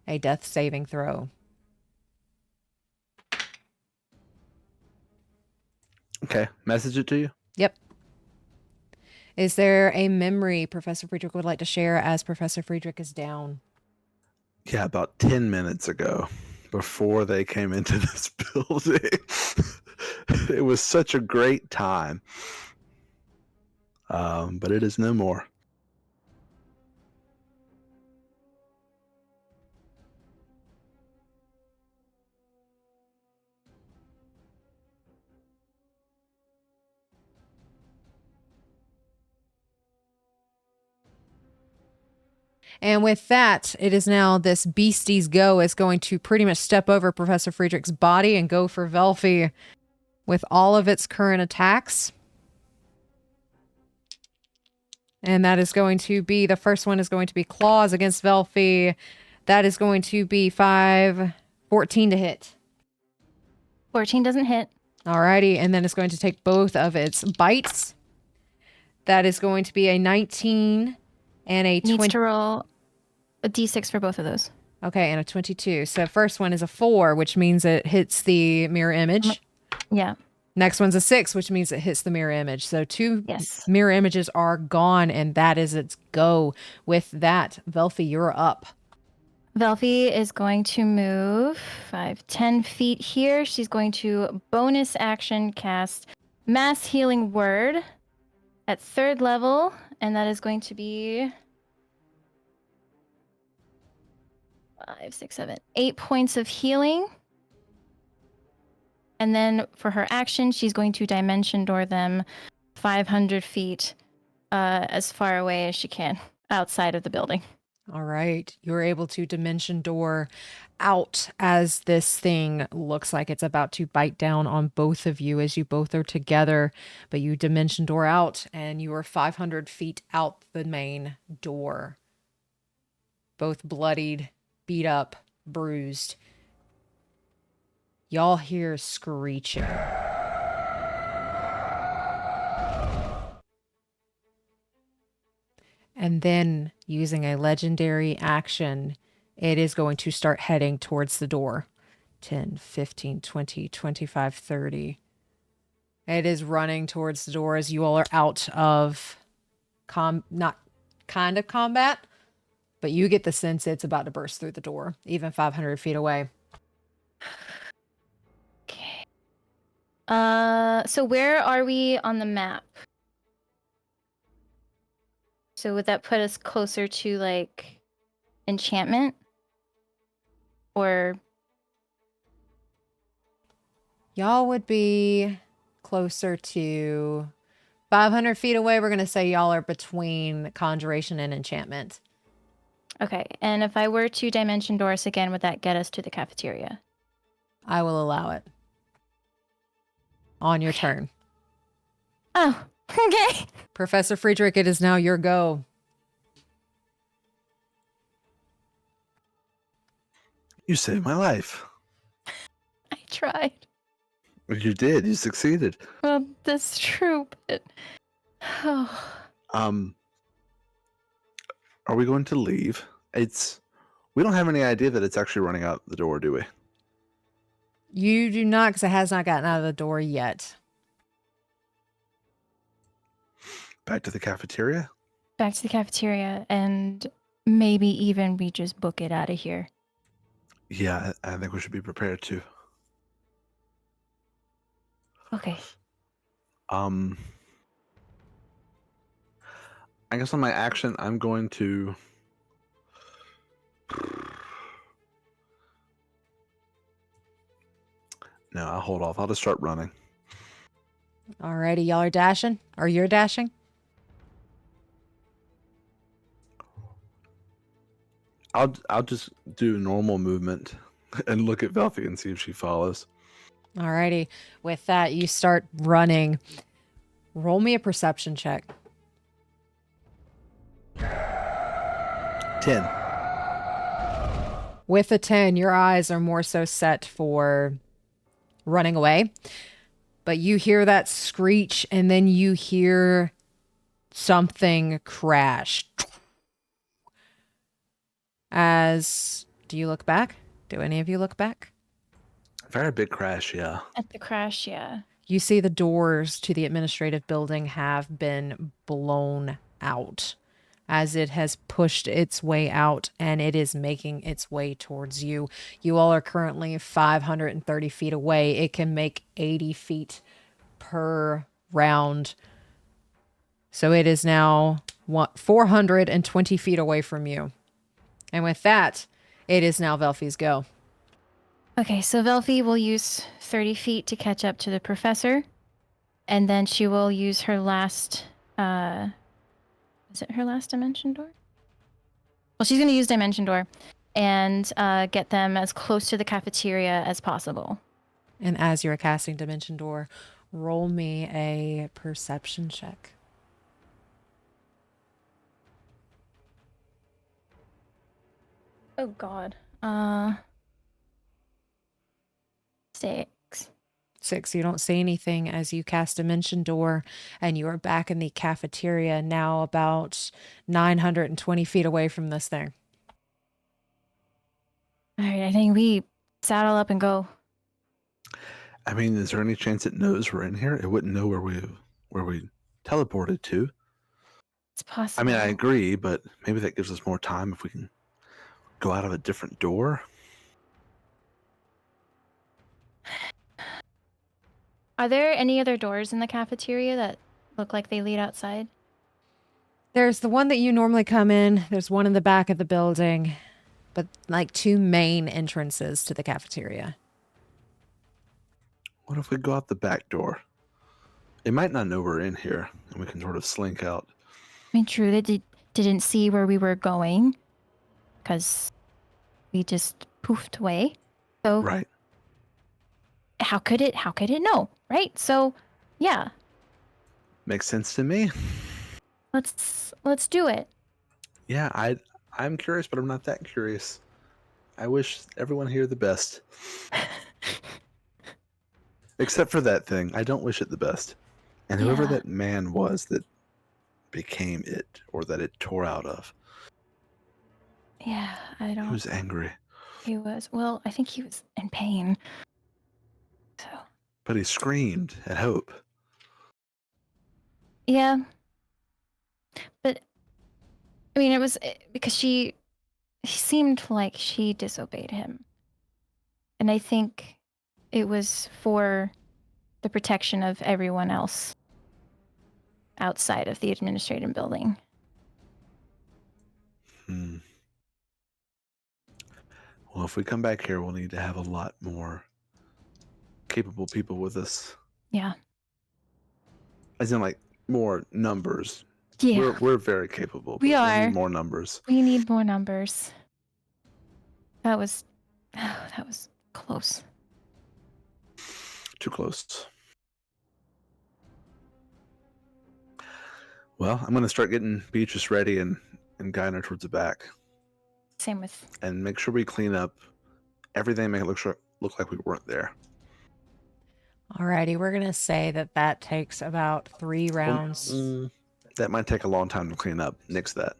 a death saving throw. Okay, message it to you. Yep. Is there a memory Professor Friedrich would like to share as Professor Friedrich is down? Yeah, about 10 minutes ago, before they came into this building. It was such a great time. But it is no more. And with that, it is now this beastie's go is going to pretty much step over Professor Friedrich's body and go for Velphie with all of its current attacks. And that is going to be, the first one is going to be claws against Velphie. That is going to be 14 to hit. 14 doesn't hit. Alrighty, and then it's going to take both of its bites. That is going to be a 19 and a 20. Needs to roll a d6 for both of those. Okay, and a 22. So first one is a 4, which means it hits the mirror image. Yeah. Next one's a 6, which means it hits the mirror image. So 2 Yes. mirror images are gone, and that is its go. With that, Velphie, you're up. Velphie is going to move 10 feet here. She's going to bonus action cast Mass Healing Word at 3rd level, and that is going to be 5, 6, 7, 8 points of healing. And then for her action, she's going to dimension door them 500 feet as far away as she can outside of the building. All right. You're able to dimension door out as this thing looks like it's about to bite down on both of you as you both are together. But you dimension door out and you are 500 feet out the main door. Both bloodied, beat up, bruised. Y'all hear screeching. And then, using a legendary action, it is going to start heading towards the door. 10, 15, 20, 25, 30. It is running towards the door as you all are out of not kind of combat, but you get the sense it's about to burst through the door, even 500 feet away. Okay. So where are we on the map? So would that put us closer to, like, enchantment? Or... Y'all would be closer to 500 feet away. We're going to say y'all are between conjuration and enchantment. Okay, and if I were to dimension doors again, would that get us to the cafeteria? I will allow it. On your turn. Oh, okay. Professor Friedrich, it is now your go. You saved my life. I tried. You did. You succeeded. Well, that's true, but... Oh. Are we going to leave? We don't have any idea that it's actually running out the door, do we? You do not, because it has not gotten out of the door yet. Back to the cafeteria? Back to the cafeteria, and maybe even we just book it out of here. Yeah, I think we should be prepared to. Okay. I guess on my action, I'm going to... No, I'll hold off. I'll just start running. Alrighty, y'all are dashing? Or you're dashing? I'll just do normal movement and look at Velphie and see if she follows. Alrighty. With that, you start running. Roll me a perception check. 10. With a 10, your eyes are more so set for running away. But you hear that screech, and then you hear something crashed. Do you look back? Do any of you look back? Very big crash, yeah. At the crash, yeah. You see the doors to the administrative building have been blown out as it has pushed its way out and it is making its way towards you. You all are currently 530 feet away. It can make 80 feet per round. So it is now 420 feet away from you. And with that, it is now Velphie's go. Okay, so Velphie will use 30 feet to catch up to the professor. And then she will use her last... is it her last dimension door? Well, she's going to use dimension door and get them as close to the cafeteria as possible. And as you're casting dimension door, roll me a perception check. Oh, God. 6. 6. You don't see anything as you cast dimension door, and you are back in the cafeteria, now about 920 feet away from this thing. All right, I think we saddle up and go. I mean, is there any chance it knows we're in here? It wouldn't know where we teleported to. It's possible. I mean, I agree, but maybe that gives us more time if we can go out of a different door. Are there any other doors in the cafeteria that look like they lead outside? There's the one that you normally come in. There's one in the back of the building, but like 2 main entrances to the cafeteria. What if we go out the back door? It might not know we're in here, and we can sort of slink out. I mean, true, they didn't see where we were going because we just poofed away. So Right. how could it know, right? So yeah, Makes sense to me. let's do it. Yeah, I'm curious, but I'm not that curious. I wish everyone here the best. Except for that thing. I don't wish it the best. And whoever Yeah. that man was that became it, or that it tore out of, Yeah, I don't. he was angry. He was. Well, I think he was in pain. So But he screamed at hope. yeah, but I mean, it was because she seemed like she disobeyed him, and I think it was for the protection of everyone else outside of the administrative building. Well, if we come back here, we'll need to have a lot more capable people with us. Yeah. As in, like, more numbers. Yeah. We're very capable. But We are. need more numbers. We need more numbers. That was close. Too close. Well, I'm going to start getting Beatrice ready and guiding her towards the back. Same with. And make sure we clean up everything, make it look like we weren't there. Alrighty, we're going to say that takes about 3 rounds. That might take a long time to clean up. Nix that.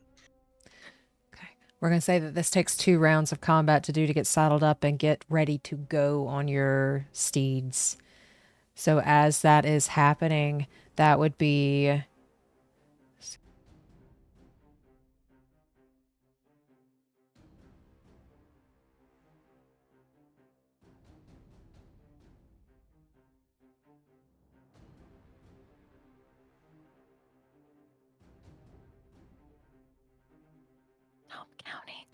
Okay. We're going to say that this takes 2 rounds of combat to do to get saddled up and get ready to go on your steeds. So as that is happening, that would be... County.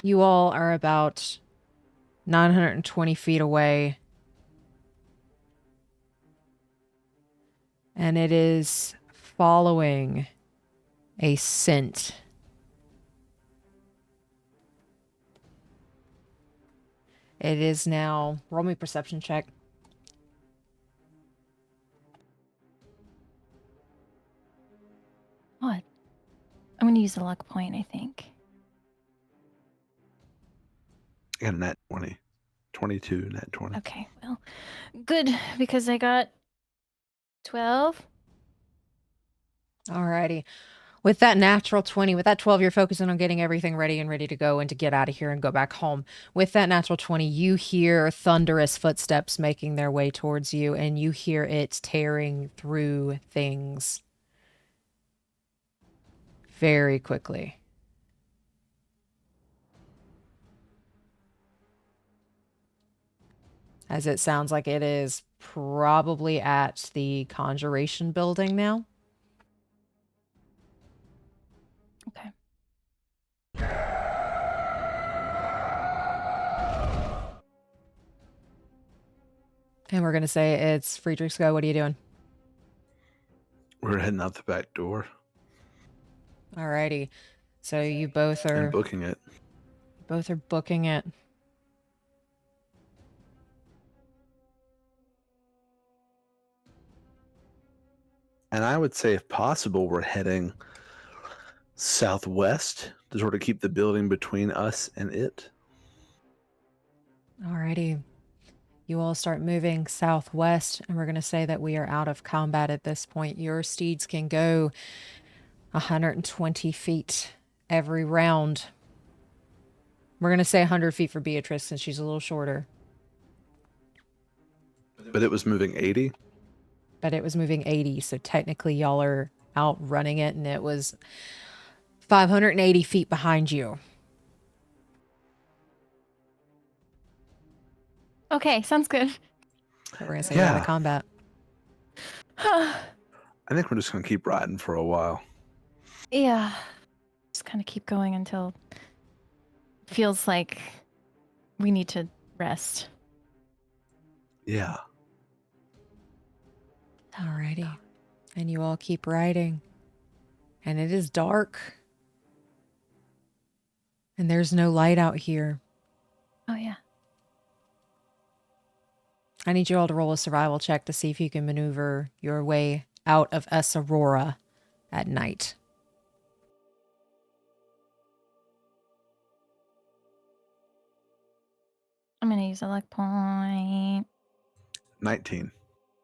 You all are about 920 feet away. And it is following a scent. It is now... Roll me a perception check. What? I'm going to use a luck point, I think. And that 20. 22, net 20. Okay, well, good, because I got 12. Alrighty. With that natural 20, with that 12, you're focusing on getting everything ready and ready to go and to get out of here and go back home. With that natural 20, you hear thunderous footsteps making their way towards you, and you hear it tearing through things very quickly. As it sounds like it is probably at the Conjuration building now. Okay. And we're going to say it's Friedrich's go. What are you doing? We're heading out the back door Alrighty. So you both and are booking it. booking it. And I would say, if possible, we're heading southwest to sort of keep the building between us and it. Alrighty. You all start moving southwest, and we're going to say that we are out of combat at this point. Your steeds can go 120 feet every round. We're going to say 100 feet for Beatrice since she's a little shorter. But it was moving 80. But it was moving 80, so technically y'all are outrunning it, and it was 580 feet behind you. Okay, sounds good. So we're going to say you're out of Yeah. combat. I think we're just going to keep riding for a while. Yeah. Just kind of keep going until it feels like we need to rest. Yeah. Alrighty. And you all keep riding. And it is dark. And there's no light out here. Oh, yeah. I need you all to roll a survival check to see if you can maneuver your way out of Es Aurora at night. I'm going to use a luck point. 19.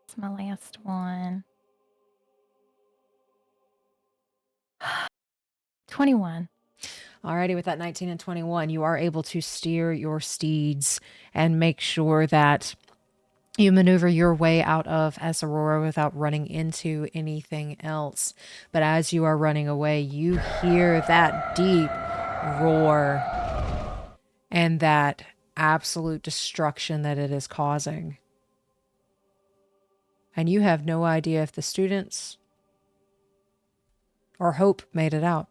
It's my last one. 21. Alrighty, with that 19 and 21, you are able to steer your steeds and make sure that you maneuver your way out of Es Aurora without running into anything else. But as you are running away, you hear that deep roar and that absolute destruction that it is causing. And you have no idea if the students or Hope made it out.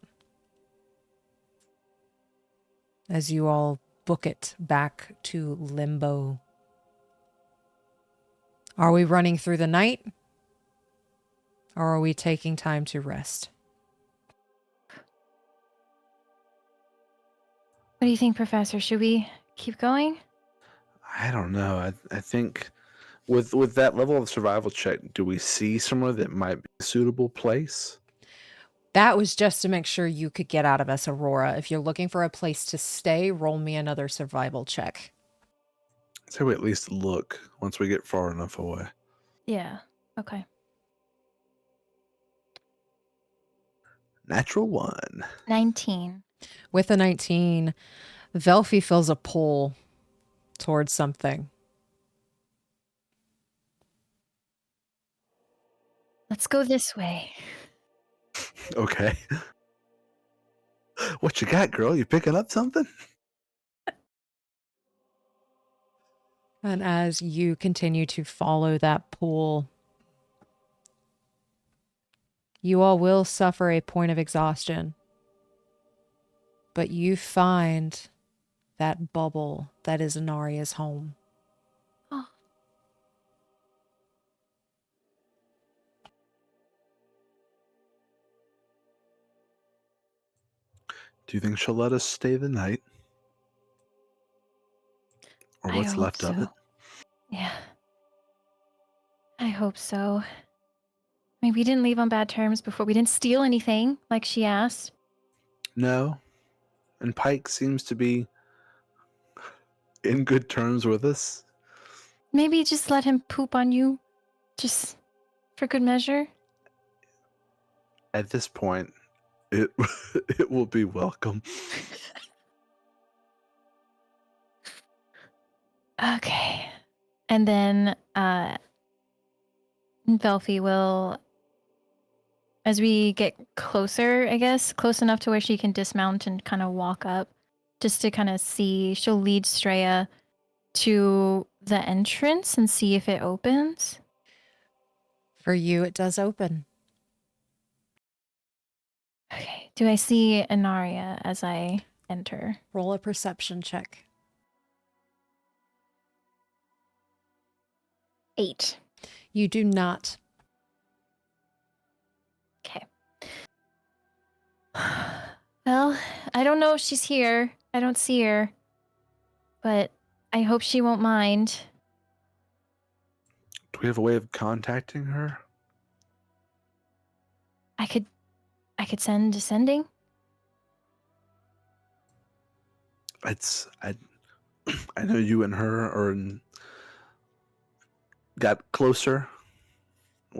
As you all book it back to Limbo. Are we running through the night? Or are we taking time to rest? What do you think, Professor? Should we keep going? I don't know. I think with that level of survival check, do we see somewhere that might be a suitable place? That was just to make sure you could get out of Es Aurora. If you're looking for a place to stay, roll me another survival check. So we at least look once we get far enough away. Yeah. Okay. Natural 1. 19. With a 19, Velphie feels a pull towards something. Let's go this way. Okay. What you got, girl? You picking up something? And as you continue to follow that pull, you all will suffer a point of exhaustion. But you find that bubble that is Anaria's home. Oh. Do you think she'll let us stay the night? Or I what's hope left of so. it? Yeah. I hope so. I mean, we didn't leave on bad terms before. We didn't steal anything like she asked. No. And Pike seems to be in good terms with us? Maybe just let him poop on you, just for good measure. At this point, it it will be welcome. Okay. And then Velphie will, as we get closer, I guess, close enough to where she can dismount and kind of walk up, just to kind of see, she'll lead Straya to the entrance and see if it opens. For you, it does open. Okay. Do I see Anaria as I enter? Roll a perception check. 8. You do not. Okay. Well, I don't know if she's here. I don't see her. But I hope she won't mind. Do we have a way of contacting her? I could send descending. I know you and her got closer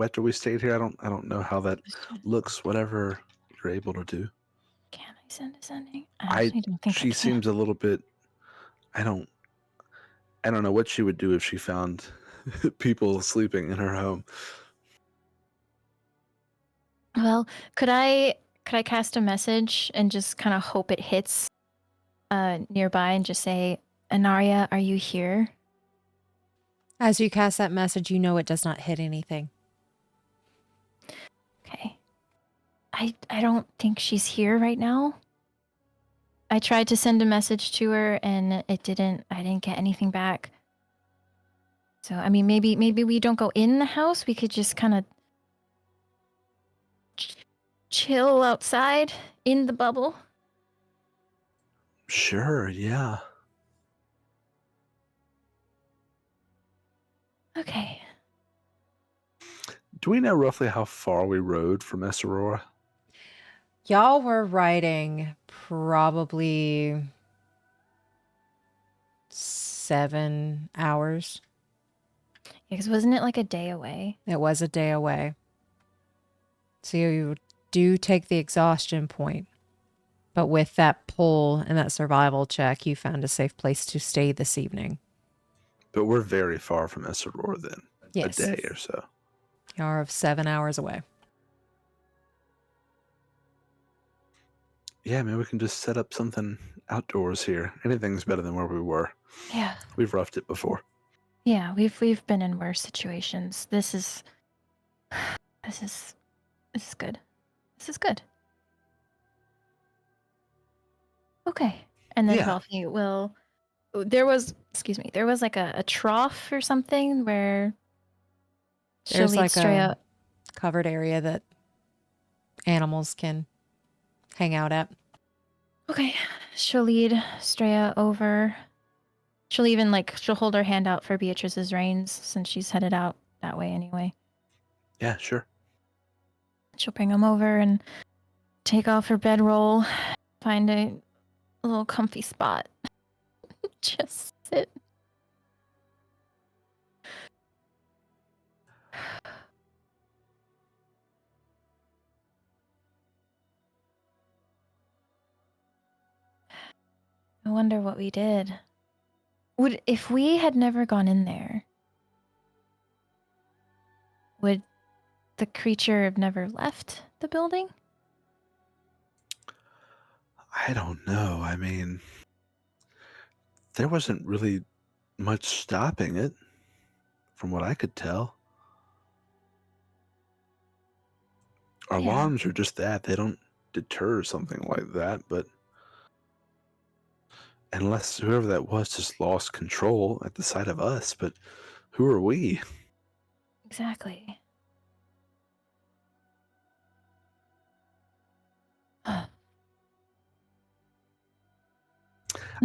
after we stayed here. I don't know how that looks. Whatever you're able to do. Can I send descending? I don't think She seems a little bit. I don't know what she would do if she found people sleeping in her home. Well, could I cast a message and just kind of hope it hits nearby and just say, Anaria, are you here? As you cast that message, you know it does not hit anything. Okay. I don't think she's here right now. I tried to send a message to her and I didn't get anything back. So, I mean, maybe we don't go in the house. We could just kind of chill outside in the bubble. Sure, yeah. Okay. Do we know roughly how far we rode from Esserora? Y'all were riding probably 7 hours. Yeah, because wasn't it like a day away? It was a day away. So you do take the exhaustion point. But with that pull and that survival check, you found a safe place to stay this evening. But we're very far from Esserora then. Yes. A day or so. You are 7 hours away. Yeah, maybe we can just set up something outdoors here. Anything's better than where we were. Yeah. We've roughed it before. Yeah, we've been in worse situations. This is good. This is good. Okay. And then Yeah. Velphie will there was like a trough or something where she'll There's lead like Straya. a covered area that animals can hang out at. Okay. She'll lead Straya over. She'll even she'll hold her hand out for Beatrice's reins since she's headed out that way anyway. Yeah, sure. She'll bring them over and take off her bedroll, find a little comfy spot. Just sit. I wonder what we did. If we had never gone in there, would the creature have never left the building? I don't know. I mean, there wasn't really much stopping it, from what I could tell. Our Yeah. alarms are just that. They don't deter something like that, but unless whoever that was just lost control at the sight of us, but who are we? Exactly.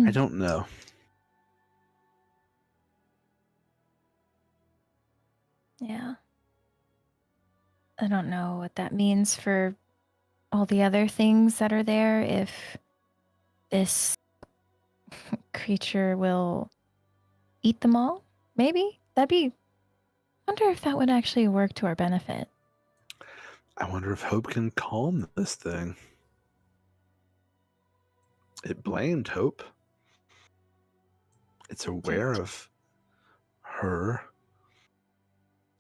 I don't know. Yeah. I don't know what that means for all the other things that are there, if this creature will eat them all? Maybe? Wonder if that would actually work to our benefit. I wonder if Hope can calm this thing. It blamed Hope. It's aware of her.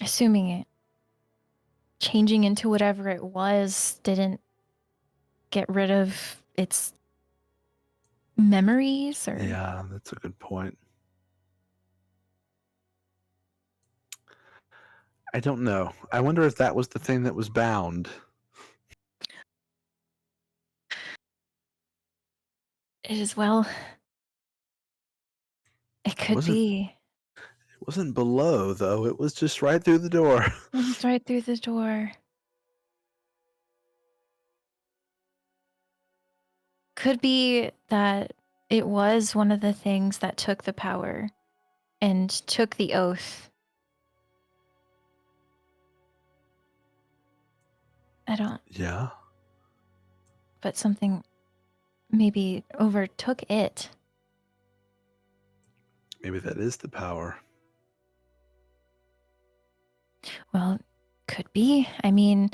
Assuming it changing into whatever it was didn't get rid of its memories or Yeah, that's a good point. I don't know. I wonder if that was the thing that was bound. it is well. It could be. It wasn't below, though. It was just right through the door. It's right through the door. Could be that it was one of the things that took the power and took the oath. I don't, Yeah. but something maybe overtook it. Maybe that is the power. Well, could be. I mean,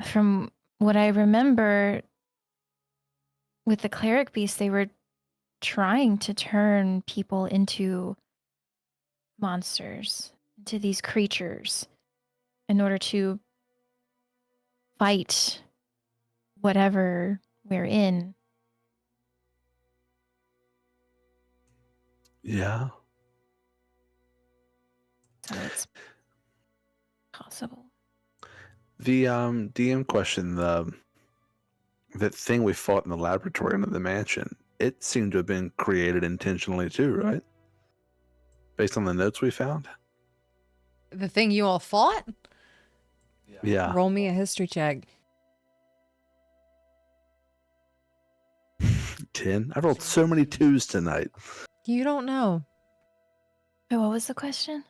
from what I remember with the cleric beast, they were trying to turn people into monsters, into these creatures, in order to fight whatever we're in. Yeah. So it's possible. The DM question, that thing we fought in the laboratory under the mansion, it seemed to have been created intentionally too, right? Based on the notes we found? The thing you all fought? Yeah. Roll me a history check. 10? I rolled so many 2s tonight. You don't know. Wait, what was the question?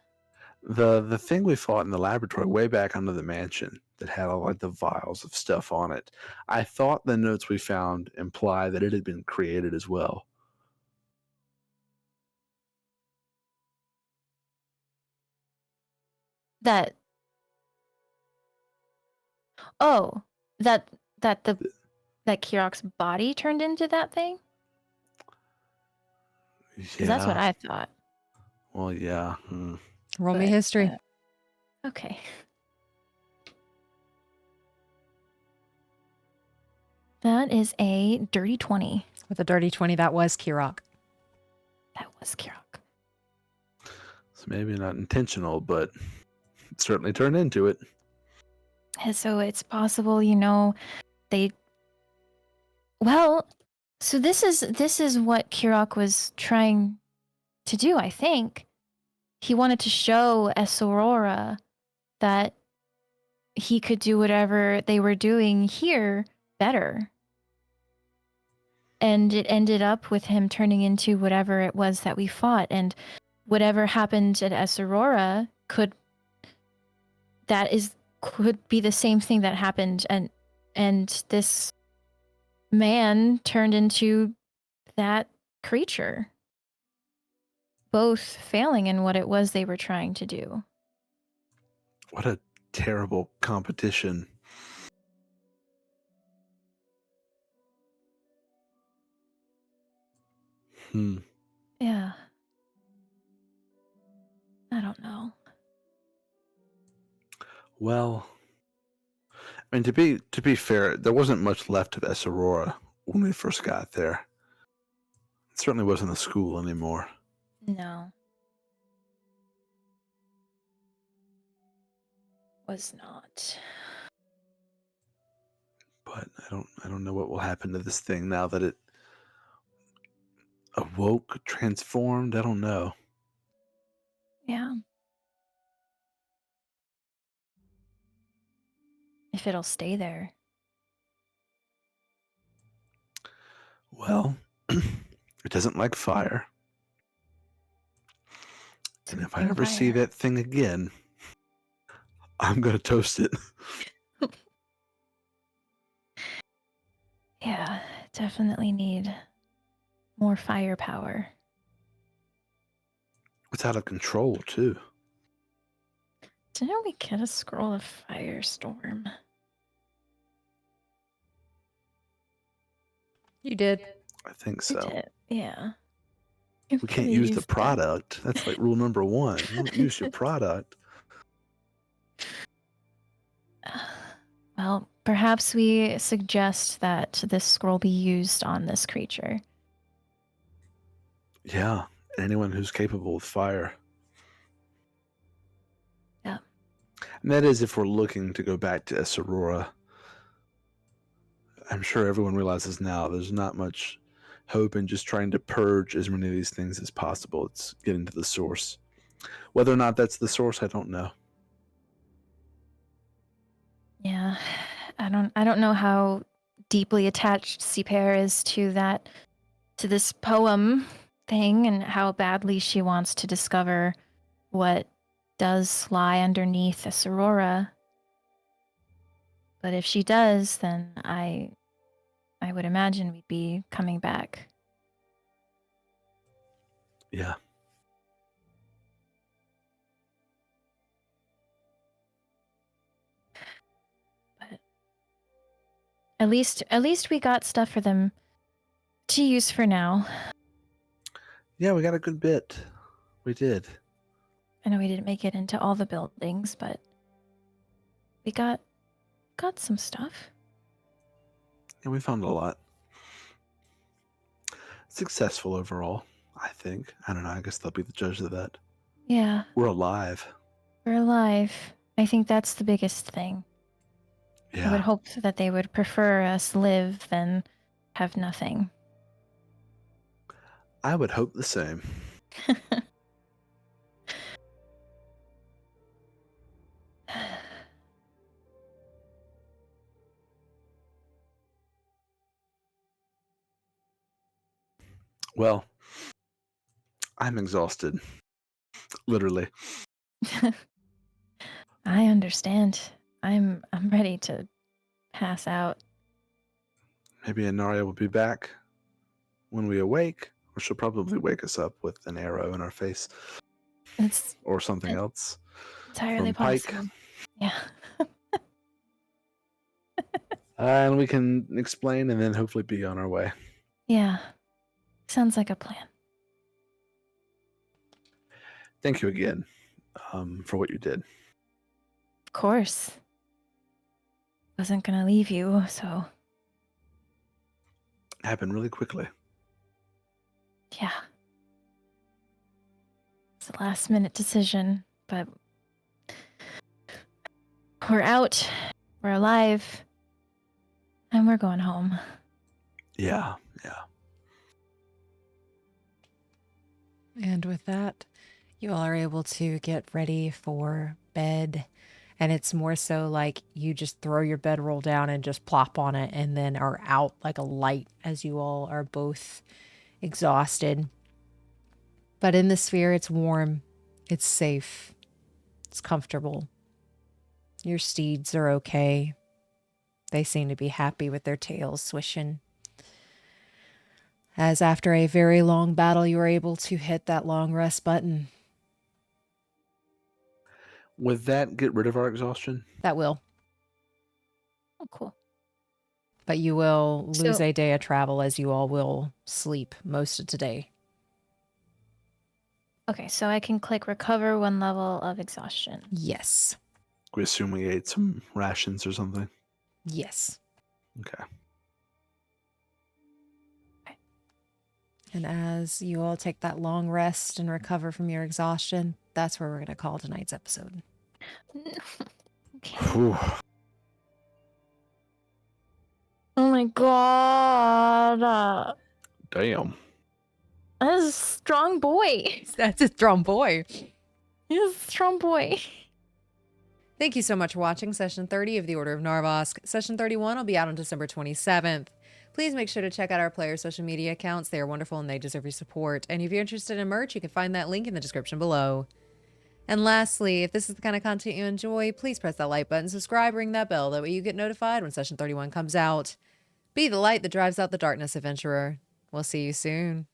The thing we fought in the laboratory way back under the mansion that had all like the vials of stuff on it, I thought the notes we found imply that it had been created as well. That oh, that Kirok's body turned into that thing? Because that's what Yeah. I thought. Well, yeah. Roll me But, history. Okay. That is a dirty 20. With a dirty 20, that was Kirok. That was Kirok. So maybe not intentional, but it certainly turned into it. And so it's possible, they well, so this is what Kirok was trying to do, I think. He wanted to show Aurora that he could do whatever they were doing here better. And it ended up with him turning into whatever it was that we fought. And whatever happened at Aurora could be the same thing that happened, and this man turned into that creature, both failing in what it was they were trying to do. What a terrible competition. Yeah. I don't know. Well, I mean, to be fair, there wasn't much left of Aurora when we first got there. It certainly wasn't a school anymore. No. Was not. But I don't know what will happen to this thing now that it awoke, transformed. I don't know. Yeah. If it'll stay there. Well, it doesn't like fire. And if I ever see that thing again, I'm going to toast it. Yeah, definitely need more firepower. it's out of control, too. Didn't we get a scroll of Firestorm? You did. I think We so. did, yeah. We can't use the product. That's like rule number 1. You don't use your product. Well, perhaps we suggest that this scroll be used on this creature. Yeah, anyone who's capable of fire. Yeah. And that is if we're looking to go back to Aurora. I'm sure everyone realizes now there's not much hope in just trying to purge as many of these things as possible. It's getting to the source. Whether or not that's the source, I don't know. Yeah. I don't know how deeply attached Ciper is to this poem thing and how badly she wants to discover what does lie underneath this Aurora. But if she does, then I would imagine we'd be coming back. Yeah. But at least we got stuff for them to use for now. Yeah, we got a good bit. We did. I know we didn't make it into all the buildings, but we got some stuff. Yeah, we found a lot. Successful overall, I think. I don't know. I guess they'll be the judge of that. Yeah, We're alive. we're alive. I think that's the biggest thing. Yeah. I would hope that they would prefer us live than have nothing. I would hope the same. Well, I'm exhausted. Literally. I understand. I'm ready to pass out. Maybe Inaria will be back when we awake, or she'll probably wake us up with an arrow in our face. It's Or something else. entirely from Pike. possible. Yeah. And we can explain and then hopefully be on our way. Yeah. Sounds like a plan. Thank you again for what you did. Of course. Wasn't gonna leave you, so Happened really quickly. yeah. It's a last minute decision, but we're out, we're alive, and we're going home. Yeah. And with that, you all are able to get ready for bed. And it's more so like you just throw your bedroll down and just plop on it and then are out like a light as you all are both exhausted. But in the sphere, it's warm, it's safe, it's comfortable. Your steeds are okay. They seem to be happy with their tails swishing. As after a very long battle, you are able to hit that long rest button. Would that get rid of our exhaustion? That will. Oh, cool. But you will lose So- a day of travel as you all will sleep most of today. Okay, so I can click recover 1 level of exhaustion. Yes. We assume we ate some rations or something. Yes. Okay. And as you all take that long rest and recover from your exhaustion, that's where we're going to call tonight's episode. Okay. Whew. Oh my god. Damn. That is a strong boy. That's a strong boy. He's a strong boy. Thank you so much for watching Session 30 of the Order of Narvosc. Session 31 will be out on December 27th. Please make sure to check out our player social media accounts. They are wonderful and they deserve your support. And if you're interested in merch, you can find that link in the description below. And lastly, if this is the kind of content you enjoy, please press that like button, subscribe, ring that bell. That way you get notified when Session 31 comes out. Be the light that drives out the darkness, adventurer. We'll see you soon.